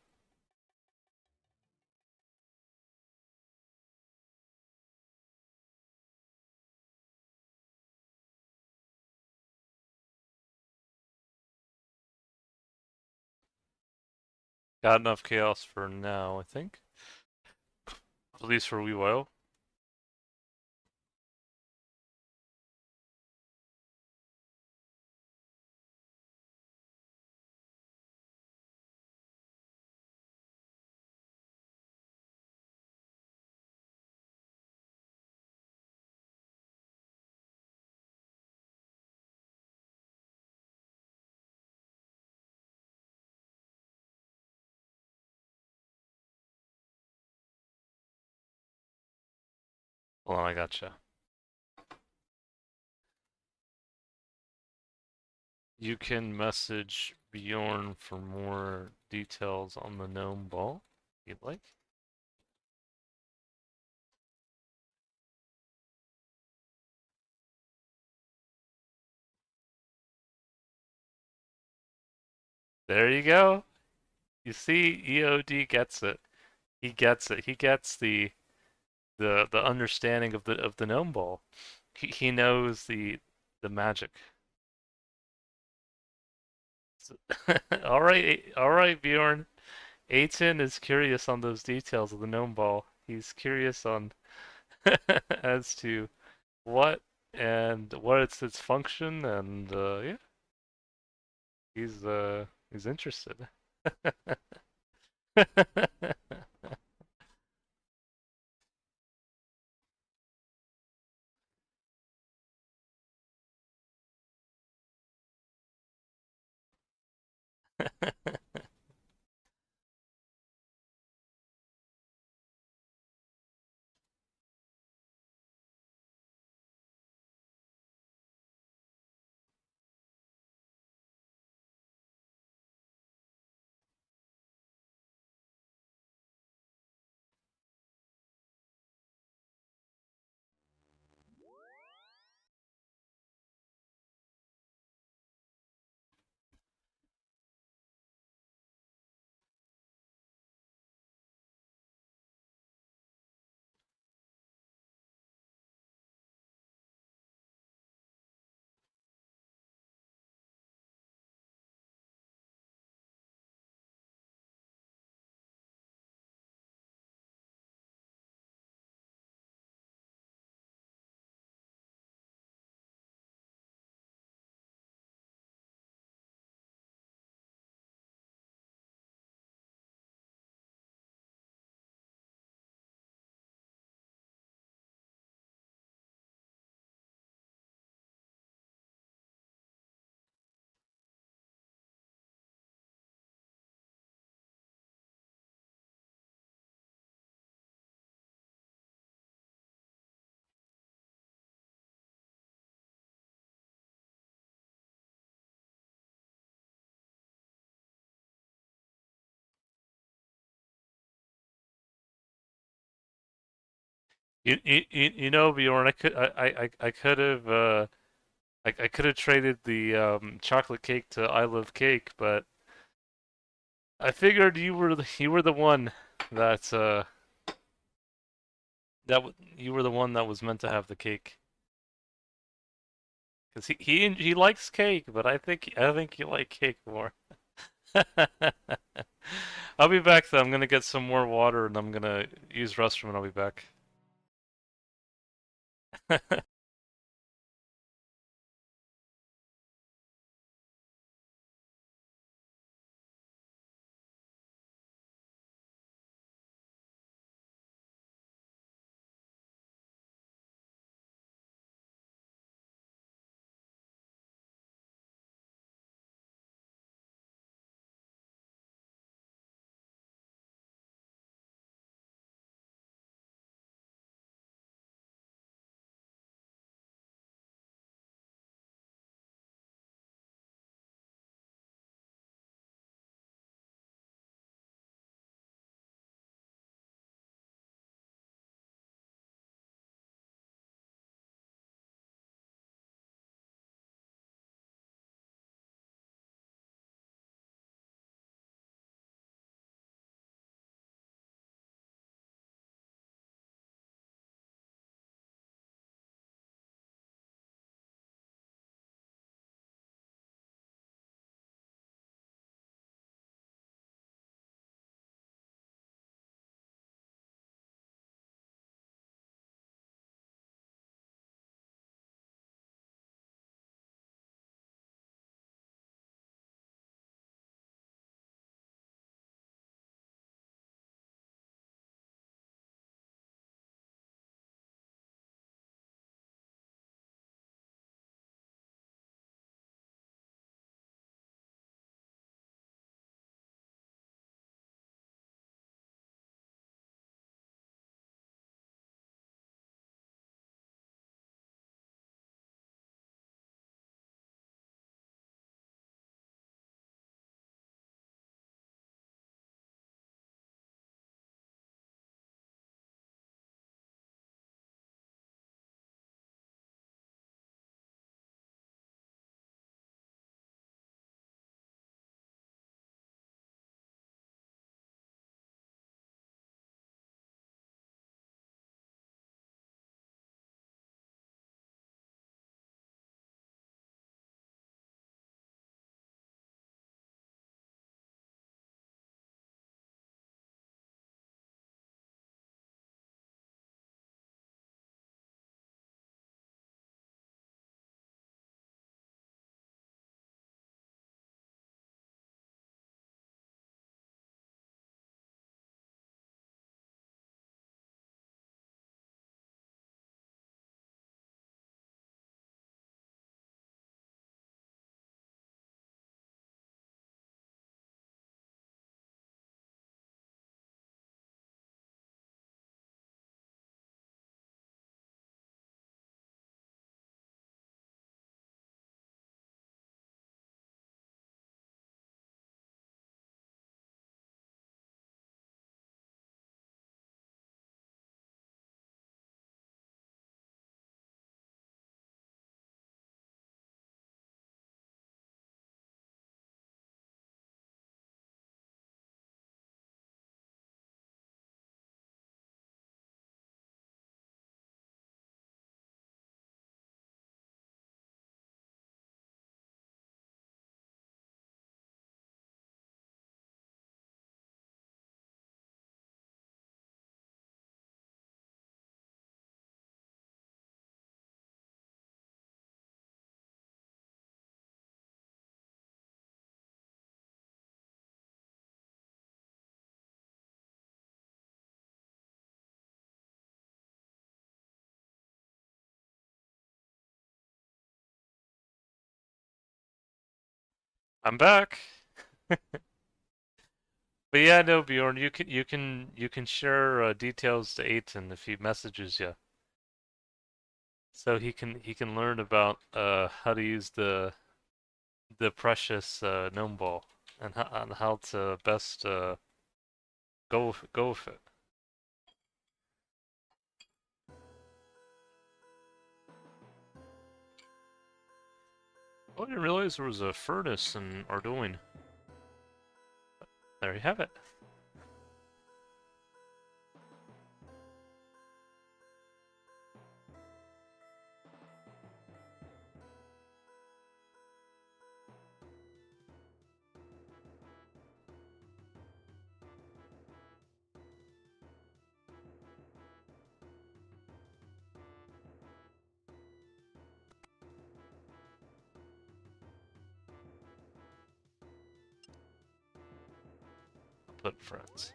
Got enough chaos for now, I think. At least for a wee while. Hold on, I gotcha. You can message Bjorn for more details on the gnome ball, if you'd like. There you go. You see, EOD gets it. He gets it. He gets the understanding of the gnome ball. He knows the magic. All right, Bjorn. Aiton is curious on those details of the gnome ball. He's curious on as to what what its function, and yeah, he's interested. You know, Bjorn, I could have I could have traded the chocolate cake to I love cake, but I figured you were the one that you were the one that was meant to have the cake. Cause he likes cake, but I think you like cake more. I'll be back though. I'm gonna get some more water and I'm gonna use restroom and I'll be back. I'm back. But yeah, no, Bjorn, you can share details to Aiton if he messages you, so he can learn about how to use the precious gnome ball and how to best go with it. Oh, I didn't realize there was a furnace in Ardoin. There you have it. I'll put friends.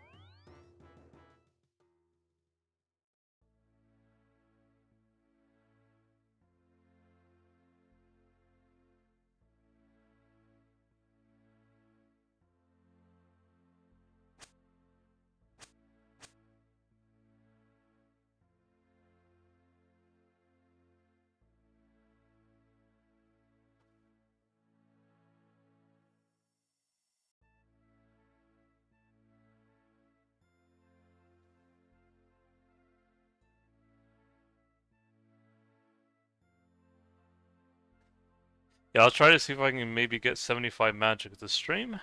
Yeah, I'll try to see if I can maybe get 75 magic this stream.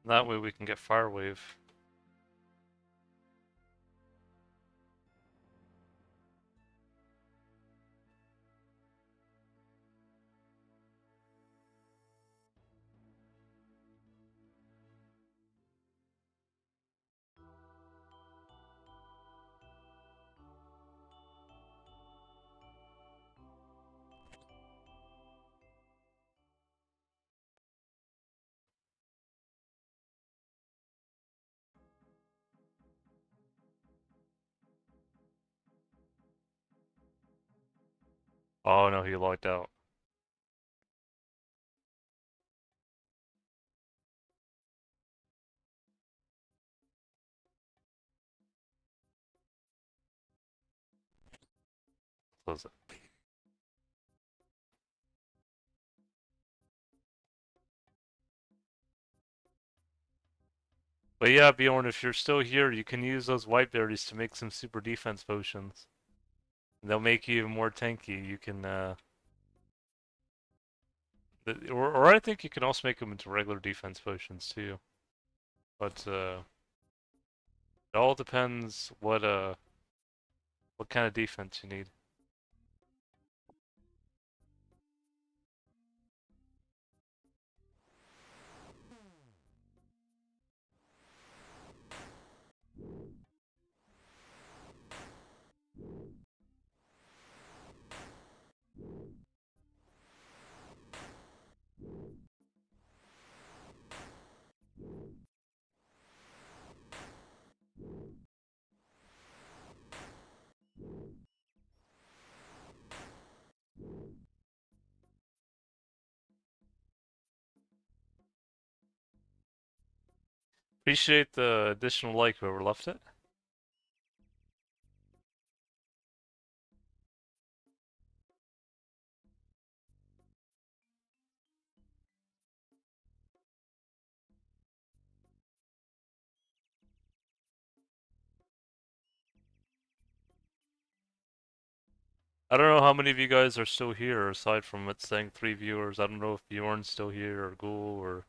That way we can get Firewave. Oh no, he logged out. Close it. But yeah, Bjorn, if you're still here, you can use those white berries to make some super defense potions. They'll make you even more tanky. You can, or I think you can also make them into regular defense potions too. But it all depends what kind of defense you need. Appreciate the additional like whoever left it. I don't know how many of you guys are still here, aside from it saying 3 viewers. I don't know if Bjorn's still here, or Ghoul, or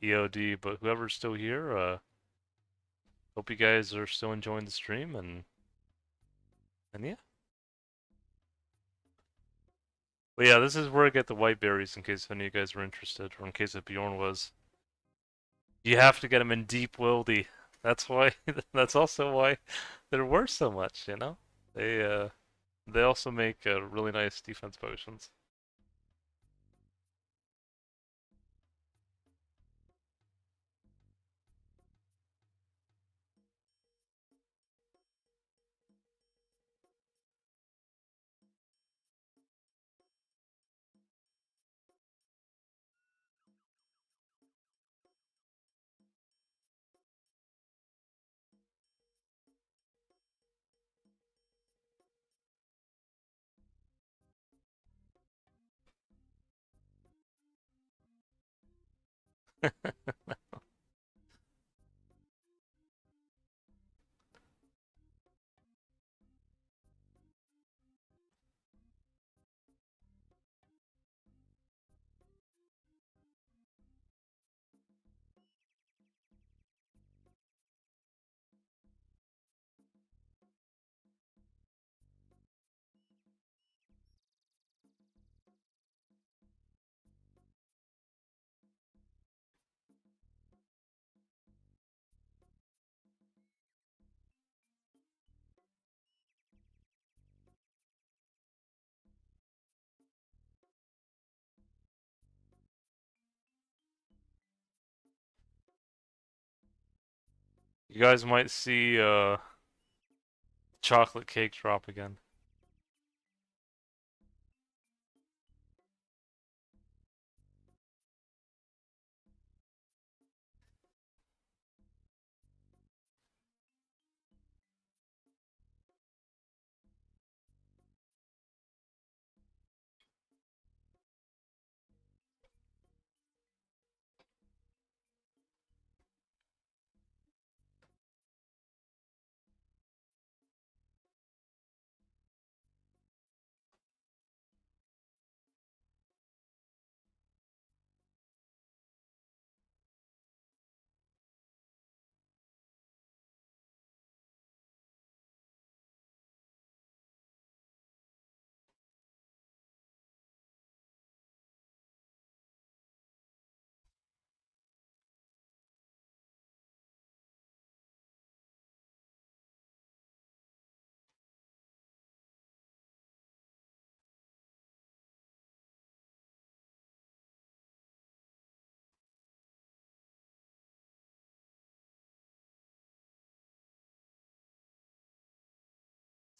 EOD, but whoever's still here, hope you guys are still enjoying the stream, and yeah. But yeah, this is where I get the white berries, in case any of you guys are interested, or in case if Bjorn was. You have to get them in deep wildy. That's why, that's also why they're worth so much, you know? They also make really nice defense potions. You guys might see chocolate cake drop again.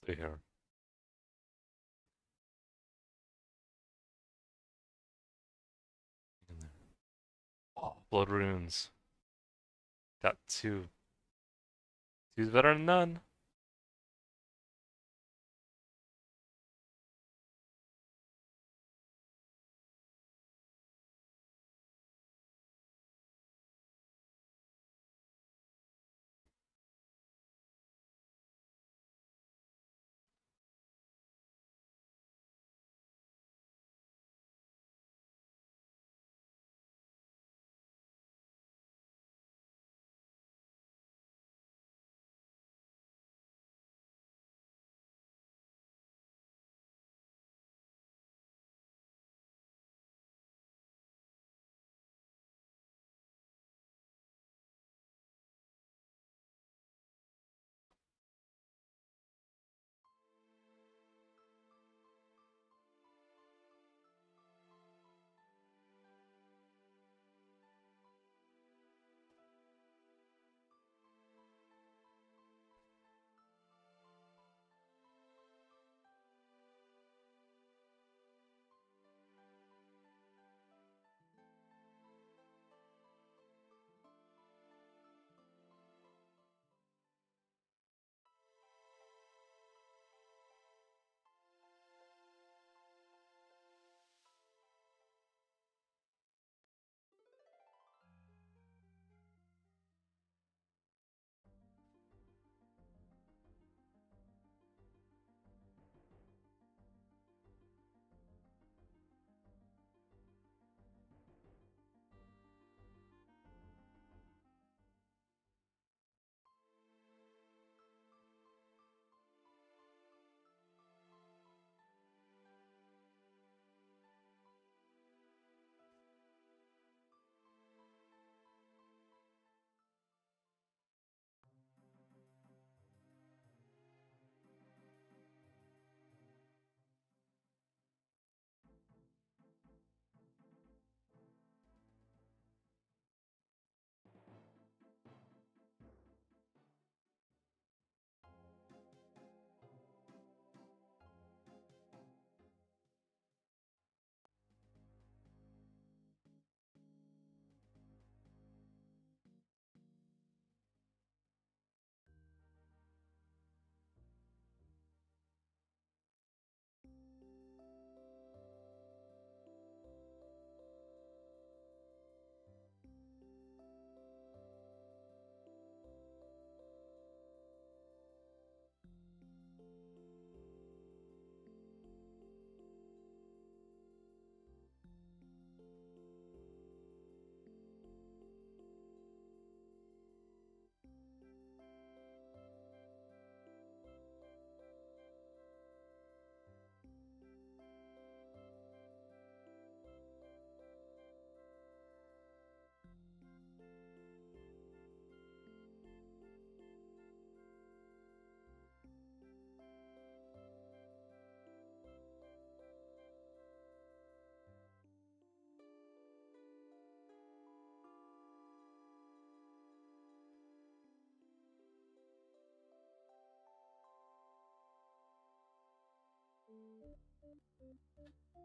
See here. Oh, blood runes. Got two. Two's better than none.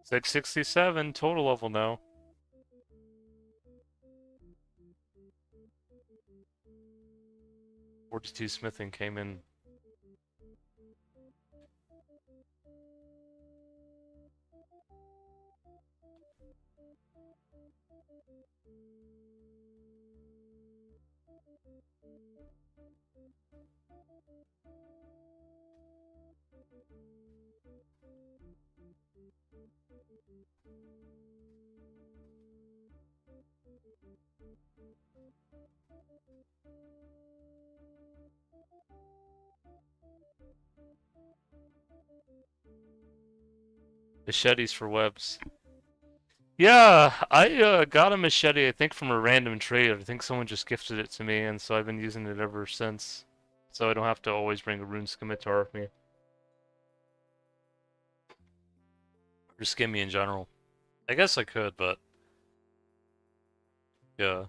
667 total level now. Forty-two smithing came in. Machetes for webs. Yeah, I got a machete, I think, from a random trade. I think someone just gifted it to me, and so I've been using it ever since. So I don't have to always bring a rune scimitar with me. Or skimmy in general. I guess I could, but yeah.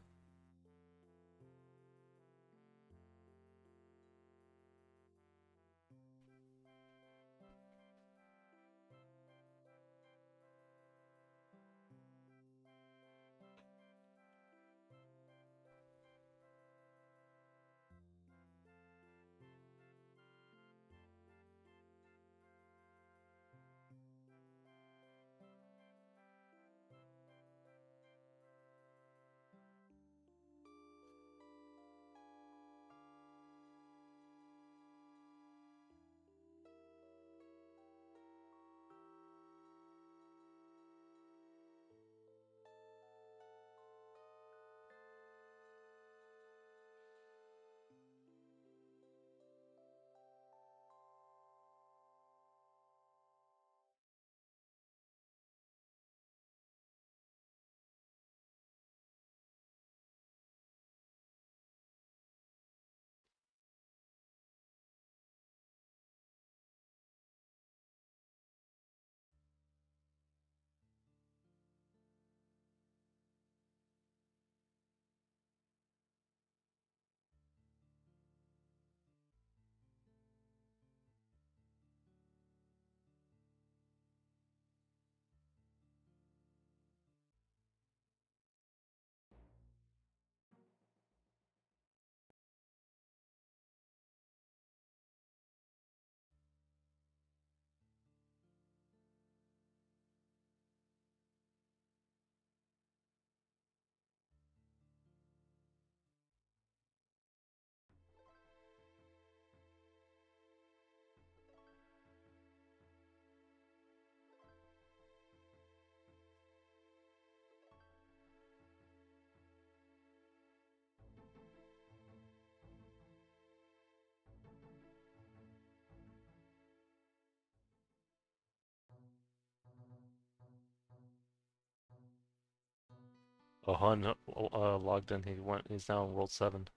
A Hun logged in. He's now in World 7.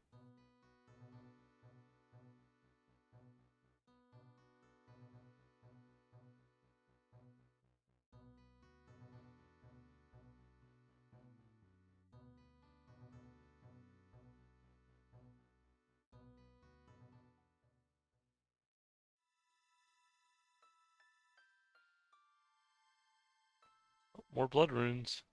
More blood runes.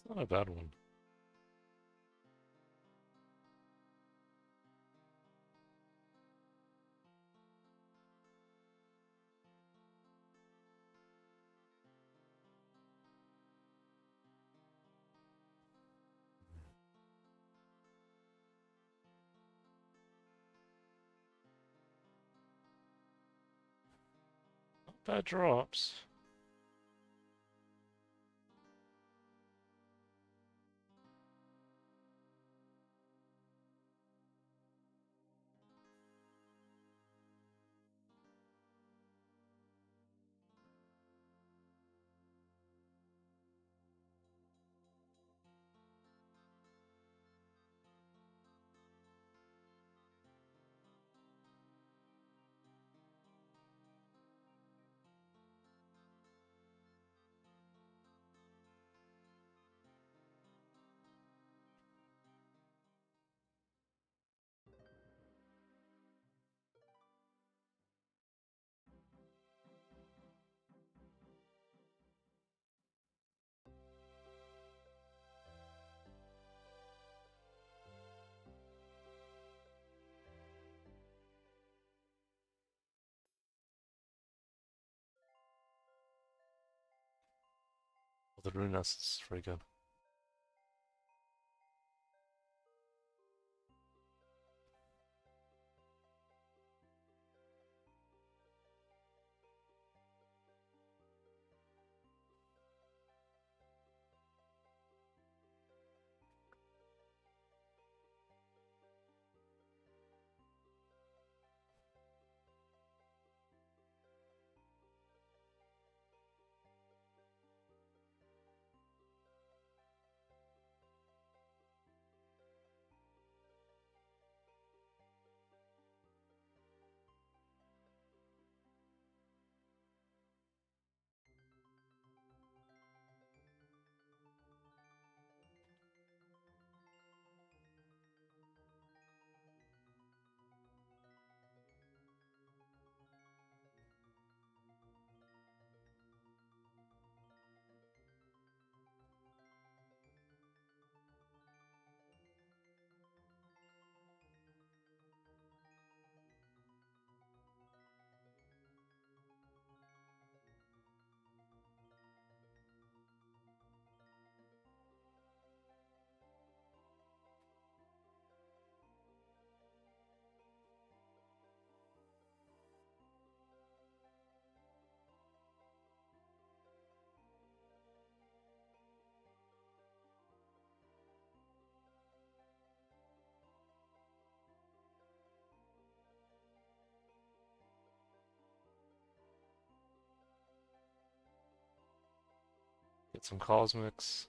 It's not a bad one. Not bad drops. The rune nest is very good. Get some cosmics.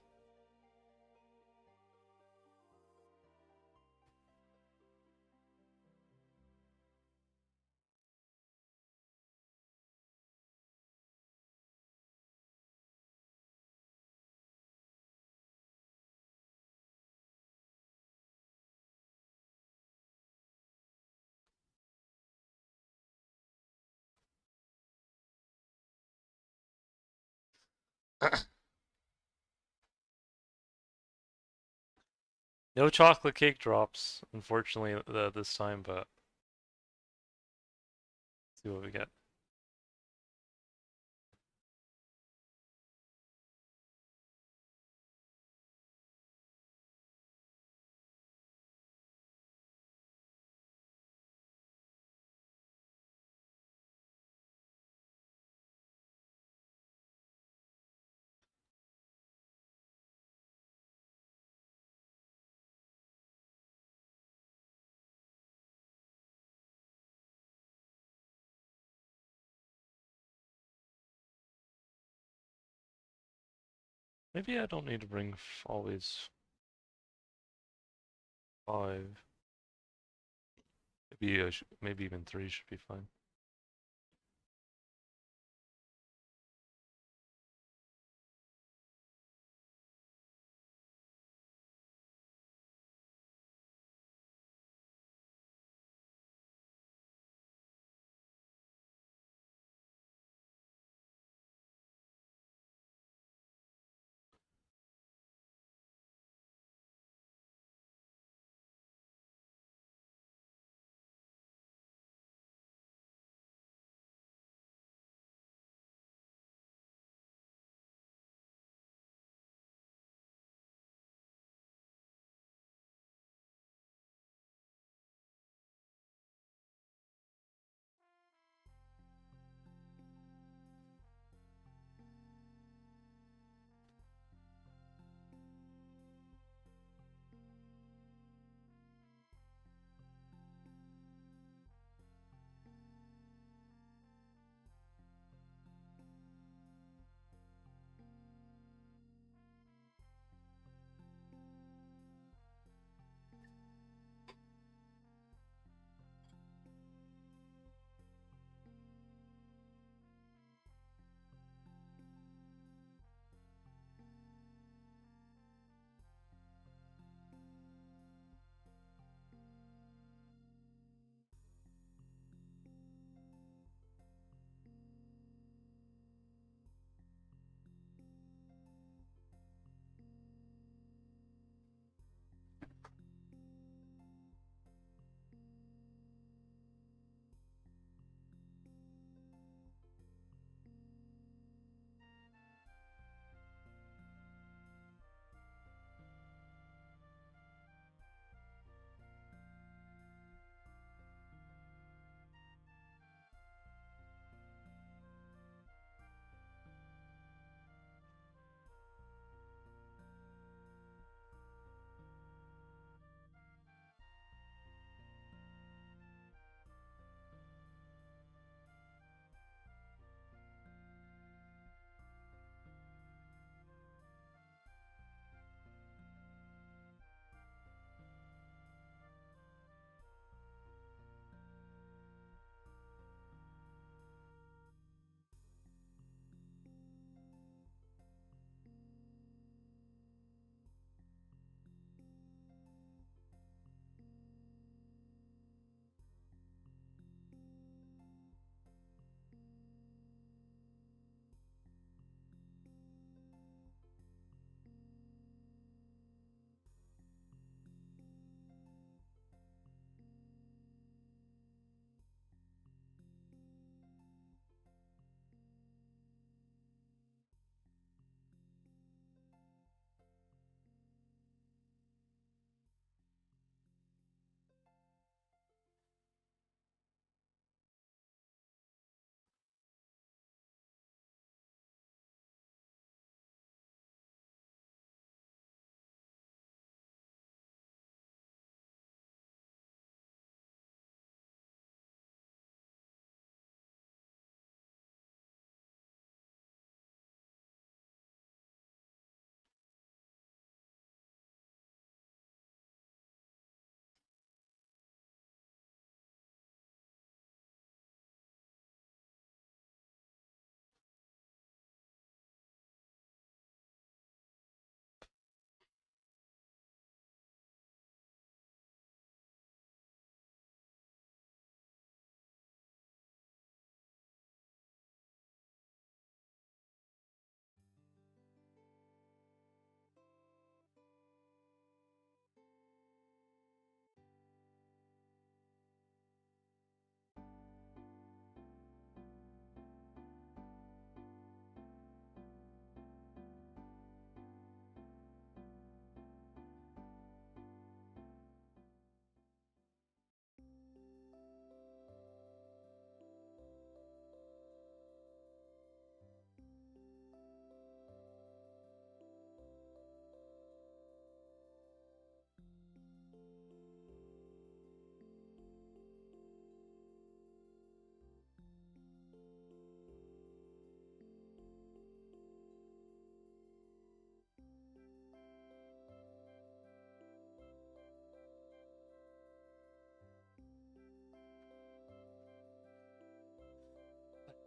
No chocolate cake drops, unfortunately, this time, but see what we get. Maybe I don't need to bring always 5. Maybe even 3 should be fine.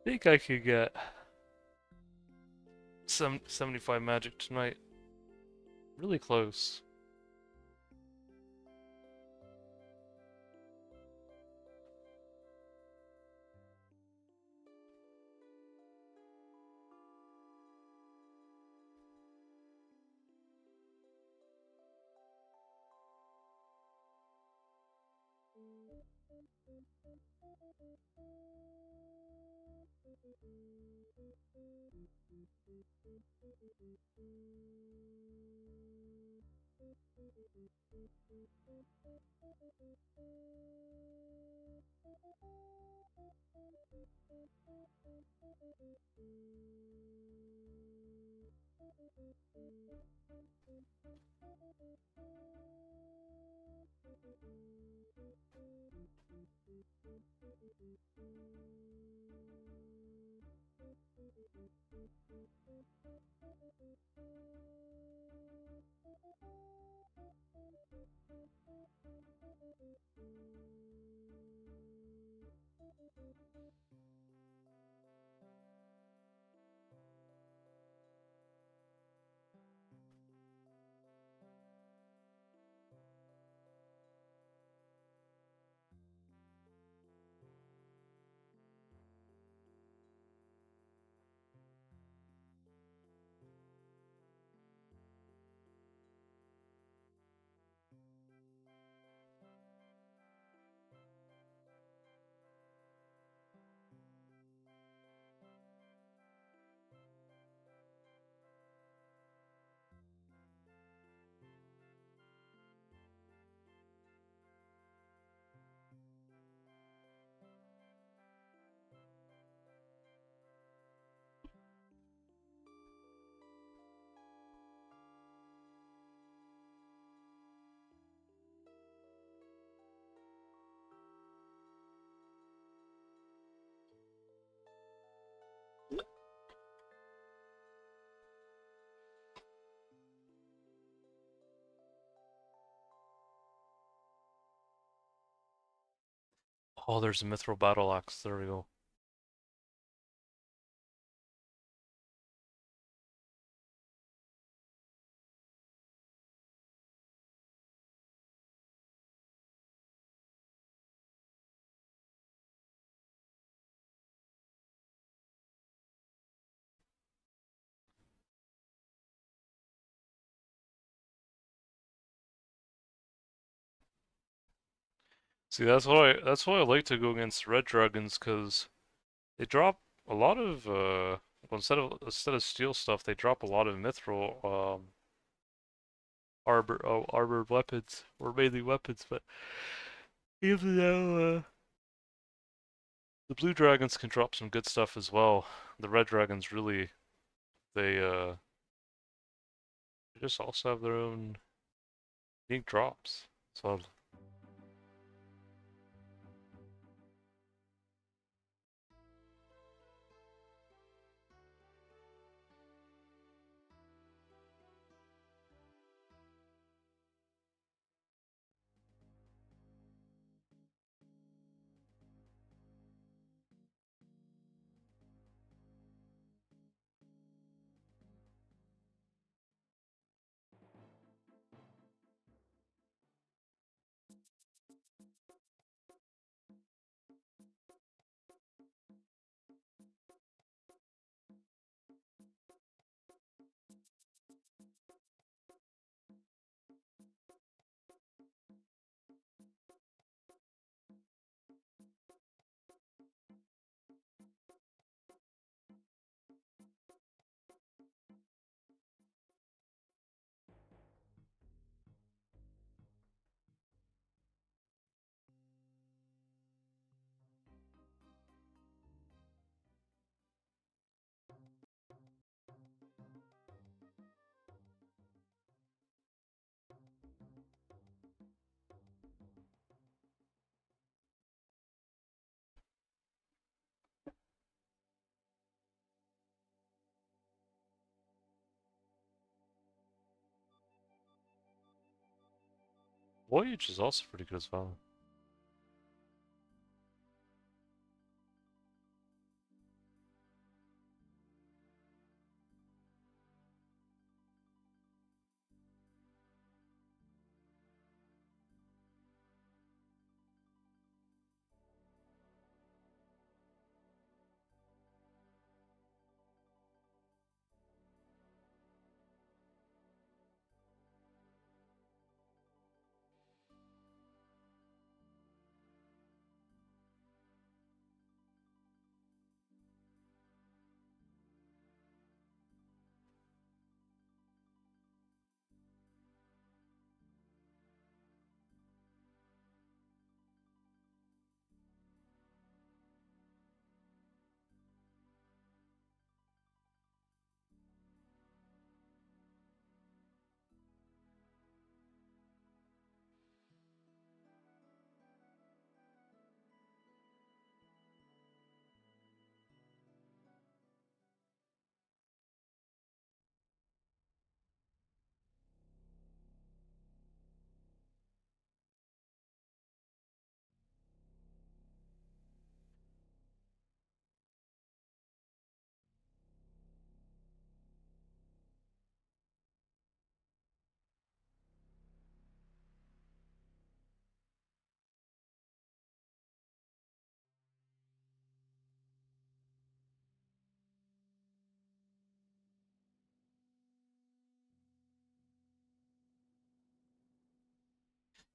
think I could get 75 magic tonight. Really close. Oh, there's a Mithril Battle Axe. There we go. See, that's why I like to go against red dragons, because they drop a lot of well, instead of steel stuff, they drop a lot of mithril armored weapons, or mainly weapons. But even though the blue dragons can drop some good stuff as well, the red dragons really they just also have their own unique drops. So Voyage is also pretty good as well.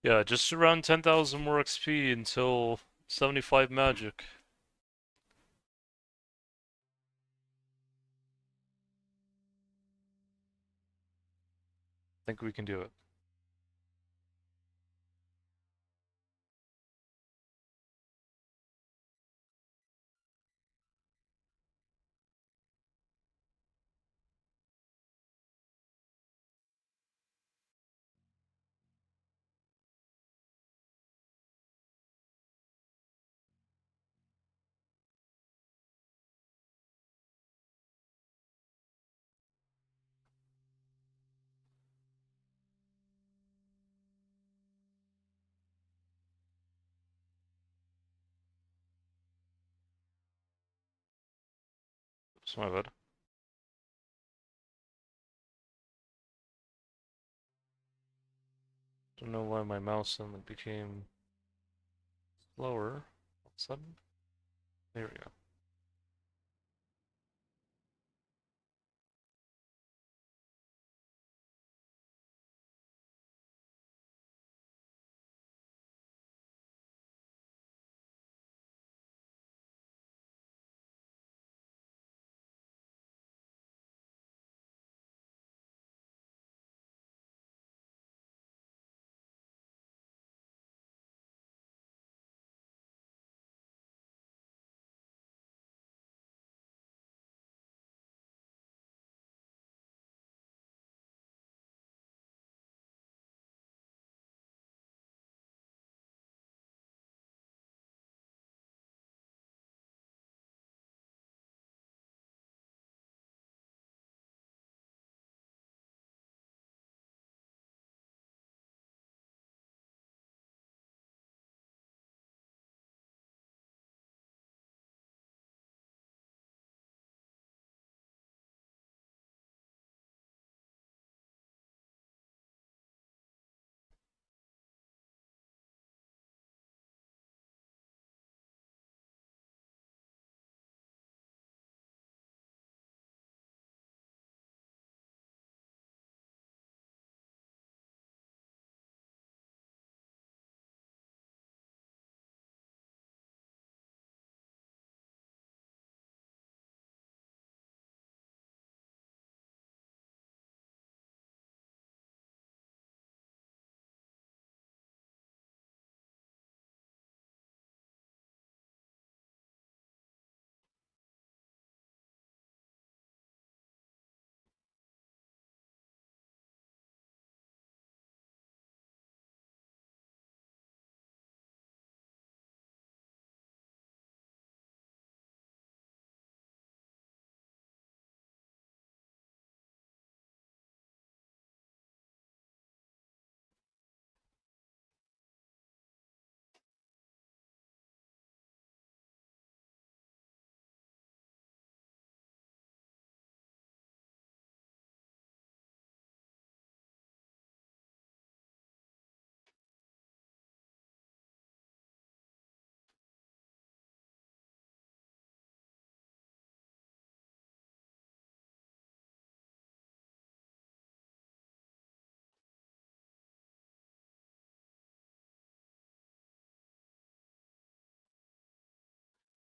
Yeah, just around 10,000 more XP until 75 magic. Think we can do it. It's my bad. Don't know why my mouse suddenly became slower all of a sudden. There we go.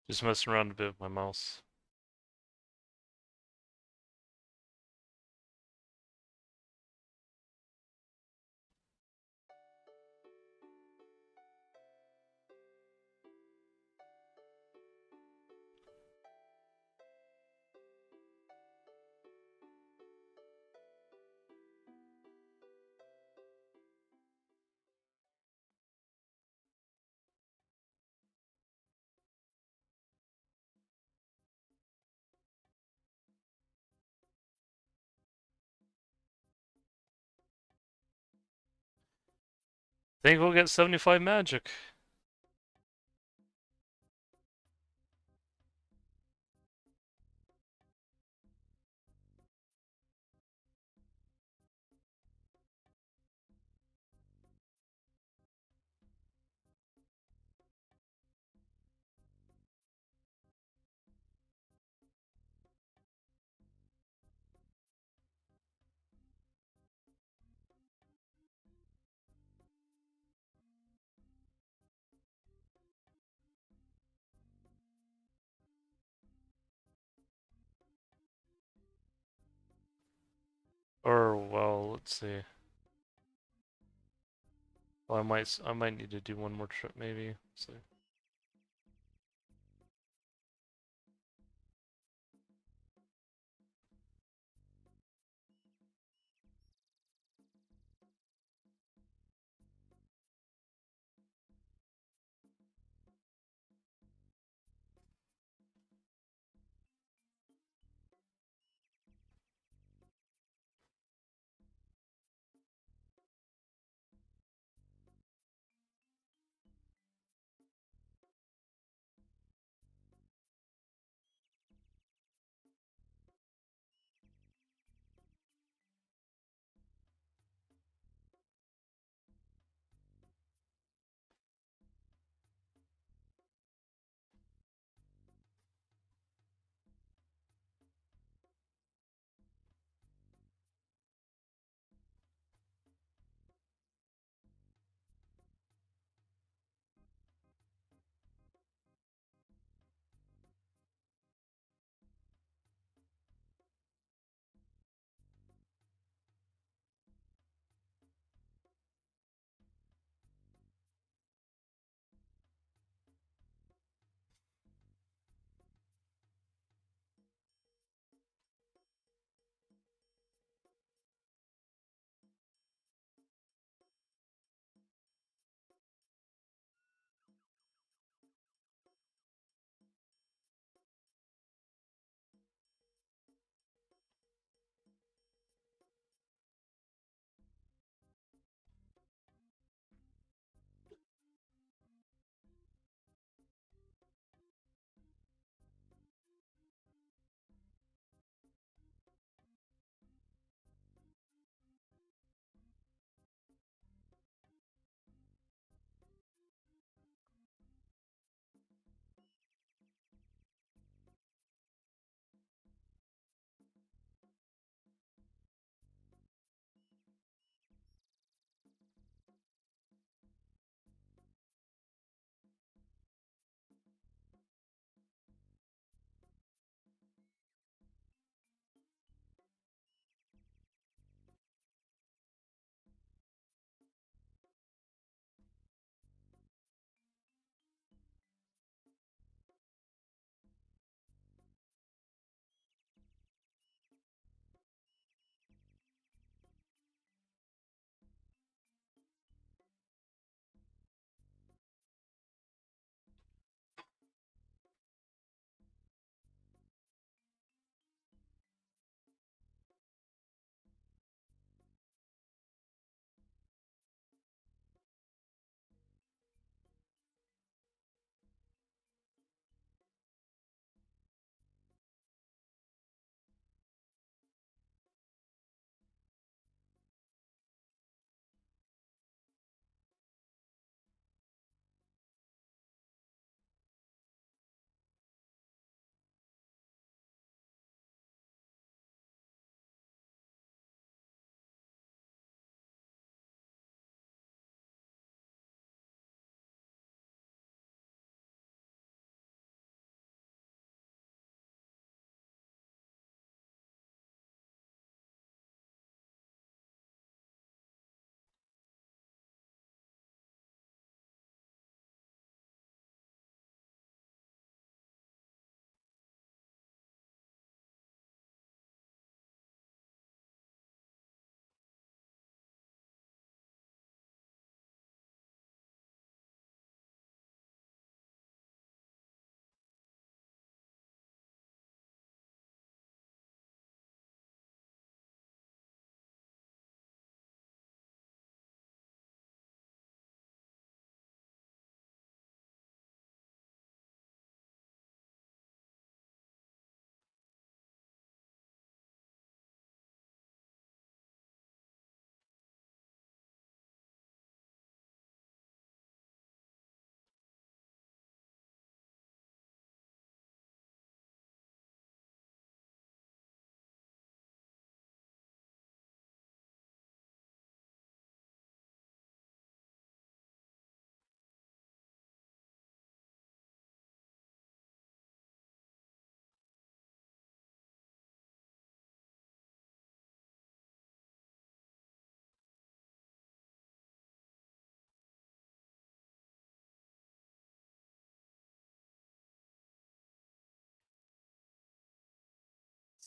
Just messing around a bit with my mouse. Think we'll get 75 magic. Or well, let's see. Well, I might need to do one more trip maybe. So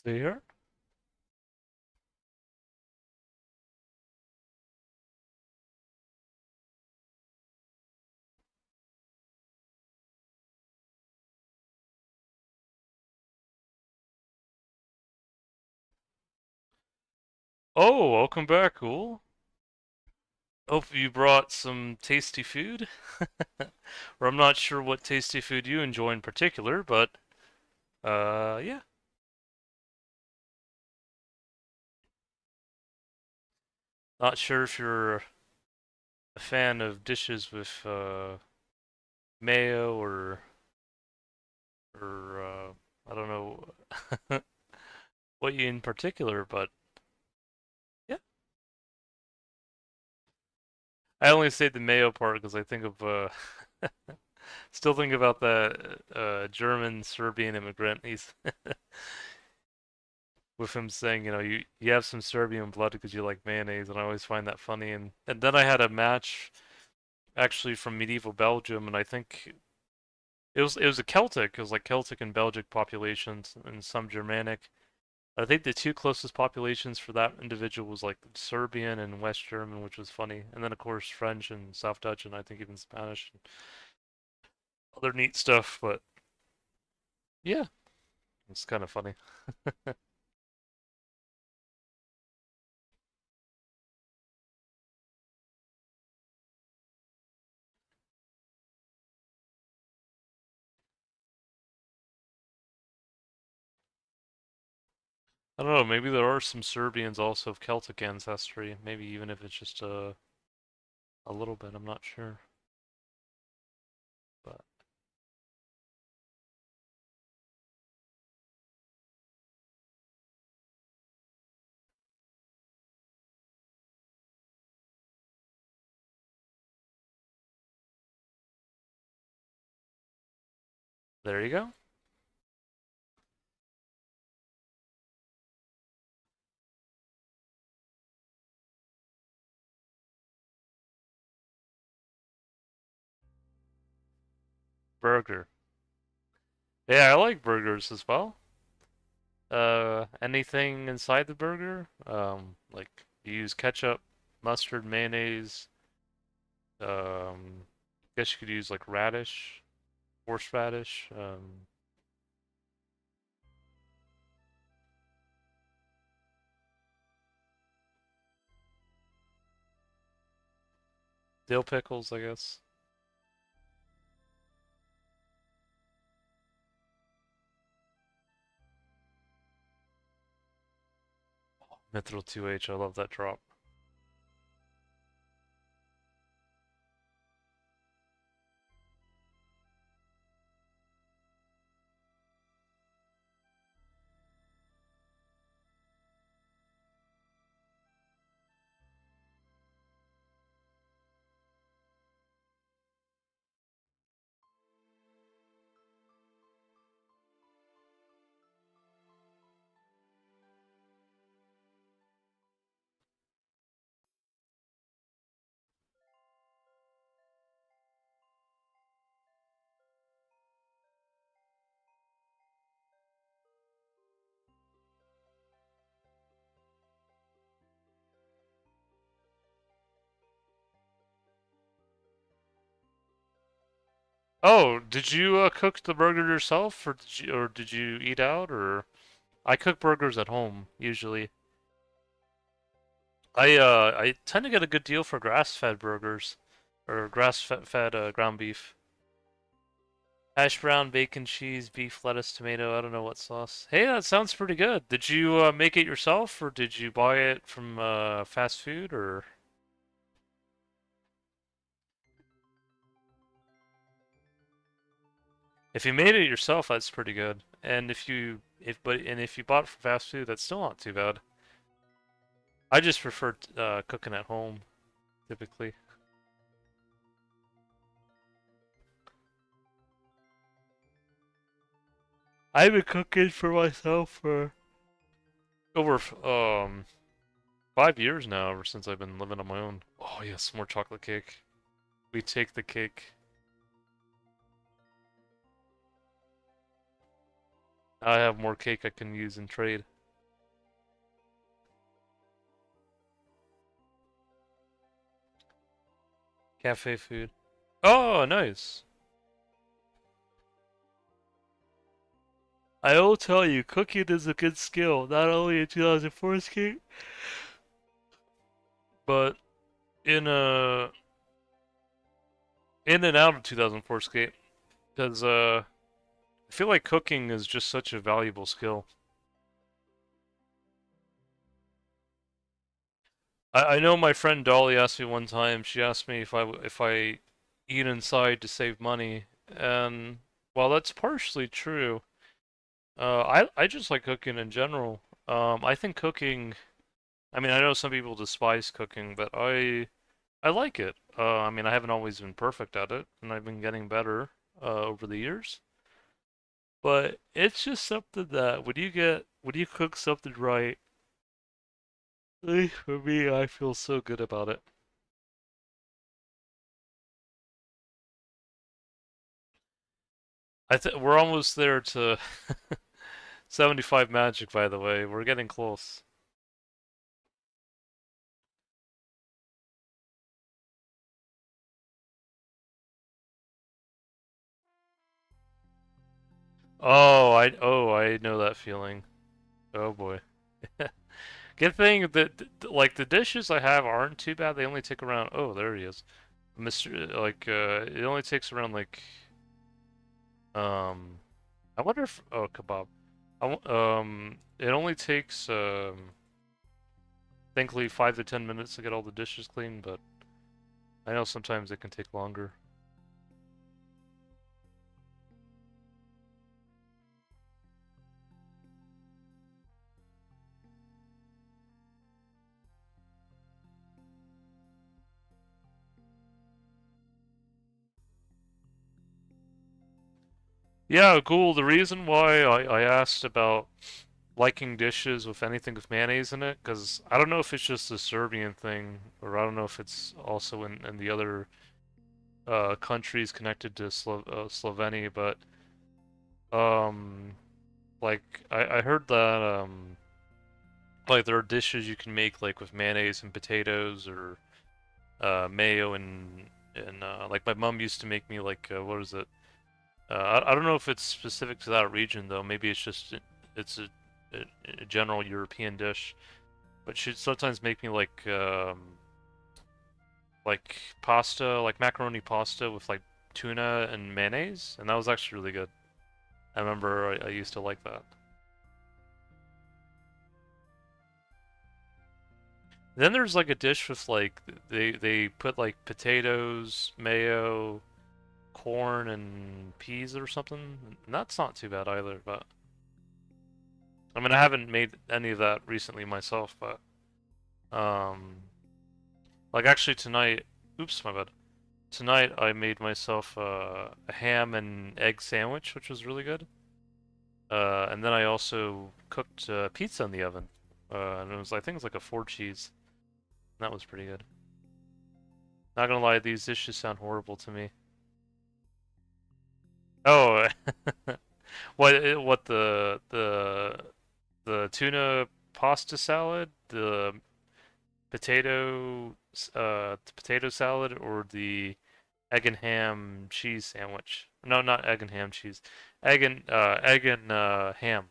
See here? Oh, welcome back, cool. Hope you brought some tasty food. Or I'm not sure what tasty food you enjoy in particular, but yeah. Not sure if you're a fan of dishes with mayo or I don't know what you in particular, but yeah. I only say the mayo part because I think of still think about the German Serbian immigrant. He's with him saying, you have some Serbian blood because you like mayonnaise, and I always find that funny. And then I had a match actually from medieval Belgium, and I think it was a Celtic. It was like Celtic and Belgic populations and some Germanic. I think the two closest populations for that individual was like Serbian and West German, which was funny. And then of course French and South Dutch and I think even Spanish and other neat stuff. But yeah, it's kind of funny. I don't know, maybe there are some Serbians also of Celtic ancestry. Maybe even if it's just a little bit, I'm not sure. But there you go. Burger. Yeah, I like burgers as well. Anything inside the burger? Like you use ketchup, mustard, mayonnaise. Guess you could use like radish, horseradish. Dill pickles, I guess. Mithril 2H, I love that drop. Oh, did you cook the burger yourself, or did you eat out, or I cook burgers at home usually. I tend to get a good deal for grass-fed burgers, or grass-fed ground beef. Hash brown, bacon, cheese, beef, lettuce, tomato. I don't know what sauce. Hey, that sounds pretty good. Did you make it yourself, or did you buy it from fast food, or if you made it yourself, that's pretty good. And if you bought it from fast food, that's still not too bad. I just prefer cooking at home typically. I've been cooking for myself for over 5 years now, ever since I've been living on my own. Oh yes, more chocolate cake. We take the cake. I have more cake I can use in trade. Cafe food. Oh, nice. I will tell you, cooking is a good skill, not only in 2004Scape, but in in and out of 2004Scape. Because I feel like cooking is just such a valuable skill. I know my friend Dolly asked me one time. She asked me if I eat inside to save money, and while that's partially true, I just like cooking in general. I think cooking. I mean, I know some people despise cooking, but I like it. I mean, I haven't always been perfect at it, and I've been getting better over the years. But it's just something that when you cook something right, at least for me, I feel so good about it. I th we're almost there to 75 magic, by the way. We're getting close. Oh, I know that feeling. Oh boy. Good thing that like the dishes I have aren't too bad. They only take around. Oh, there he is. Mr. Like it only takes around like um I wonder if oh kebab. It only takes thankfully 5 to 10 minutes to get all the dishes clean, but I know sometimes it can take longer. Yeah, cool. The reason why I asked about liking dishes with anything with mayonnaise in it, because I don't know if it's just a Serbian thing, or I don't know if it's also in the other countries connected to Slovenia, but um, like I heard that like there are dishes you can make like with mayonnaise and potatoes or mayo and like my mom used to make me like what is it? I don't know if it's specific to that region though. Maybe it's just it's a general European dish, but she'd sometimes make me like pasta, like macaroni pasta with like tuna and mayonnaise, and that was actually really good. I remember I used to like that. Then there's like a dish with like they put like potatoes, mayo, corn, and peas or something. And that's not too bad either, but I mean I haven't made any of that recently myself, but um like actually tonight, oops, my bad. Tonight I made myself a ham and egg sandwich, which was really good. And then I also cooked pizza in the oven. And it was, I think it was like a four cheese. That was pretty good. Not gonna lie, these dishes sound horrible to me. Oh, what the tuna pasta salad, the potato salad, or the egg and ham cheese sandwich? No, not egg and ham cheese. Egg and ham.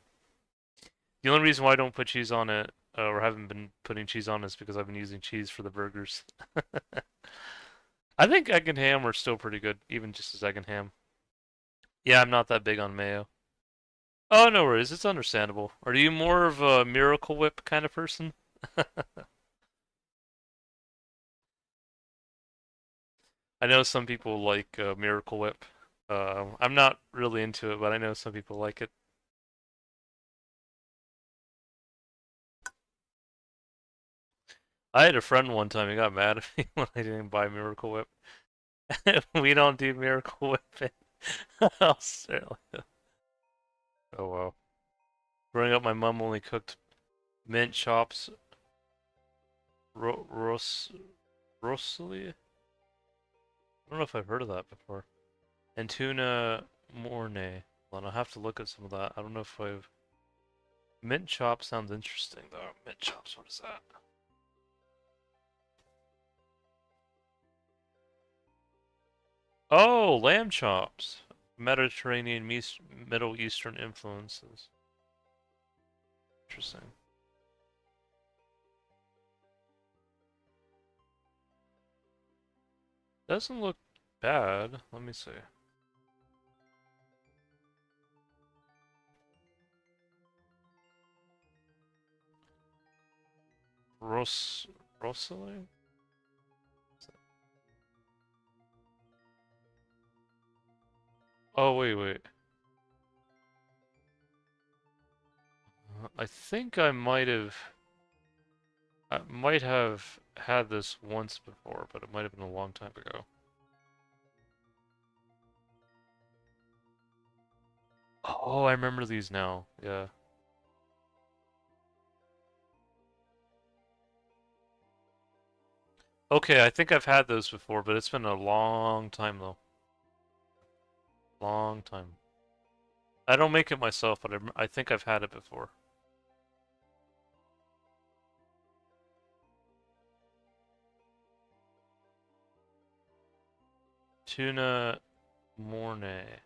The only reason why I don't put cheese on it, or haven't been putting cheese on it, is because I've been using cheese for the burgers. I think egg and ham are still pretty good, even just as egg and ham. Yeah, I'm not that big on mayo. Oh, no worries, it's understandable. Are you more of a Miracle Whip kind of person? I know some people like Miracle Whip. I'm not really into it, but I know some people like it. I had a friend one time, he got mad at me when I didn't buy Miracle Whip. We don't do Miracle Whip in Australia. Oh wow. Growing up, my mom only cooked mint chops, ro ros rosalie. I don't know if I've heard of that before. And tuna mornay. Hold on, I'll have to look at some of that. I don't know if I've... Mint chop sounds interesting, though. Mint chops, what is that? Oh, lamb chops. Mediterranean, Middle Eastern influences. Interesting. Doesn't look bad. Let me see. Rossele? Oh, wait. I think I might have had this once before, but it might have been a long time ago. Oh, I remember these now. Yeah. Okay, I think I've had those before, but it's been a long time though. Long time. I don't make it myself, but I think I've had it before. Tuna mornay.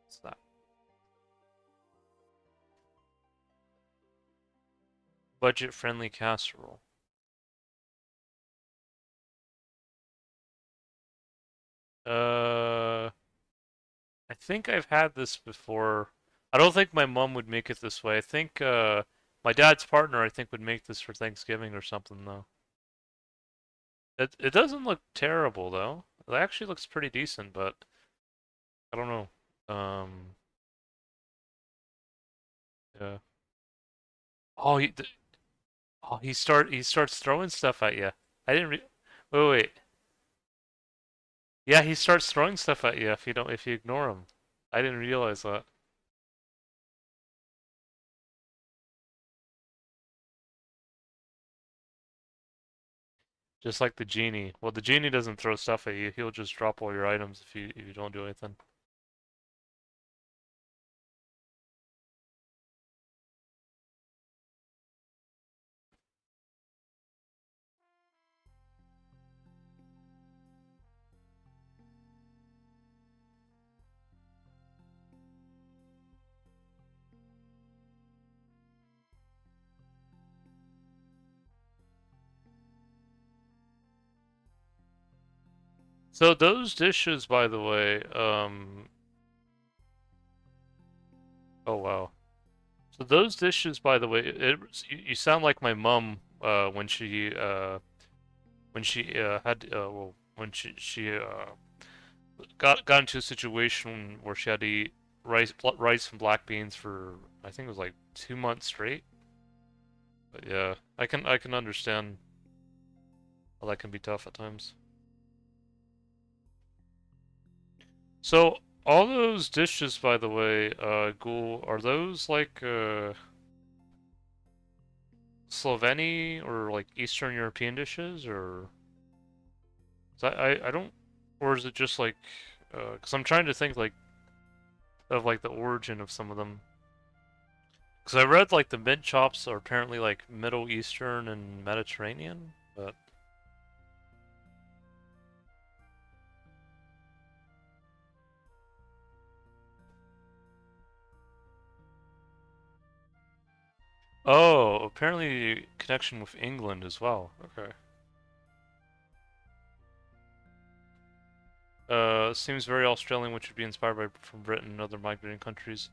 What's that? Budget-friendly casserole. Uh, I think I've had this before. I don't think my mom would make it this way. I think my dad's partner I think would make this for Thanksgiving or something though. It doesn't look terrible though. It actually looks pretty decent, but I don't know. Yeah. Oh, he starts throwing stuff at you. I didn't re wait. Yeah, he starts throwing stuff at you if you ignore him. I didn't realize that. Just like the genie. Well, the genie doesn't throw stuff at you. He'll just drop all your items if you don't do anything. So those dishes, by the way, oh wow. So those dishes, by the way, you sound like my mom when she had well when she got into a situation where she had to eat rice and black beans for I think it was like 2 months straight. But yeah, I can understand how that can be tough at times. So all those dishes, by the way, Ghoul, are those like Sloveni or like Eastern European dishes, or I don't, or is it just like, because I'm trying to think like of like the origin of some of them. Because I read like the mint chops are apparently like Middle Eastern and Mediterranean, but oh, apparently connection with England as well. Okay. Seems very Australian, which would be inspired by from Britain and other migrating countries.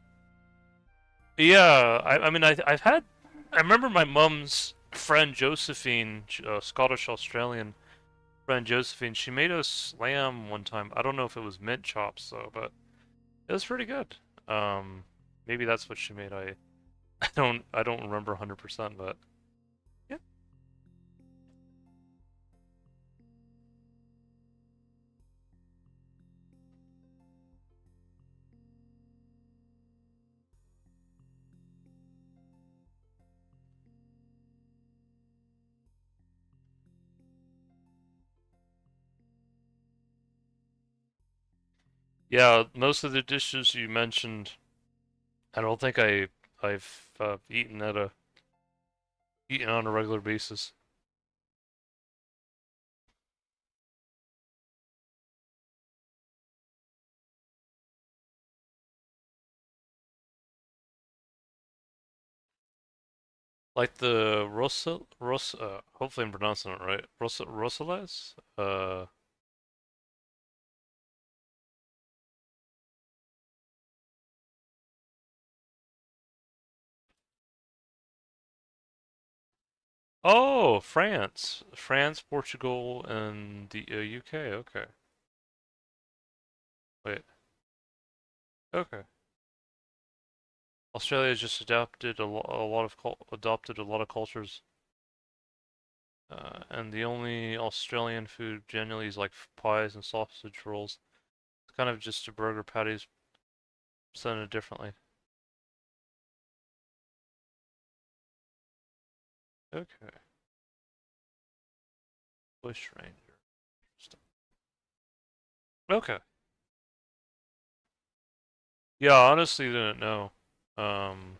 Yeah, I mean, I've had. I remember my mum's friend Josephine, Scottish Australian friend Josephine. She made us lamb one time. I don't know if it was mint chops though, but it was pretty good. Um, Maybe that's what she made. I don't remember 100%, but yeah. Yeah, most of the dishes you mentioned, I don't think I've eaten on a regular basis. Like the hopefully I'm pronouncing it right. Rosales? Oh, France. France, Portugal, and the UK. Okay. Wait. Okay. Australia has just adopted a lot of cultures. And the only Australian food generally is like pies and sausage rolls. It's kind of just a burger patties presented differently. Okay. Bush Ranger. Okay. Yeah, honestly didn't know. Um,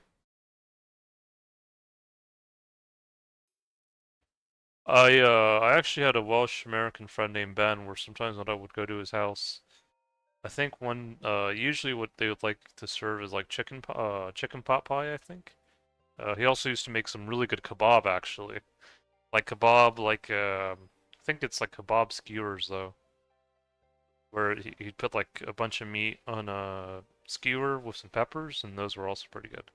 I actually had a Welsh American friend named Ben where sometimes when I would go to his house, I think usually what they would like to serve is like chicken pot pie, I think. He also used to make some really good kebab actually. Like kebab, I think it's like kebab skewers though, where he'd put like a bunch of meat on a skewer with some peppers, and those were also pretty good.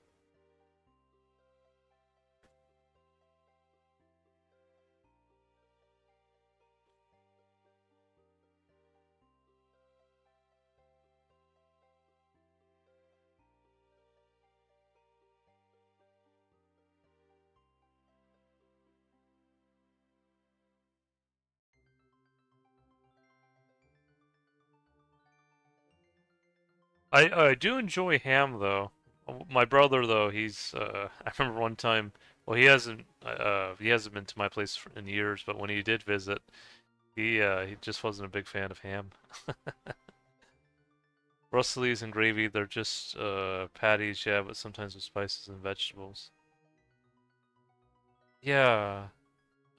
I do enjoy ham though. My brother though, I remember one time, well he hasn't been to my place in years, but when he did visit, he just wasn't a big fan of ham. Brussels and gravy, they're just patties, yeah, but sometimes with spices and vegetables. Yeah.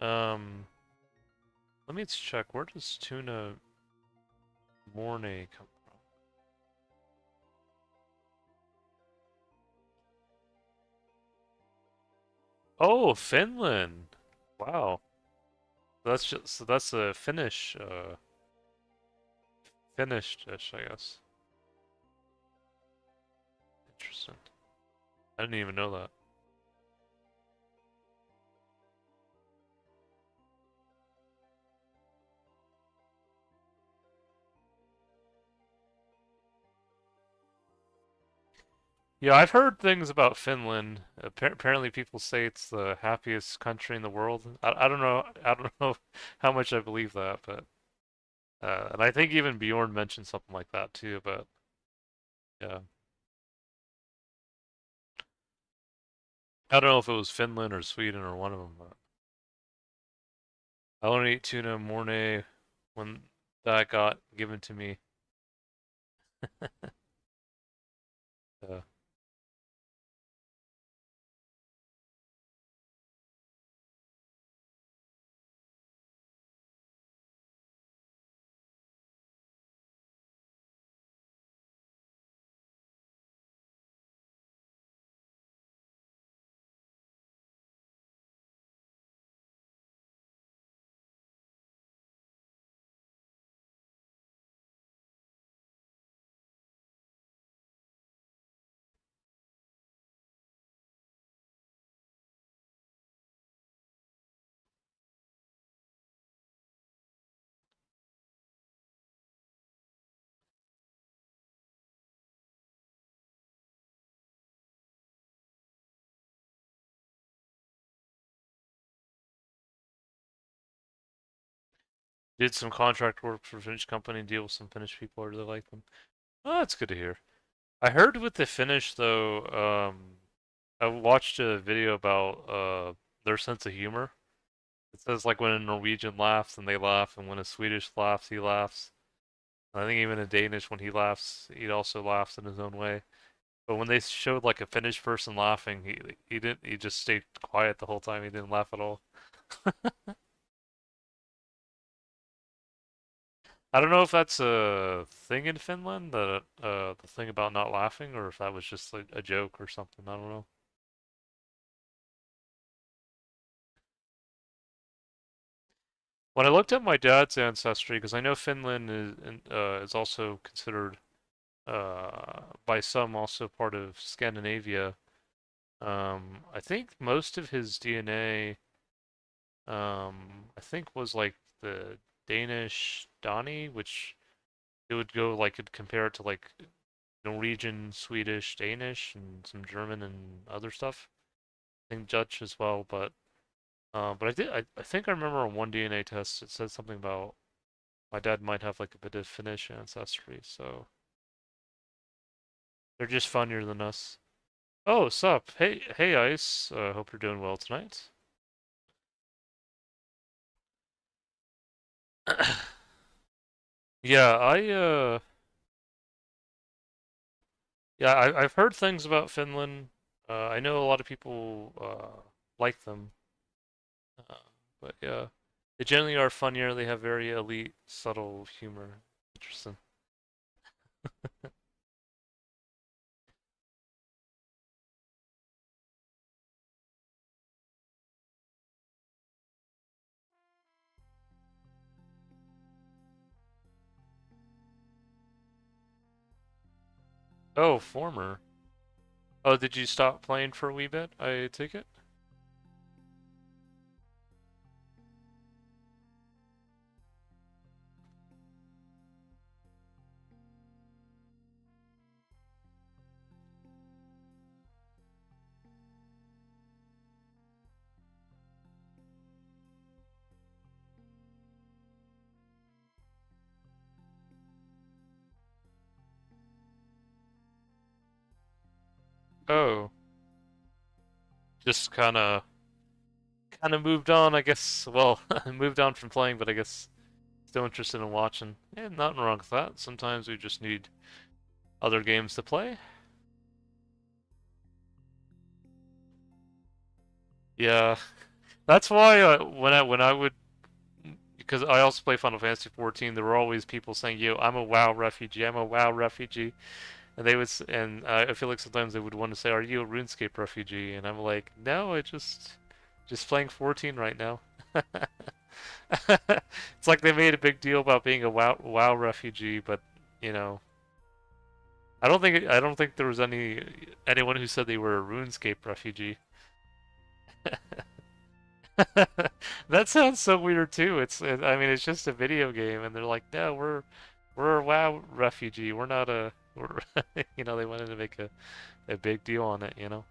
Um, let me check. Where does tuna mornay come from? Oh, Finland. Wow. That's a Finnish dish, I guess. Interesting. I didn't even know that. Yeah, I've heard things about Finland. Apparently, people say it's the happiest country in the world. I don't know. I don't know how much I believe that, but and I think even Bjorn mentioned something like that too. But yeah, I don't know if it was Finland or Sweden or one of them. But I only ate tuna mornay when that got given to me. Uh, did some contract work for a Finnish company, deal with some Finnish people. I really like them. Oh, that's good to hear. I heard with the Finnish though, I watched a video about their sense of humor. It says like when a Norwegian laughs and they laugh, and when a Swedish laughs, he laughs. I think even in Danish, when he laughs, he also laughs in his own way. But when they showed like a Finnish person laughing, he didn't. He just stayed quiet the whole time. He didn't laugh at all. I don't know if that's a thing in Finland, the thing about not laughing, or if that was just like a joke or something. I don't know. When I looked at my dad's ancestry, because I know Finland is also considered by some also part of Scandinavia. I think most of his DNA, I think was like the Danish Dani, which it would go like it'd compare it to like Norwegian, Swedish, Danish, and some German and other stuff. I think Dutch as well, but I think I remember on one DNA test it said something about my dad might have like a bit of Finnish ancestry, so they're just funnier than us. Oh, sup? Hey, Ice. Hope you're doing well tonight. Yeah, I've heard things about Finland. I know a lot of people like them, uh, but yeah, they generally are funnier. They have very elite, subtle humor. Interesting. Oh, former. Oh, did you stop playing for a wee bit? I take it. Oh, just kind of moved on, I guess. Well, moved on from playing, but I guess still interested in watching. Yeah, nothing wrong with that. Sometimes we just need other games to play. Yeah, that's why when I would because I also play Final Fantasy 14, there were always people saying, "Yo, I'm a WoW refugee. I'm a WoW refugee," and and I feel like sometimes they would want to say, "Are you a RuneScape refugee?" And I'm like, "No, I just playing 14 right now." It's like they made a big deal about being a WoW refugee, but you know, I don't think there was anyone who said they were a RuneScape refugee. That sounds so weird too. I mean, it's just a video game, and they're like, no, we're a WoW refugee. We're not a, we're, they wanted to make a big deal on it, you know?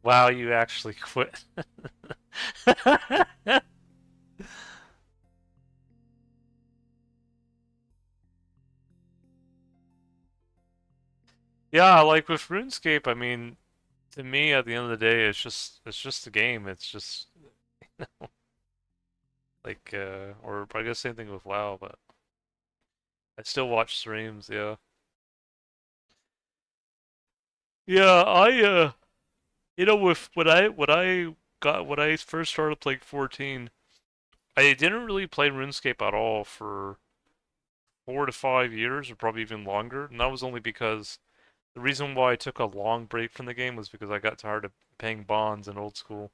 Wow, you actually quit. Yeah, like with RuneScape, I mean, to me, at the end of the day, it's just a game. It's just like, or I guess same thing with WoW, but I still watch streams. Yeah, yeah. With when I first started playing 14, I didn't really play RuneScape at all for 4 to 5 years, or probably even longer. And that was only because the reason why I took a long break from the game was because I got tired of paying bonds in old school.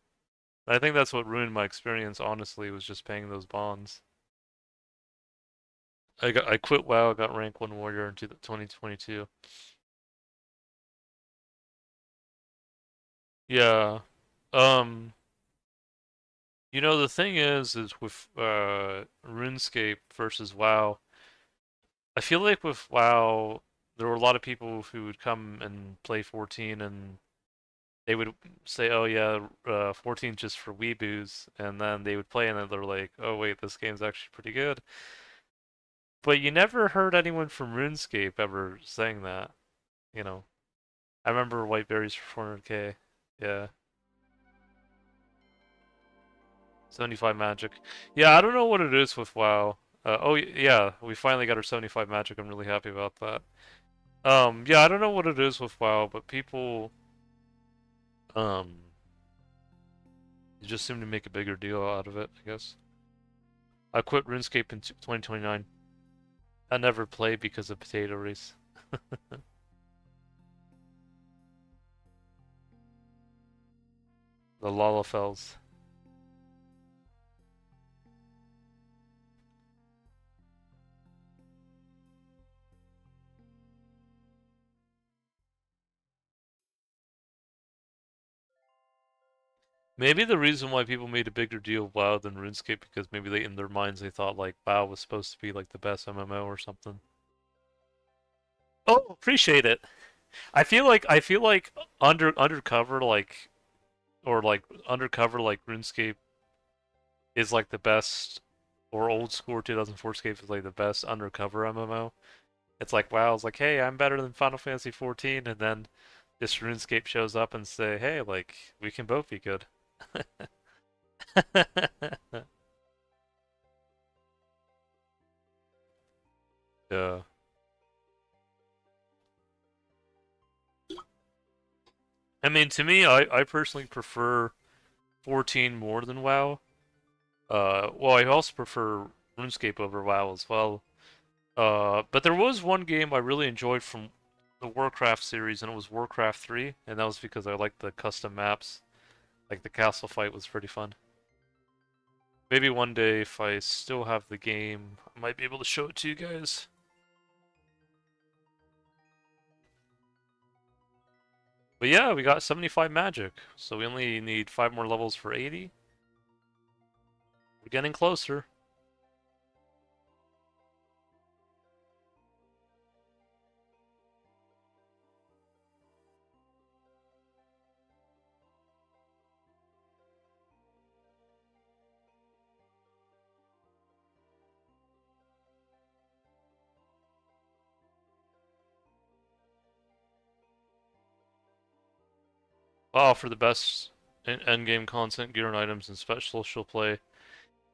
And I think that's what ruined my experience, honestly, was just paying those bonds. I quit WoW, got rank 1 warrior in 2022. Yeah. Um, the thing is with RuneScape versus WoW, I feel like with WoW, there were a lot of people who would come and play 14 and they would say, "Oh yeah, 14 just for weeboos," and then they would play and then they're like, "Oh wait, this game's actually pretty good." But you never heard anyone from RuneScape ever saying that, you know. I remember Whiteberries for 400k. Yeah. 75 magic. Yeah, I don't know what it is with WoW. Yeah, we finally got our 75 magic. I'm really happy about that. Yeah, I don't know what it is with WoW, but people, um, just seem to make a bigger deal out of it, I guess. I quit RuneScape in 2029. I never played because of potato race. The Lalafels. Maybe the reason why people made a bigger deal of WoW than RuneScape because maybe they in their minds they thought like WoW was supposed to be like the best MMO or something. Oh, appreciate it. I feel like undercover like undercover like RuneScape is like the best or old school 2004Scape is like the best undercover MMO. It's like WoW is like, hey, I'm better than Final Fantasy 14, and then this RuneScape shows up and say, hey, like we can both be good. Yeah. I mean, to me, I personally prefer 14 more than WoW. Well, I also prefer RuneScape over WoW as well. But there was one game I really enjoyed from the Warcraft series, and it was Warcraft 3, and that was because I liked the custom maps. Like the castle fight was pretty fun. Maybe one day, if I still have the game, I might be able to show it to you guys. But yeah, we got 75 magic, so we only need 5 more levels for 80. We're getting closer. Oh, for the best end-game content, gear and items, and special she'll play.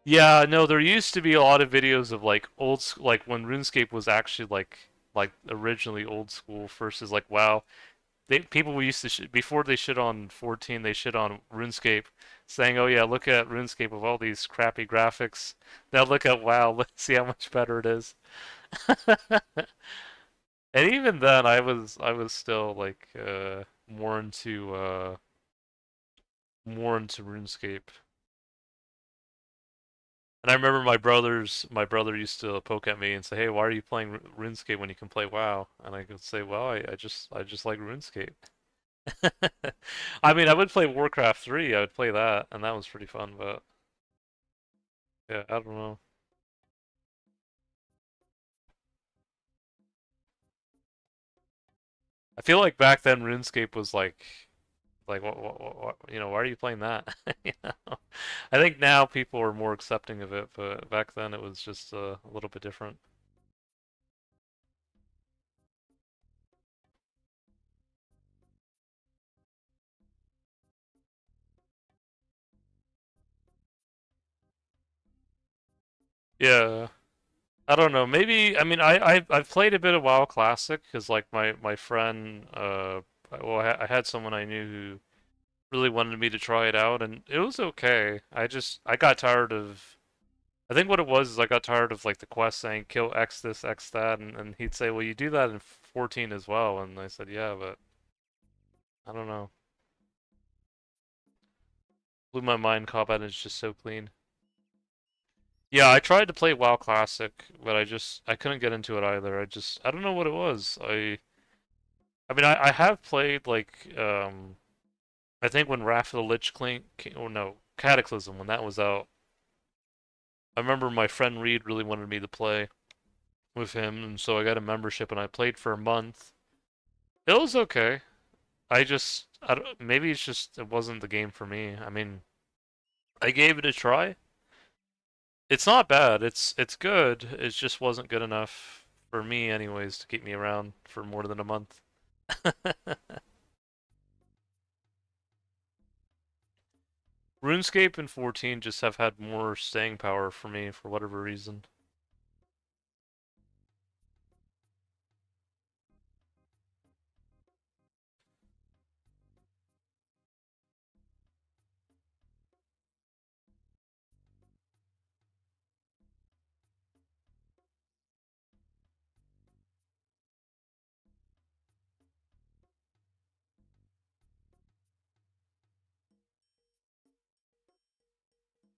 Yeah, no, there used to be a lot of videos of like like when RuneScape was actually like originally old school versus like WoW. People used to before they shit on 14, they shit on RuneScape, saying, "Oh yeah, look at RuneScape with all these crappy graphics. Now look at WoW. Let's see how much better it is." And even then, I was still like more into RuneScape. And I remember my brother used to poke at me and say, "Hey, why are you playing RuneScape when you can play WoW?" And I could say, "Well, I just like RuneScape." I mean, I would play Warcraft 3. I would play that, and that was pretty fun. But yeah, I don't know. I feel like back then RuneScape was like what why are you playing that? You know? I think now people are more accepting of it, but back then it was just a little bit different. Yeah. I don't know. Maybe I mean I've played a bit of WoW Classic because like my friend well I had someone I knew who really wanted me to try it out and it was okay. I got tired of I think what it was is I got tired of like the quest saying kill X this X that and he'd say well you do that in 14 as well and I said yeah but I don't know. Blew my mind. Combat is just so clean. Yeah, I tried to play WoW Classic but I couldn't get into it either. I don't know what it was. I mean, I have played like I think when Wrath of the Lich King, or no, Cataclysm when that was out. I remember my friend Reed really wanted me to play, with him, and so I got a membership and I played for a month. It was okay. I don't, maybe it's just it wasn't the game for me. I mean, I gave it a try. It's not bad. It's good. It just wasn't good enough for me anyways to keep me around for more than a month. RuneScape and 14 just have had more staying power for me for whatever reason.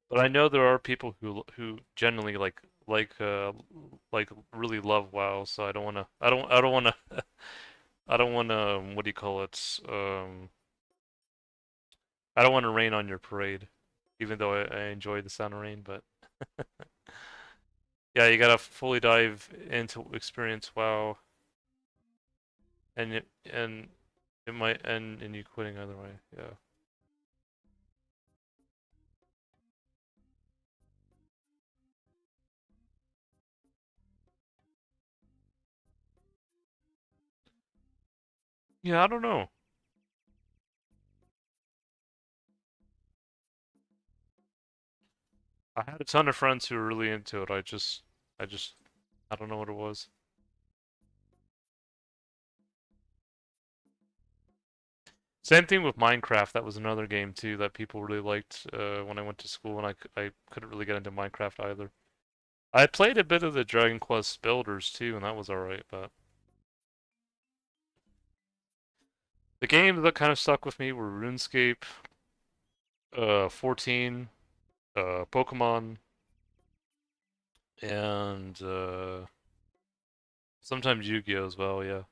But I know there are people who generally like really love WoW, so I don't wanna I don't wanna what do you call it? I don't wanna rain on your parade, even though I enjoy the sound of rain, but yeah, you gotta fully dive into experience WoW, and it might end in you quitting either way. Yeah. Yeah, I don't know. I had a ton of friends who were really into it. I just, I don't know what it was. Same thing with Minecraft. That was another game too that people really liked when I went to school, and I couldn't really get into Minecraft either. I played a bit of the Dragon Quest Builders too, and that was alright, but the games that kind of stuck with me were RuneScape, 14, Pokemon, and sometimes Yu-Gi-Oh as well. Yeah.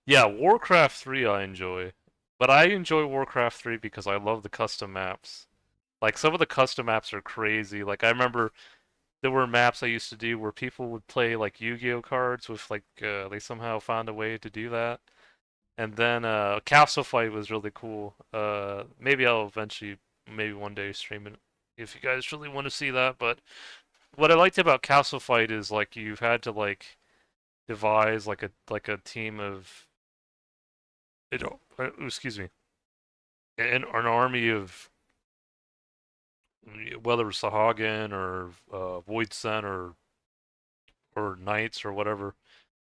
Yeah, Warcraft 3 I enjoy. But I enjoy Warcraft 3 because I love the custom maps. Like some of the custom maps are crazy. Like I remember there were maps I used to do where people would play like Yu-Gi-Oh cards with like they somehow found a way to do that. And then Castle Fight was really cool. Maybe I'll eventually maybe one day stream it if you guys really want to see that, but what I liked about Castle Fight is like you've had to like devise like a team of excuse me, an army of whether it's Sahagin or Voidsen or knights or whatever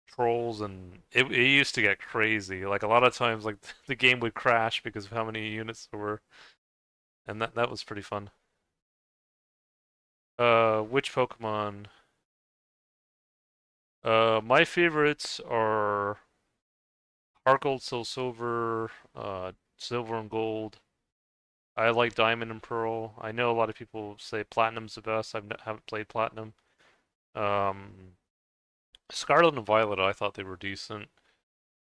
trolls, and it used to get crazy. Like a lot of times, like the game would crash because of how many units there were, and that was pretty fun. Which Pokemon? My favorites are Heart Gold, Soul Silver, Silver and Gold. I like Diamond and Pearl. I know a lot of people say Platinum's the best. Haven't played Platinum. Um, Scarlet and Violet, I thought they were decent.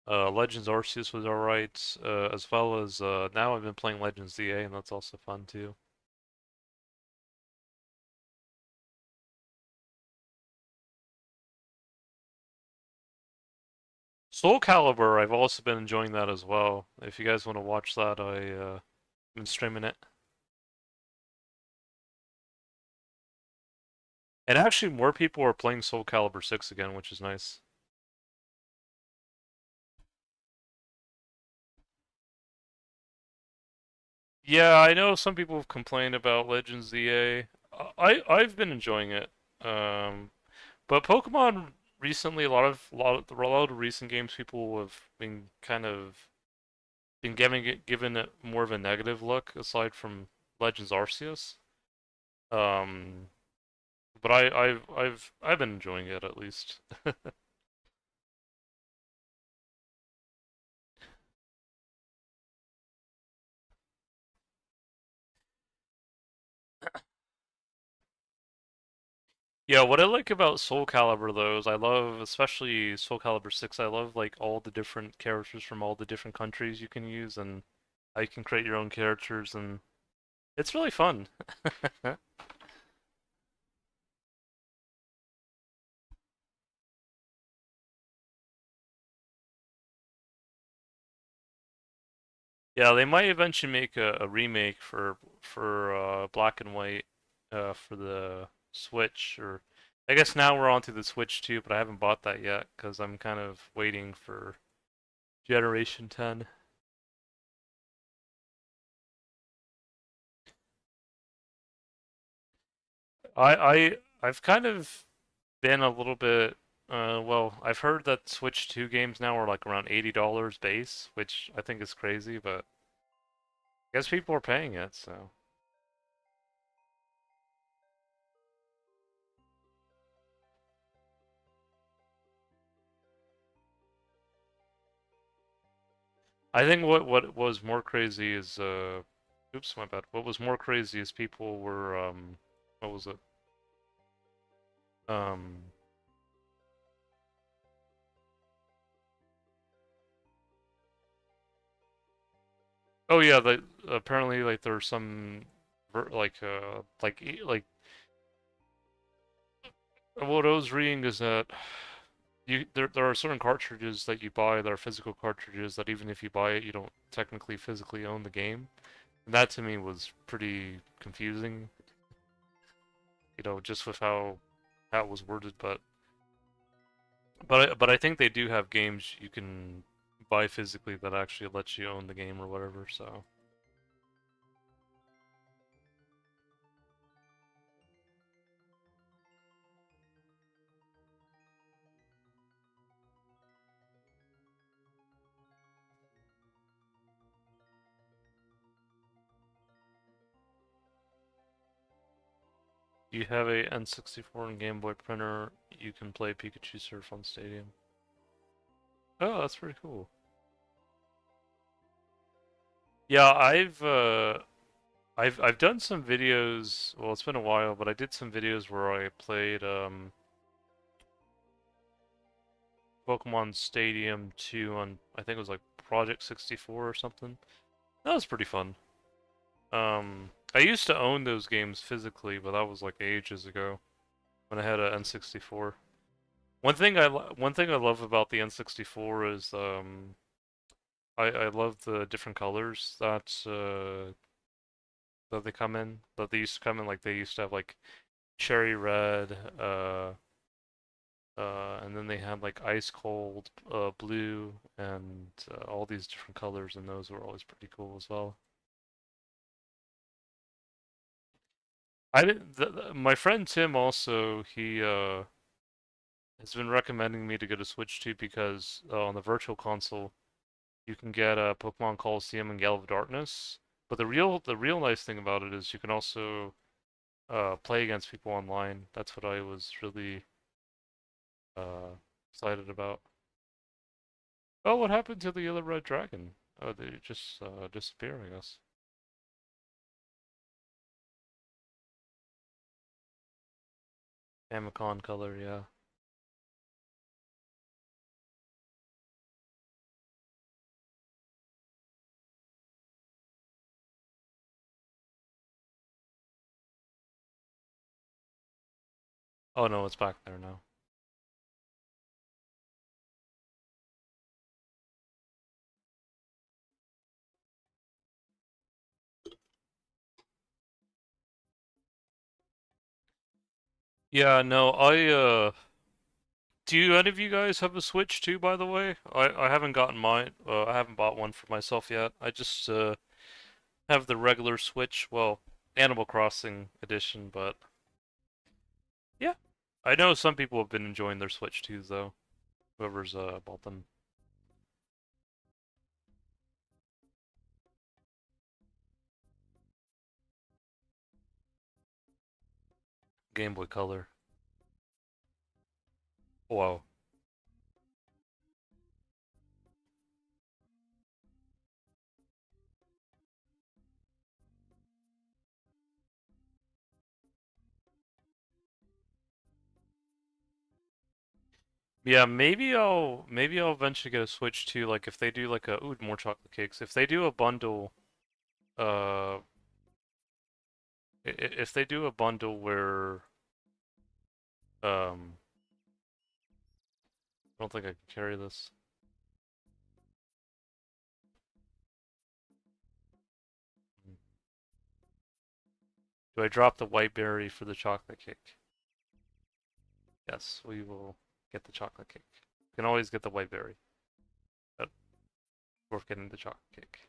Legends Arceus was alright, as well as now I've been playing Legends ZA, and that's also fun too. Soul Calibur, I've also been enjoying that as well. If you guys want to watch that, I've been streaming it. And actually, more people are playing Soul Calibur 6 again, which is nice. Yeah, I know some people have complained about Legends ZA. I've been enjoying it. Um, but Pokemon recently, a lot of recent games, people have been kind of been given it more of a negative look, aside from Legends Arceus. Um, but I've been enjoying it at least. Yeah, what I like about Soul Calibur though is I love, especially Soul Calibur 6, I love like all the different characters from all the different countries you can use, and how you can create your own characters, and it's really fun. Yeah, they might eventually make a remake for Black and White for the Switch, or I guess now we're on to the Switch too, but I haven't bought that yet because I'm kind of waiting for Generation 10. I've kind of been a little bit well, I've heard that Switch 2 games now are like around $80 base, which I think is crazy, but I guess people are paying it, so I think what was more crazy is oops, my bad. What was more crazy is people were what was it? Um oh yeah, apparently like there's some like what I was reading is that there are certain cartridges that you buy that are physical cartridges that even if you buy it, you don't technically physically own the game. And that to me was pretty confusing, just with how it was worded. But I think they do have games you can buy physically that actually lets you own the game or whatever. So you have a N64 and Game Boy printer. You can play Pikachu Surf on Stadium. Oh, that's pretty cool. Yeah, I've done some videos. Well, it's been a while, but I did some videos where I played Pokemon Stadium 2 on, I think it was like Project 64 or something. That was pretty fun. I used to own those games physically, but that was like ages ago when I had a N64. One thing I love about the N64 is I love the different colors that they come in. That they used to come in, like they used to have like cherry red, and then they had like ice cold blue and all these different colors, and those were always pretty cool as well. I didn't. My friend Tim also he has been recommending me to get a Switch too because on the Virtual Console you can get Pokemon Colosseum and Gale of Darkness. But the real nice thing about it is you can also play against people online. That's what I was really uh, excited about. Oh, what happened to the Yellow Red Dragon? Oh, they just disappear, I guess. Amicon color, yeah. Oh no, it's back there now. Yeah, no, do any of you guys have a Switch too, by the way? I haven't gotten mine. I haven't bought one for myself yet. I just have the regular Switch, well, Animal Crossing edition, but yeah. I know some people have been enjoying their Switch too, though. Whoever's bought them. Game Boy Color. Wow. Yeah, maybe I'll eventually get a Switch too. Like if they do like a ooh more chocolate cakes. If they do a bundle uh, if they do a bundle where I don't think I can carry this. Do I drop the white berry for the chocolate cake? Yes, we will get the chocolate cake. You can always get the white berry, but worth getting the chocolate cake.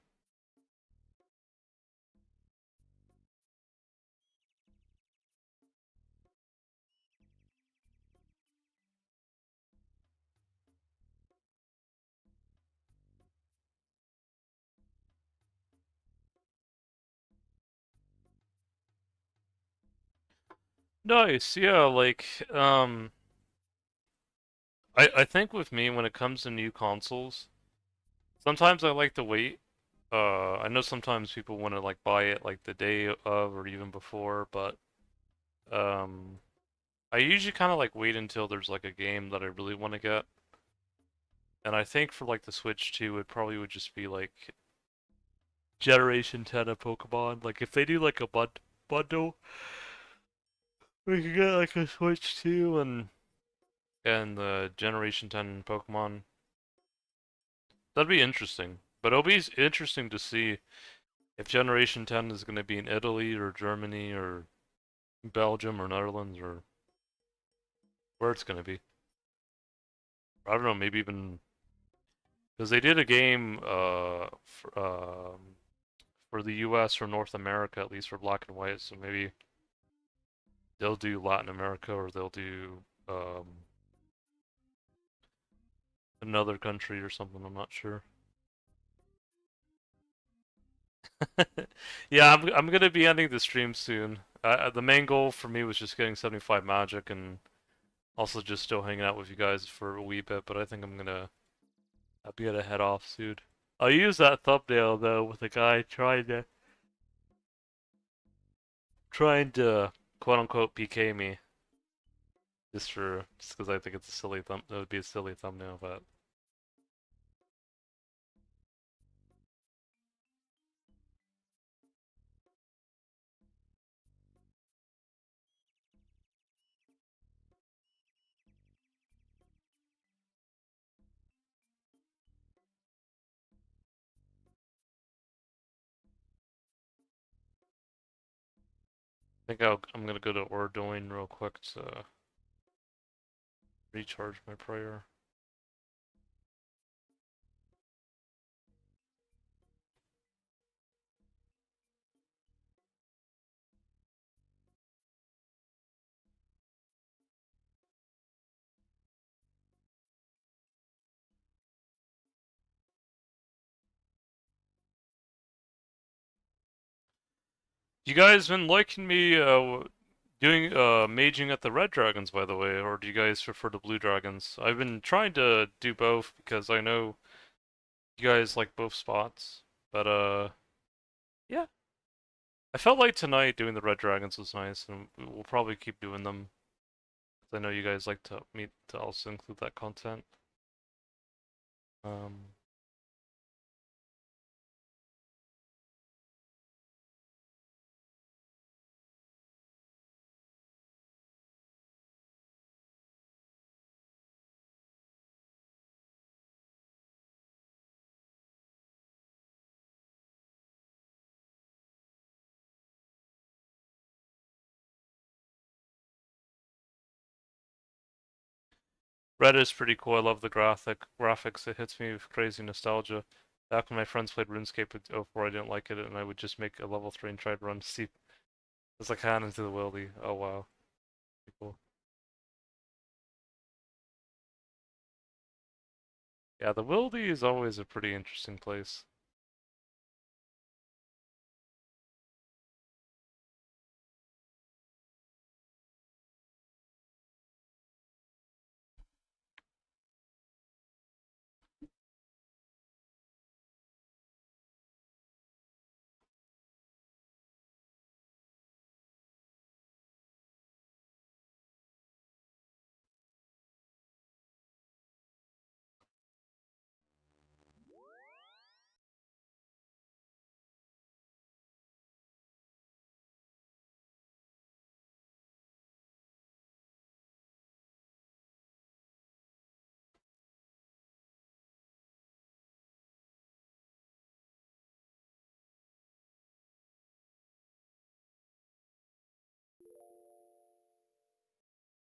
Nice, yeah, like, I think with me, when it comes to new consoles, sometimes I like to wait. I know sometimes people want to like buy it like the day of or even before, but um, I usually kind of like wait until there's like a game that I really want to get. And I think for like the Switch 2, it probably would just be like Generation 10 of Pokemon. Like if they do like a bundle, we could get like a Switch 2 and the Generation 10 Pokemon. That'd be interesting. But it'll be interesting to see if Generation 10 is going to be in Italy or Germany or Belgium or Netherlands or where it's going to be. I don't know, maybe even because they did a game for the US or North America, at least for Black and White, so maybe they'll do Latin America or they'll do another country or something, I'm not sure. Yeah, I'm gonna be ending the stream soon. The main goal for me was just getting 75 magic and also just still hanging out with you guys for a wee bit, but I think I'll be able to head off soon. I'll use that thumbnail though with a guy trying to quote unquote PK me just because I think it's a silly that would be a silly thumbnail, but I think I'm gonna go to Ordoin real quick to recharge my prayer. You guys been liking me doing maging at the red dragons, by the way, or do you guys prefer the blue dragons? I've been trying to do both because I know you guys like both spots, but yeah. I felt like tonight doing the red dragons was nice, and we'll probably keep doing them. 'Cause I know you guys like to me to also include that content. Um, Red is pretty cool. I love the graphics. It hits me with crazy nostalgia. Back when my friends played Runescape with 2004, I didn't like it, and I would just make a level 3 and try to run steep as I can into the wildy. Oh wow, pretty cool. Yeah, the wildy is always a pretty interesting place.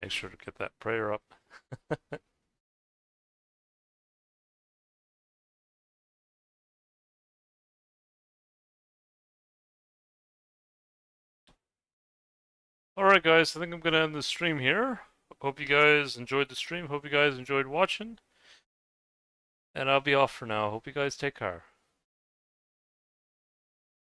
Make sure to get that prayer up. Alright guys, I think I'm gonna end the stream here. Hope you guys enjoyed the stream. Hope you guys enjoyed watching. And I'll be off for now. Hope you guys take care.